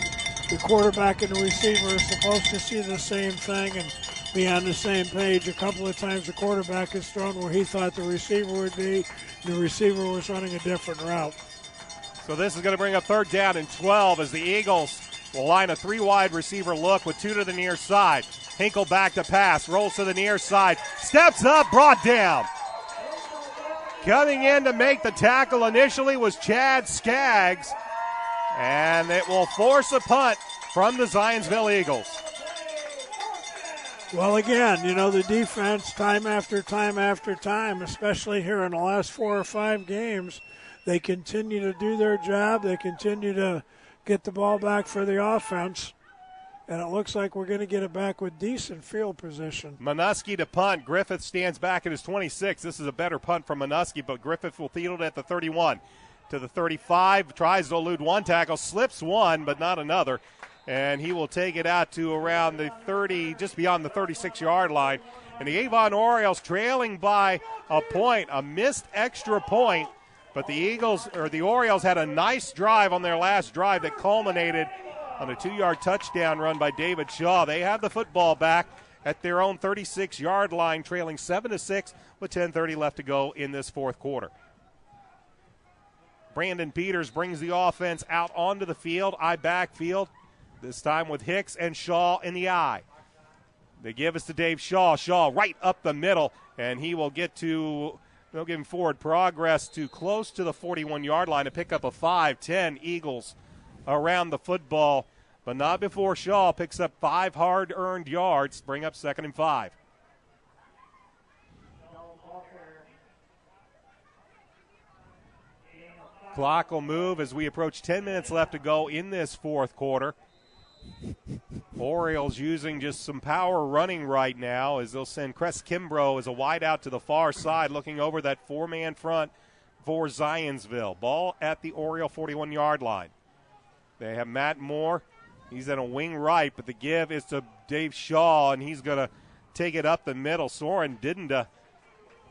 the quarterback and the receiver are supposed to see the same thing and be on the same page. A couple of times the quarterback has thrown where he thought the receiver would be. The receiver was running a different route. So this is going to bring up 3rd down and 12 as the Eagles will line a 3-wide receiver look with 2 to the near side. Hinkle back to pass, rolls to the near side, steps up, brought down. Coming in to make the tackle initially was Chad Skaggs, and it will force a punt from the Zionsville Eagles. Well, again, the defense, time after time after time, especially here in the last 4 or 5 games, they continue to do their job. They continue to get the ball back for the offense, and it looks like we're going to get it back with decent field position. Minuski to punt. Griffith stands back at his 26. This is a better punt from Minuski, but Griffith will field it at the 31. to the 35, tries to elude one tackle, slips one, but not another. And he will take it out to around the 30, just beyond the 36-yard line. And the Avon Orioles trailing by a point, a missed extra point. But the Orioles had a nice drive on their last drive that culminated on a 2-yard touchdown run by David Shaw. They have the football back at their own 36-yard line, trailing 7-6 with 10:30 left to go in this fourth quarter. Brandon Peters brings the offense out onto the field, I backfield, this time with Hicks and Shaw in the eye. They give us to Dave Shaw. Shaw right up the middle, and he will get to, they'll give him forward progress to close to the 41-yard line to pick up a 5-10 Eagles around the football, but not before Shaw picks up 5 hard-earned yards, bring up 2nd and 5. Clock will move as we approach 10 minutes left to go in this fourth quarter. Orioles using just some power running right now as they'll send Cress Kimbrough as a wide out to the far side, looking over that 4-man front for Zionsville. Ball at the Oriole 41-yard line. They have Matt Moore. He's in a wing right, but the give is to Dave Shaw, and he's going to take it up the middle. Soren Didenda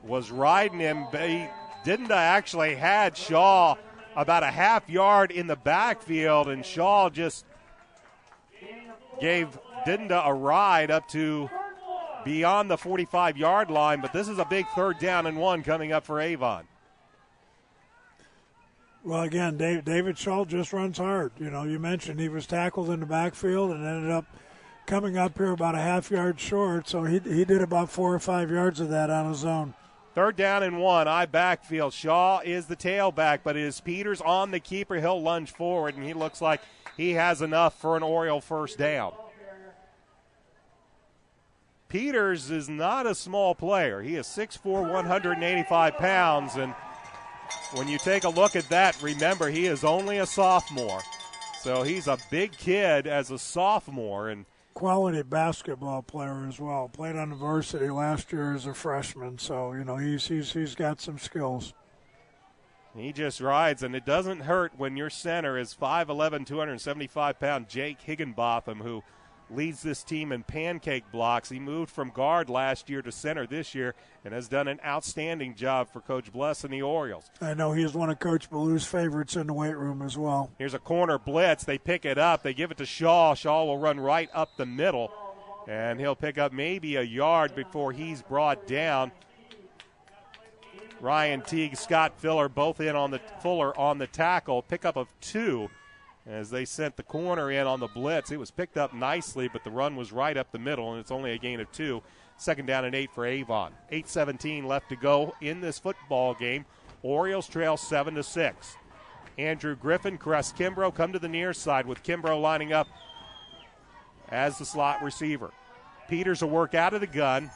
was riding him. Didenda actually had Shaw about a half yard in the backfield, and Shaw just gave Didenda a ride up to beyond the 45-yard line, but this is a big 3rd down and 1 coming up for Avon. Well, again, David Shaw just runs hard. You know, you mentioned he was tackled in the backfield and ended up coming up here about a half yard short, so he did about 4 or 5 yards of that on his own. 3rd down and 1, I backfield. Shaw is the tailback, but it is Peters on the keeper. He'll lunge forward, and he looks like he has enough for an Oriole 1st down. Peters is not a small player. He is 6'4", 185 pounds, and when you take a look at that, remember he is only a sophomore. So he's a big kid as a sophomore. And quality basketball player as well. Played on the varsity last year as a freshman, so you know he's got some skills. He just rides, and it doesn't hurt when your center is 5'11", 275-pound Jake Higginbotham, who leads this team in pancake blocks. He moved from guard last year to center this year and has done an outstanding job for Coach Bless and the Orioles. I know he's one of Coach Ballew's favorites in the weight room as well. Here's a corner blitz. They pick it up. They give it to Shaw. Shaw will run right up the middle, and he'll pick up maybe a yard before he's brought down. Ryan Teague, Scott Fuller, both in on the tackle. Pickup of 2 as they sent the corner in on the blitz. It was picked up nicely, but the run was right up the middle, and it's only a gain of 2. 2nd down and 8 for Avon. 8:17 left to go in this football game. Orioles trail 7-6. Andrew Griffin, Cress Kimbrough come to the near side with Kimbrough lining up as the slot receiver. Peters will work out of the gun.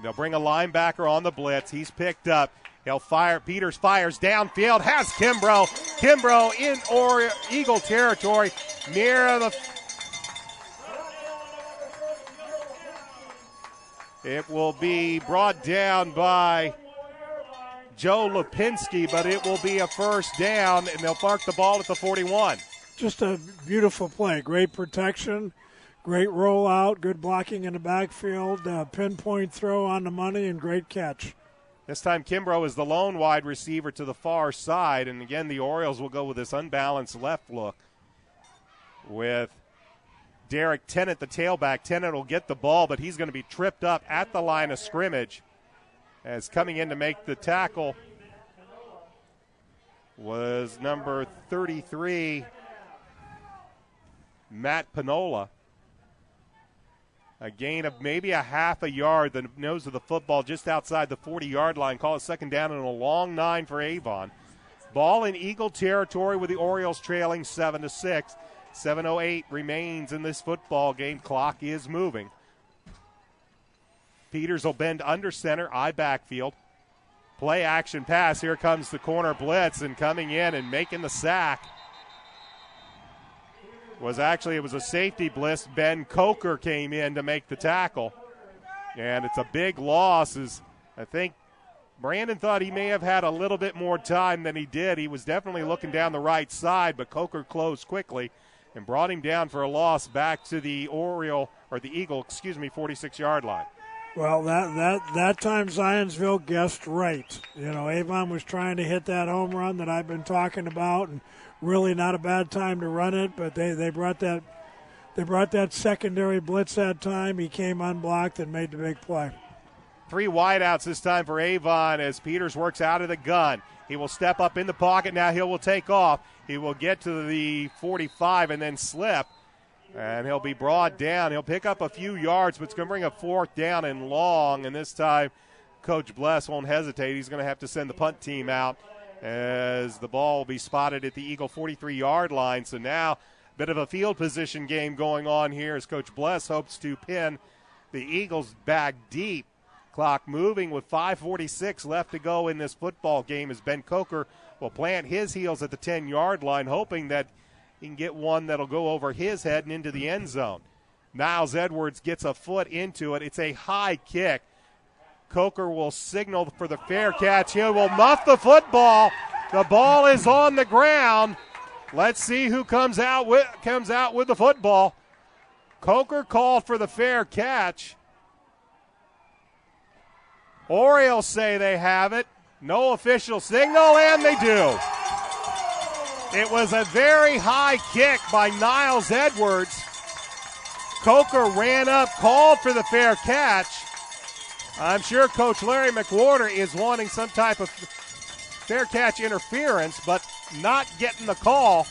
They'll bring a linebacker on the blitz. He's picked up. He'll fire. Peters fires downfield. Has Kimbrough. Kimbrough in Eagle territory near the. It will be brought down by Joe Lipinski, but it will be a 1st down, and they'll park the ball at the 41. Just a beautiful play. Great protection. Great rollout, good blocking in the backfield, pinpoint throw on the money, and great catch. This time Kimbrough is the lone wide receiver to the far side, and again the Orioles will go with this unbalanced left look with Derek Tennant, the tailback. Tennant will get the ball, but he's going to be tripped up at the line of scrimmage as coming in to make the tackle was number 33, Matt Pinola. A gain of maybe a half a yard, the nose of the football just outside the 40-yard line. Call it 2nd down and a long 9 for Avon. Ball in Eagle territory with the Orioles trailing 7-6. 7:08 remains in this football game. Clock is moving. Peters will bend under center, I backfield. Play action pass. Here comes the corner blitz, and coming in and making the sack it was a safety blitz. Ben Coker came in to make the tackle. And it's a big loss as I think Brandon thought he may have had a little bit more time than he did. He was definitely looking down the right side, but Coker closed quickly and brought him down for a loss back to the Eagle, 46-yard line. Well, that time Zionsville guessed right. You know, Avon was trying to hit that home run that I've been talking about, and really not a bad time to run it, but they brought that secondary blitz that time. He came unblocked and made the big play. 3 wideouts this time for Avon as Peters works out of the gun. He will step up in the pocket now. He will take off. He will get to the 45 and then slip, and he'll be brought down. He'll pick up a few yards, but it's going to bring a 4th down and long, and this time Coach Bless won't hesitate. He's going to have to send the punt team out as the ball will be spotted at the Eagle 43-yard line. So now a bit of a field position game going on here as Coach Bless hopes to pin the Eagles back deep. Clock moving with 5:46 left to go in this football game as Ben Coker will plant his heels at the 10-yard line, hoping that he can get one that'll go over his head and into the end zone. Niles Edwards gets a foot into it. It's a high kick. Coker will signal for the fair catch. He will muff the football. The ball is on the ground. Let's see who comes out with the football. Coker called for the fair catch. Orioles say they have it. No official signal, and they do. It was a very high kick by Niles Edwards. Coker ran up, called for the fair catch. I'm sure Coach Larry McWhorter is wanting some type of fair catch interference, but not getting the call.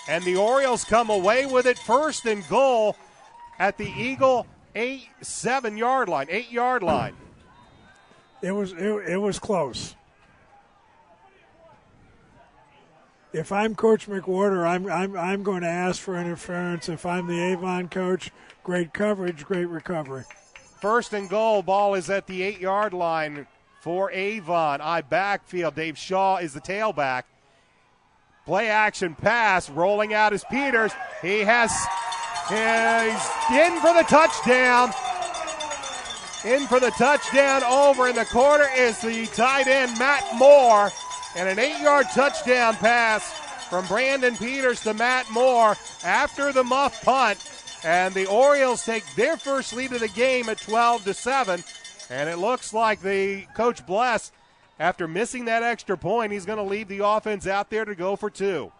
And the Orioles come away with it, 1st and goal at the Eagle 8-yard line. It was close. If I'm Coach McWhorter, I'm going to ask for interference. If I'm the Avon coach, great coverage, great recovery. 1st and goal. Ball is at the 8-yard line for Avon. Backfield. Dave Shaw is the tailback. Play action pass. Rolling out is Peters. He's in for the touchdown. In for the touchdown. Over in the corner is the tight end, Matt Moore. And an 8-yard touchdown pass from Brandon Peters to Matt Moore after the muff punt. And the Orioles take their first lead of the game at 12-7. And it looks like the Coach Bless, after missing that extra point, he's going to leave the offense out there to go for 2.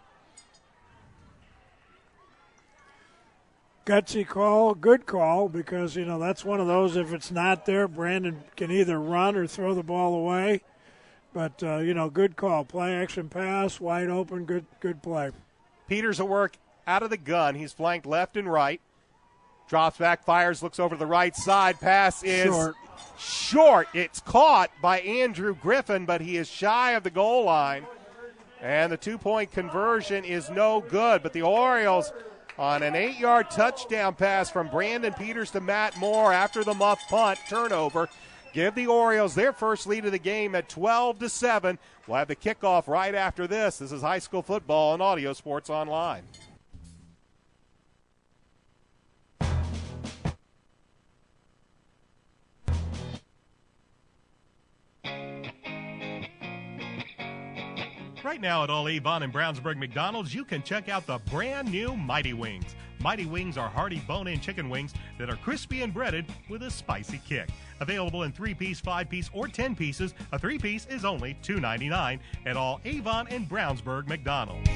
Gutsy call, good call, because, you know, that's one of those, if it's not there, Brandon can either run or throw the ball away. But, good call. Play action pass, wide open, good play. Peters will work out of the gun. He's flanked left and right. Drops back, fires, looks over the right side. Pass is short. It's caught by Andrew Griffin, but he is shy of the goal line. And the 2-point conversion is no good. But the Orioles, on an 8-yard touchdown pass from Brandon Peters to Matt Moore after the muff punt turnover, give the Orioles their first lead of the game at 12-7. We'll have the kickoff right after this. This is high school football on Audio Sports Online. Right now at all Avon and Brownsburg McDonald's, you can check out the brand new Mighty Wings. Mighty Wings are hearty bone-in chicken wings that are crispy and breaded with a spicy kick. Available in 3-piece, 5-piece, or 10 pieces, a 3-piece is only $2.99 at all Avon and Brownsburg McDonald's.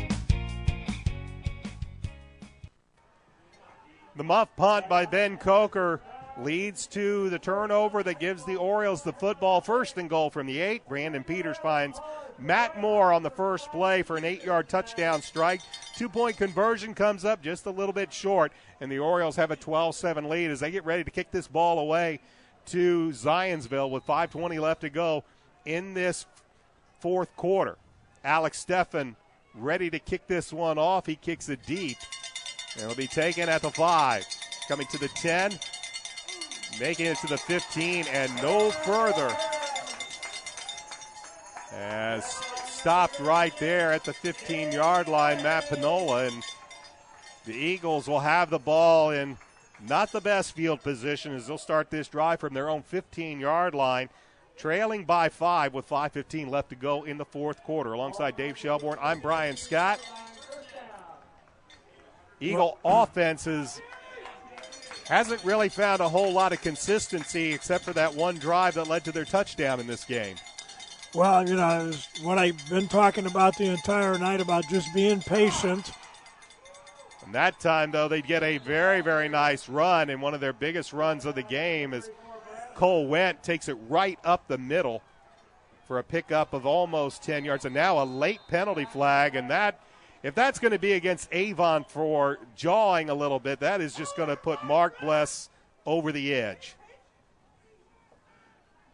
The muff punt by Ben Coker leads to the turnover that gives the Orioles the football. 1st and goal from the 8. Brandon Peters finds Matt Moore on the first play for an 8-yard touchdown strike. 2-point conversion comes up just a little bit short, and the Orioles have a 12-7 lead as they get ready to kick this ball away to Zionsville with 5:20 left to go in this 4th quarter. Alex Steffen ready to kick this one off. He kicks it deep. It'll be taken at the 5. Coming to the 10. Making it to the 15 and no further. As stopped right there at the 15-yard line, Matt Pinola. And the Eagles will have the ball in not the best field position as they'll start this drive from their own 15-yard line trailing by 5 with 5:15 left to go in the fourth quarter. Alongside Dave Shelbourne, I'm Brian Scott. Eagle offense hasn't really found a whole lot of consistency except for that one drive that led to their touchdown in this game. Well, you know, it's what I've been talking about the entire night about just being patient. And that time, though, they get a very, very nice run, and one of their biggest runs of the game is Cole Wendt takes it right up the middle for a pickup of almost 10 yards. And now a late penalty flag, and that, if that's going to be against Avon for jawing a little bit, that is just going to put Mark Bless over the edge.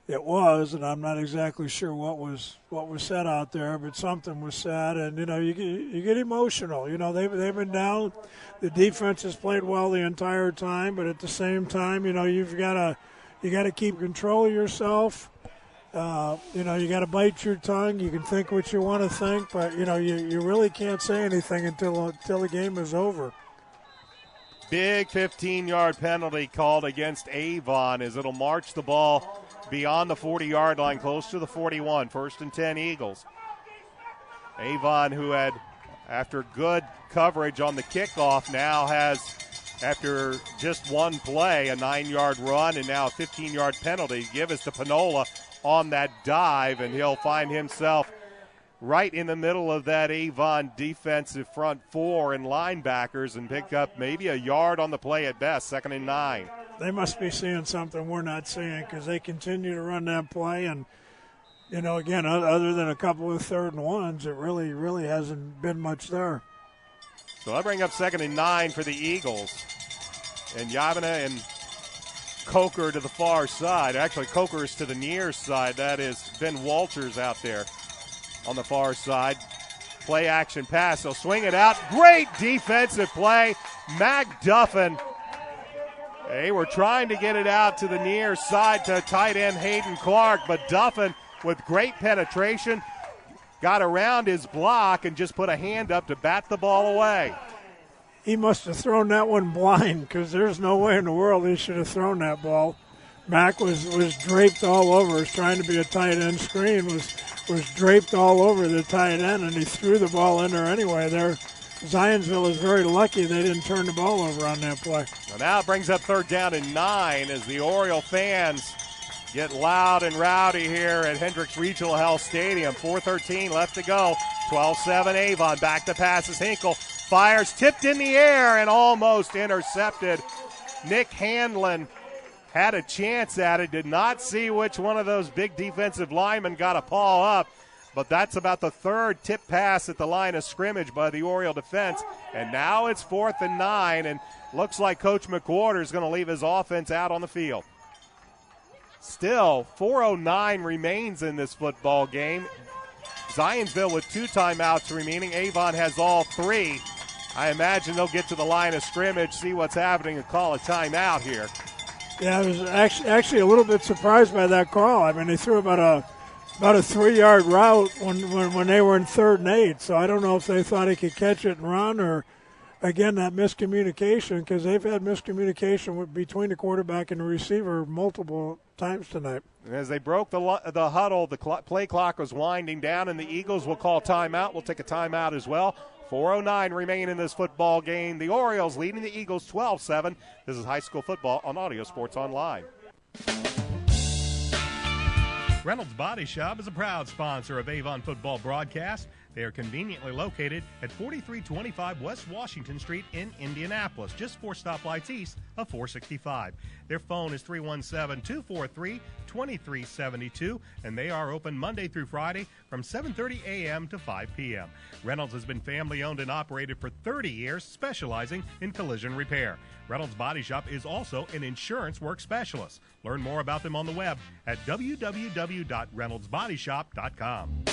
It was, and I'm not exactly sure what was said out there, but something was said, and you know you get emotional. You know they've been down. The defense has played well the entire time, but at the same time, you know you got to keep control of yourself. You know you got to bite your tongue. You can think what you want to think, but you know you really can't say anything until the game is over. Big 15-yard penalty called against Avon as it'll march the ball beyond the 40-yard line, close to the 41. 1st and 10 Eagles. Avon, who had, after good coverage on the kickoff, now has, after just one play, a 9-yard run and now a 15-yard penalty. Give us to Panola on that dive, and he'll find himself right in the middle of that Avon defensive front four and linebackers and pick up maybe a yard on the play at best, 2nd and 9. They must be seeing something we're not seeing because they continue to run that play. And, you know, again, other than a couple of 3rd and 1s, it really hasn't been much there. So I bring up 2nd and 9 for the Eagles. And Yavana and Coker to the far side. Actually, Coker is to the near side. That is Ben Walters out there on the far side. Play action pass. They'll swing it out. Great defensive play. McDuffin. They were trying to get it out to the near side to tight end Hayden Clark, but Duffin, with great penetration, got around his block and just put a hand up to bat the ball away. He must have thrown that one blind because there's no way in the world he should have thrown that ball. Mac was draped all over. Was trying to be a tight end screen, was draped all over the tight end, and he threw the ball in there anyway. Zionsville is very lucky they didn't turn the ball over on that play. So now it brings up 3rd down and 9 as the Oriole fans get loud and rowdy here at Hendricks Regional Health Stadium. 4:13 left to go. 12-7 Avon. Back to passes. Hinkle fires, tipped in the air and almost intercepted. Nick Handlin had a chance at it. Did not see which one of those big defensive linemen got a paw up. But that's about the 3rd tip pass at the line of scrimmage by the Oriole defense. And now it's 4th and 9, and looks like Coach McWhorter is going to leave his offense out on the field. Still, 4:09 remains in this football game. Zionsville with 2 timeouts remaining. Avon has all 3. I imagine they'll get to the line of scrimmage, see what's happening, and call a timeout here. Yeah, I was actually a little bit surprised by that call. I mean, they threw about a 3-yard route when they were in 3rd and 8. So I don't know if they thought he could catch it and run, or again that miscommunication, because they've had miscommunication between the quarterback and the receiver multiple times tonight. As they broke the huddle, the play clock was winding down, and the Eagles will call timeout. We'll take a timeout as well. 4:09 remain in this football game. The Orioles leading the Eagles 12-7. This is high school football on Audio Sports Online. Reynolds Body Shop is a proud sponsor of Avon football broadcast. They are conveniently located at 4325 West Washington Street in Indianapolis, just 4 stoplights east of 465. Their phone is 317-243-2372, and they are open Monday through Friday from 7:30 a.m. to 5 p.m. Reynolds has been family-owned and operated for 30 years, specializing in collision repair. Reynolds Body Shop is also an insurance work specialist. Learn more about them on the web at www.reynoldsbodyshop.com.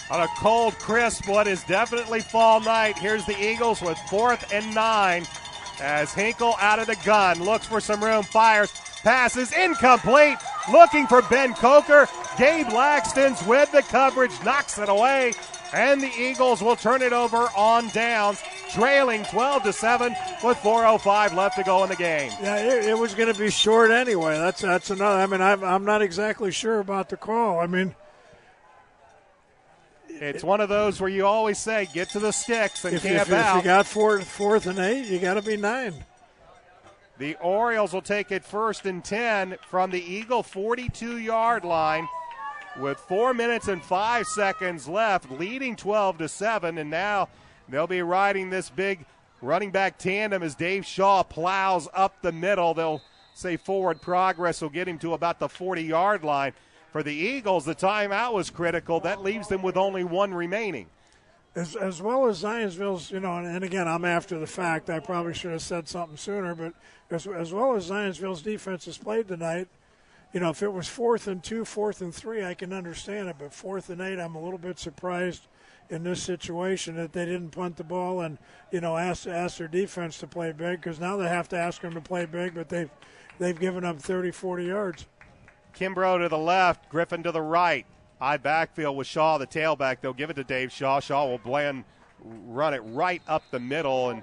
On a cold, crisp, what is definitely fall night, here's the Eagles with 4th and 9 as Hinkle out of the gun, looks for some room, fires, passes, incomplete, looking for Ben Coker. Gabe Laxton's with the coverage, knocks it away, and the Eagles will turn it over on downs trailing 12-7 with 4:05 left to go in the game. Yeah, it was going to be short anyway. That's another. I mean, I'm not exactly sure about the call. I mean, it's one of those where you always say, get to the sticks and camp out. If you got fourth and 8, you got to be 9. The Orioles will take it 1st and 10 from the Eagle 42-yard line with 4 minutes and 5 seconds left, leading 12-7, and now they'll be riding this big running back tandem as Dave Shaw plows up the middle. They'll say forward progress will get him to about the 40-yard line. For the Eagles, the timeout was critical. That leaves them with only 1 remaining. As well as Zionsville's, and again, I'm after the fact. I probably should have said something sooner, but as well as Zionsville's defense has played tonight, if it was 4th and 2, 4th and 3, I can understand it. But 4th and 8, I'm a little bit surprised in this situation that they didn't punt the ball and, ask their defense to play big, because now they have to ask them to play big, but they've given up 30, 40 yards. Kimbrough to the left, Griffin to the right. High backfield with Shaw, the tailback. They'll give it to Dave Shaw. Shaw will run it right up the middle, and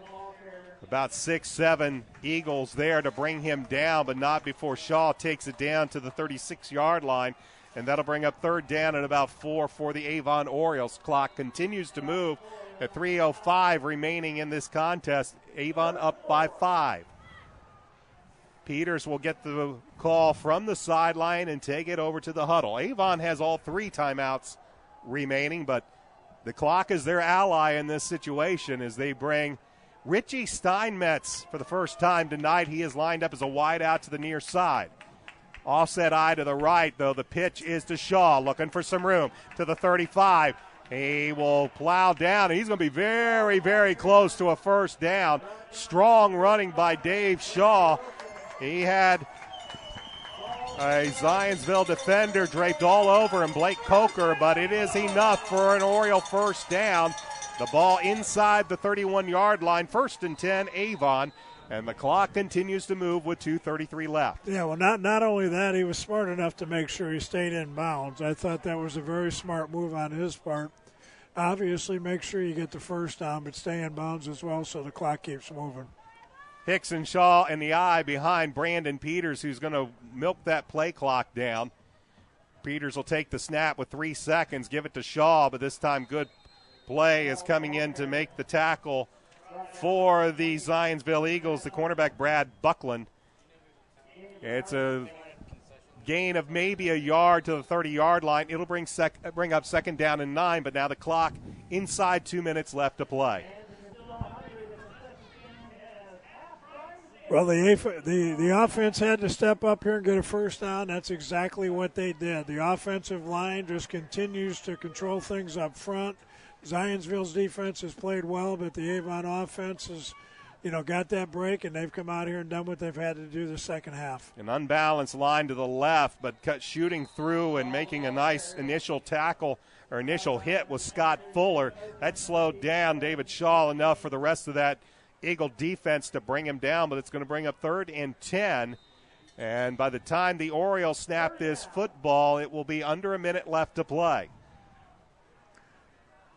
about 6-7 Eagles there to bring him down, but not before Shaw takes it down to the 36-yard line, and that'll bring up 3rd down and about 4 for the Avon Orioles. Clock continues to move at 3:05 remaining in this contest. Avon up by 5. Peters will get the call from the sideline and take it over to the huddle. Avon has all 3 timeouts remaining, but the clock is their ally in this situation as they bring Richie Steinmetz for the first time tonight. He is lined up as a wide out to the near side. Offset eye to the right, though. The pitch is to Shaw, looking for some room to the 35. He will plow down. He's going to be very, very close to a 1st down. Strong running by Dave Shaw. He had a Zionsville defender draped all over him, Blake Coker, but it is enough for an Oriole 1st down. The ball inside the 31-yard line, 1st and 10, Avon, and the clock continues to move with 2:33 left. Yeah, well, not only that, he was smart enough to make sure he stayed in bounds. I thought that was a very smart move on his part. Obviously, make sure you get the 1st down, but stay in bounds as well so the clock keeps moving. Hicks and Shaw in the eye behind Brandon Peters, who's going to milk that play clock down. Peters will take the snap with 3 seconds, give it to Shaw, but this time good play is coming in to make the tackle for the Zionsville Eagles, the cornerback Brad Buckland. It's a gain of maybe a yard to the 30-yard line. It'll bring up 2nd down and 9, but now the clock inside 2 minutes left to play. Well, the offense had to step up here and get a 1st down. That's exactly what they did. The offensive line just continues to control things up front. Zionsville's defense has played well, but the Avon offense has, got that break, and they've come out here and done what they've had to do the second half. An unbalanced line to the left, but shooting through and making a nice initial tackle or initial hit was Scott Fuller. That slowed down David Shaw enough for the rest of that Eagle defense to bring him down, but it's going to bring up 3rd and 10. And by the time the Orioles snap this football, it will be under a minute left to play.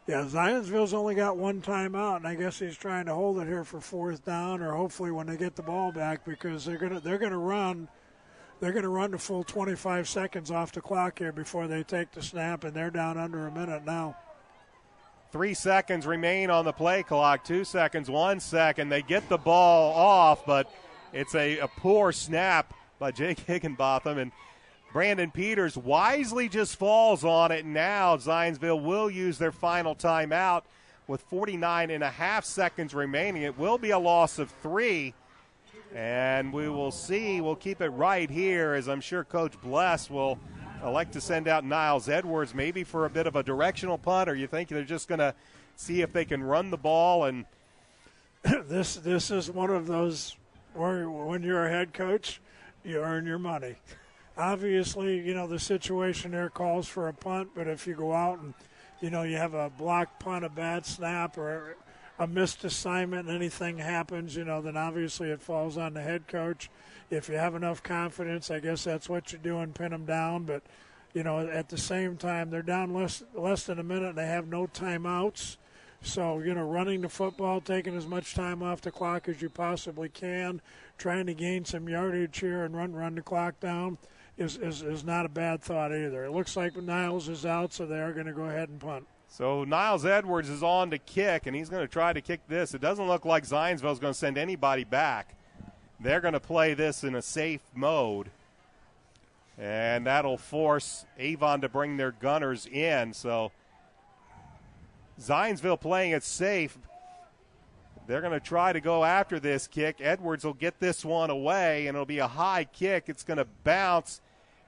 Yeah, Zionsville's only got 1 timeout, and I guess he's trying to hold it here for 4th down, or hopefully when they get the ball back, because they're gonna run the full 25 seconds off the clock here before they take the snap, and they're down under a minute now. 3 seconds remain on the play clock. 2 seconds, 1 second. They get the ball off, but it's a poor snap by Jake Higginbotham, and Brandon Peters wisely just falls on it. Now Zionsville will use their final timeout with 49.5 seconds remaining. It will be a loss of 3, and we will see. We'll keep it right here, as I'm sure Coach Bless will elect to send out Niles Edwards maybe for a bit of a directional punt, or you think they're just going to see if they can run the ball? And this is one of those where when you're a head coach, you earn your money. Obviously, the situation there calls for a punt, but if you go out and, you have a blocked punt, a bad snap, or a missed assignment and anything happens, then obviously it falls on the head coach. If you have enough confidence, I guess that's what you do and pin them down. But, at the same time, they're down less than a minute and they have no timeouts. So, running the football, taking as much time off the clock as you possibly can, trying to gain some yardage here and run the clock down is not a bad thought either. It looks like Niles is out, so they are going to go ahead and punt. So Niles Edwards is on to kick, and he's going to try to kick this. It doesn't look like Zionsville is going to send anybody back. They're going to play this in a safe mode, and that'll force Avon to bring their gunners in. So Zionsville playing it safe. They're going to try to go after this kick. Edwards will get this one away, and it'll be a high kick. It's going to bounce,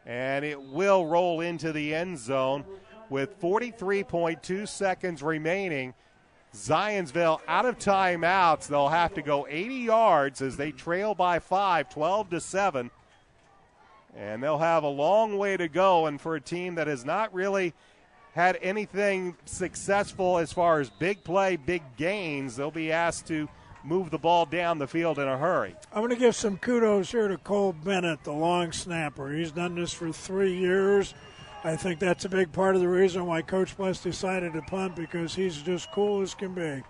and it will roll into the end zone. With 43.2 seconds remaining, Zionsville out of timeouts. They'll have to go 80 yards as they trail by 5, 12-7. And they'll have a long way to go. And for a team that has not really had anything successful as far as big play, big gains, they'll be asked to move the ball down the field in a hurry. I'm going to give some kudos here to Cole Bennett, the long snapper. He's done this for 3 years. I think that's a big part of the reason why Coach Bless decided to punt, because he's just cool as can be.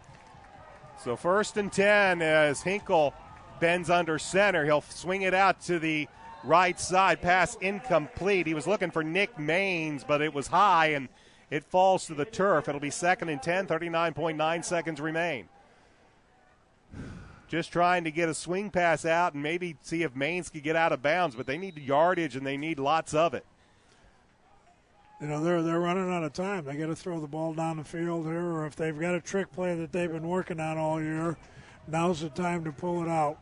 So 1st and 10 as Hinkle bends under center. He'll swing it out to the right side. Pass incomplete. He was looking for Nick Maines, but it was high, and it falls to the turf. It'll be 2nd and 10, 39.9 seconds remain. Just trying to get a swing pass out and maybe see if Maines could get out of bounds, but they need yardage, and they need lots of it. They're running out of time. They got to throw the ball down the field here, or if they've got a trick play that they've been working on all year, now's the time to pull it out.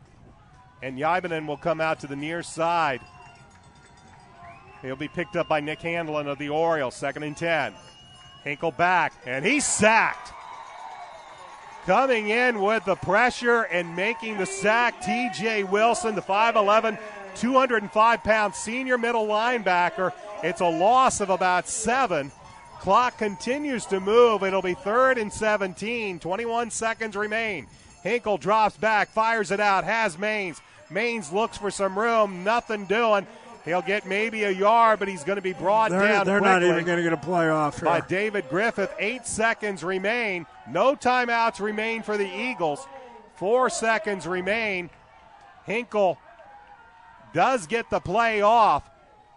And Yibenen will come out to the near side. He'll be picked up by Nick Hanlon of the Orioles. 2nd and 10. Hinkle back, and he's sacked. Coming in with the pressure and making the sack, T.J. Wilson, the 5'11", 205-pound senior middle linebacker. It's a loss of about 7. Clock continues to move. It'll be 3rd and 17. 21 seconds remain. Hinkle drops back, fires it out, has Maines. Maines looks for some room, nothing doing. He'll get maybe a yard, but he's going to be brought down They're quickly not even going to get a play off here. By David Griffith. 8 seconds remain. No timeouts remain for the Eagles. 4 seconds remain. Hinkle does get the play off.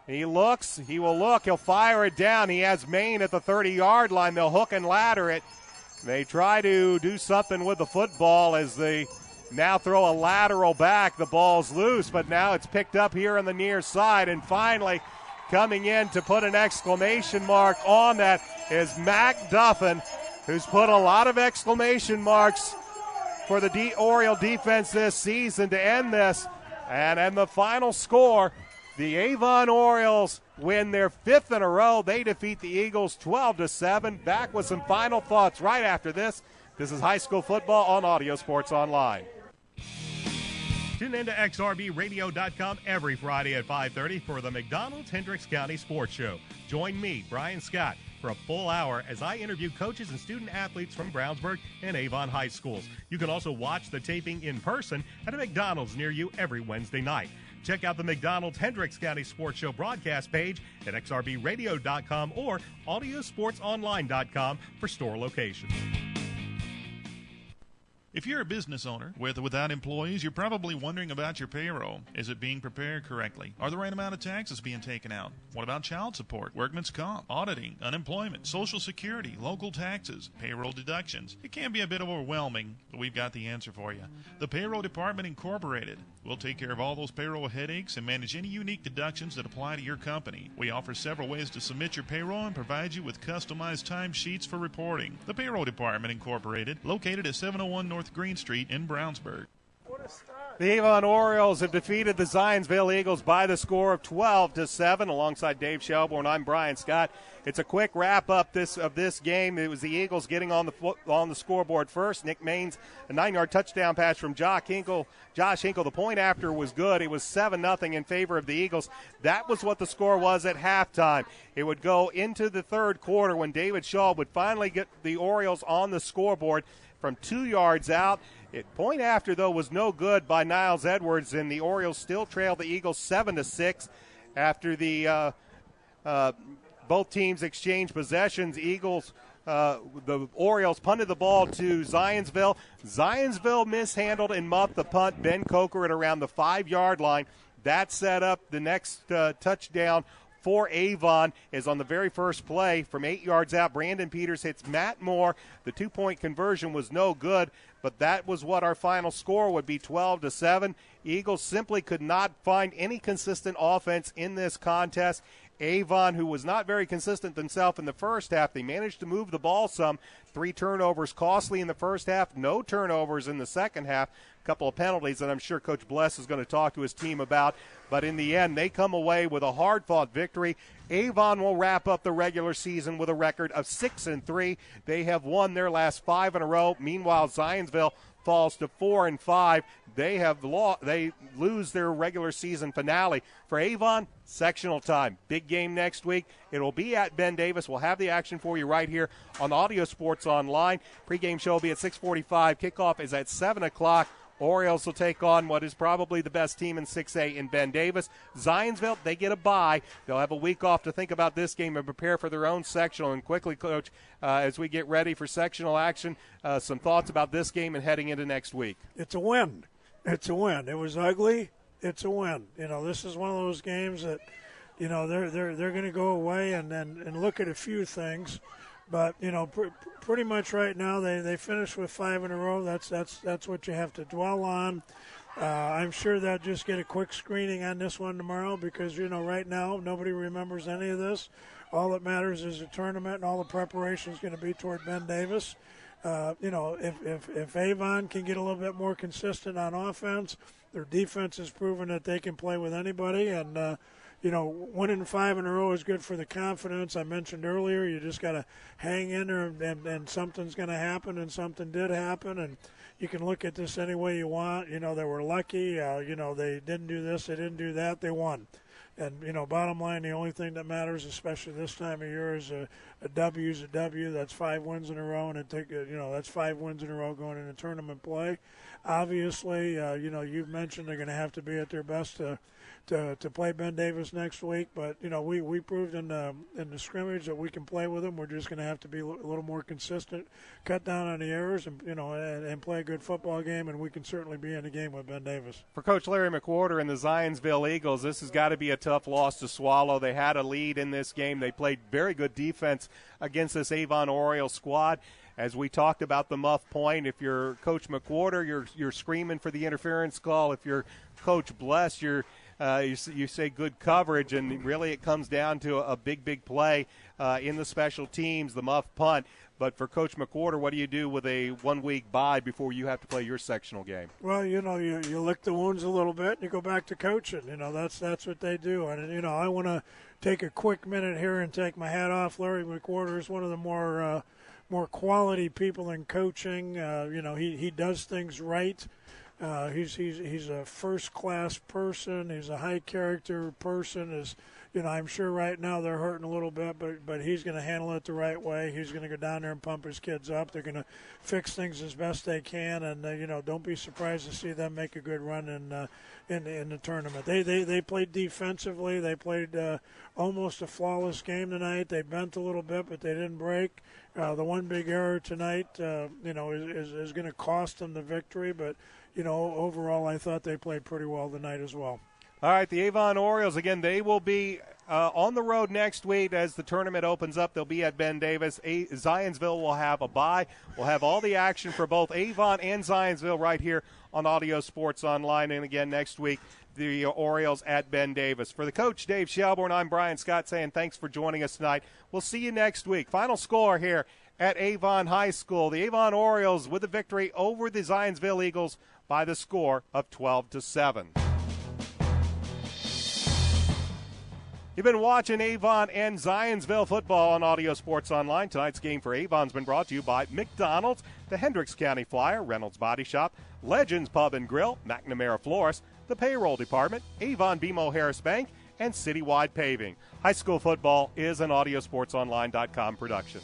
He looks, he will look, he'll fire it down. He has Maine at the 30-yard line. They'll hook and ladder it. They try to do something with the football as they now throw a lateral back. The ball's loose, but now it's picked up here on the near side. And finally, coming in to put an exclamation mark on that is Mac Duffin, who's put a lot of exclamation marks for the Oriole defense this season to end this. And the final score, the Avon Orioles win their 5th in a row. They defeat the Eagles 12-7. Back with some final thoughts right after this. This is high school football on Audio Sports Online. Tune in to XRBRadio.com every Friday at 5:30 for the McDonald's Hendricks County Sports Show. Join me, Brian Scott, for a full hour as I interview coaches and student athletes from Brownsburg and Avon High Schools. You can also watch the taping in person at a McDonald's near you every Wednesday night. Check out the McDonald's Hendricks County Sports Show broadcast page at xrbradio.com or audiosportsonline.com for store locations. If you're a business owner with or without employees, you're probably wondering about your payroll. Is it being prepared correctly? Are the right amount of taxes being taken out? What about child support, workman's comp, auditing, unemployment, Social Security, local taxes, payroll deductions? It can be a bit overwhelming, but we've got the answer for you. The Payroll Department Incorporated. We'll take care of all those payroll headaches and manage any unique deductions that apply to your company. We offer several ways to submit your payroll and provide you with customized timesheets for reporting. The Payroll Department Incorporated, located at 701 North Green Street in Brownsburg. The Avon Orioles have defeated the Zionsville Eagles by the score of 12-7. Alongside Dave Shelbourne, I'm Brian Scott. It's a quick wrap-up of this game. It was the Eagles getting on the scoreboard first. Nick Maines, a 9-yard touchdown pass from Josh Hinkle. The point after was good. It was 7-0 in favor of the Eagles. That was what the score was at halftime. It would go into the third quarter when David Shaw would finally get the Orioles on the scoreboard from 2 yards out. Point after, though, was no good by Niles Edwards, and the Orioles still trailed the Eagles 7-6 after the both teams exchanged possessions. Eagles the Orioles punted the ball to Zionsville. Zionsville mishandled and muffed the punt. Ben Coker at around the 5-yard line. That set up the next touchdown for Avon is on the very first play from 8 yards out. Brandon Peters hits Matt Moore. The 2-point conversion was no good, but that was what our final score would be, 12-7. Eagles simply could not find any consistent offense in this contest. Avon, who was not very consistent themselves in the first half, they managed to move the ball some. 3 turnovers costly in the first half, no turnovers in the second half. A couple of penalties that I'm sure Coach Bless is going to talk to his team about. But in the end, they come away with a hard-fought victory. Avon will wrap up the regular season with a record of 6-3. They have won their last 5 in a row. Meanwhile, Zionsville falls to 4-5. They lose their regular season finale. For Avon, sectional time. Big game next week. It will be at Ben Davis. We'll have the action for you right here on Audio Sports Online. Pre-game show will be at 6:45. Kickoff is at 7 o'clock. Orioles will take on what is probably the best team in 6A in Ben Davis. Zionsville, they get a bye. They'll have a week off to think about this game and prepare for their own sectional. And quickly, Coach, as we get ready for sectional action, some thoughts about this game and heading into next week. It's a win. It's a win. It was ugly. It's a win. This is one of those games that, they're going to go away and look at a few things. But, pretty much right now they finished with 5 in a row. That's what you have to dwell on. I'm sure they'll just get a quick screening on this one tomorrow because, right now nobody remembers any of this. All that matters is the tournament and all the preparation is going to be toward Ben Davis. If Avon can get a little bit more consistent on offense, their defense has proven that they can play with anybody. And, winning 5 in a row is good for the confidence. I mentioned earlier, you just got to hang in there and something's going to happen, and something did happen. And you can look at this any way you want. They were lucky. They didn't do this, they didn't do that, they won. And, bottom line, the only thing that matters, especially this time of year, is a W is a W. That's 5 wins in a row, and that's 5 wins in a row going into tournament play. Obviously, you've mentioned they're going to have to be at their best to play Ben Davis next week. But, we proved in the scrimmage that we can play with them. We're just going to have to be a little more consistent, cut down on the errors, and play a good football game, and we can certainly be in the game with Ben Davis. For Coach Larry McWhorter and the Zionsville Eagles, this has got to be a tough loss to swallow. They had a lead in this game. They played very good defense against this Avon Orioles squad. As we talked about the muff point, if you're Coach McWhorter, you're screaming for the interference call. If you're Coach Bless, you say good coverage, and really it comes down to a big play in the special teams, the muff punt. But for Coach McWhorter, what do you do with a 1-week bye before you have to play your sectional game? Well, you lick the wounds a little bit and you go back to coaching. That's what they do. And, I want to take a quick minute here and take my hat off. Larry McWhorter is one of the more quality people in coaching. He does things right. He's a first-class person. He's a high-character person. I'm sure right now they're hurting a little bit, but he's going to handle it the right way. He's going to go down there and pump his kids up. They're going to fix things as best they can, and don't be surprised to see them make a good run in the tournament. They played defensively. They played almost a flawless game tonight. They bent a little bit, but they didn't break. The one big error tonight, is going to cost them the victory, but overall, I thought they played pretty well tonight as well. All right, the Avon Orioles, again, they will be on the road next week as the tournament opens up. They'll be at Ben Davis. Zionsville will have a bye. We'll have all the action for both Avon and Zionsville right here on Audio Sports Online. And again, next week, the Orioles at Ben Davis. For the coach, Dave Shelbourne, I'm Brian Scott saying thanks for joining us tonight. We'll see you next week. Final score here at Avon High School. The Avon Orioles with a victory over the Zionsville Eagles by the score of 12-7. You've been watching Avon and Zionsville football on Audio Sports Online. Tonight's game for Avon's been brought to you by McDonald's, the Hendricks County Flyer, Reynolds Body Shop, Legends Pub and Grill, McNamara Florist, the Payroll Department, Avon BMO Harris Bank, and Citywide Paving. High school football is an AudioSportsOnline.com production.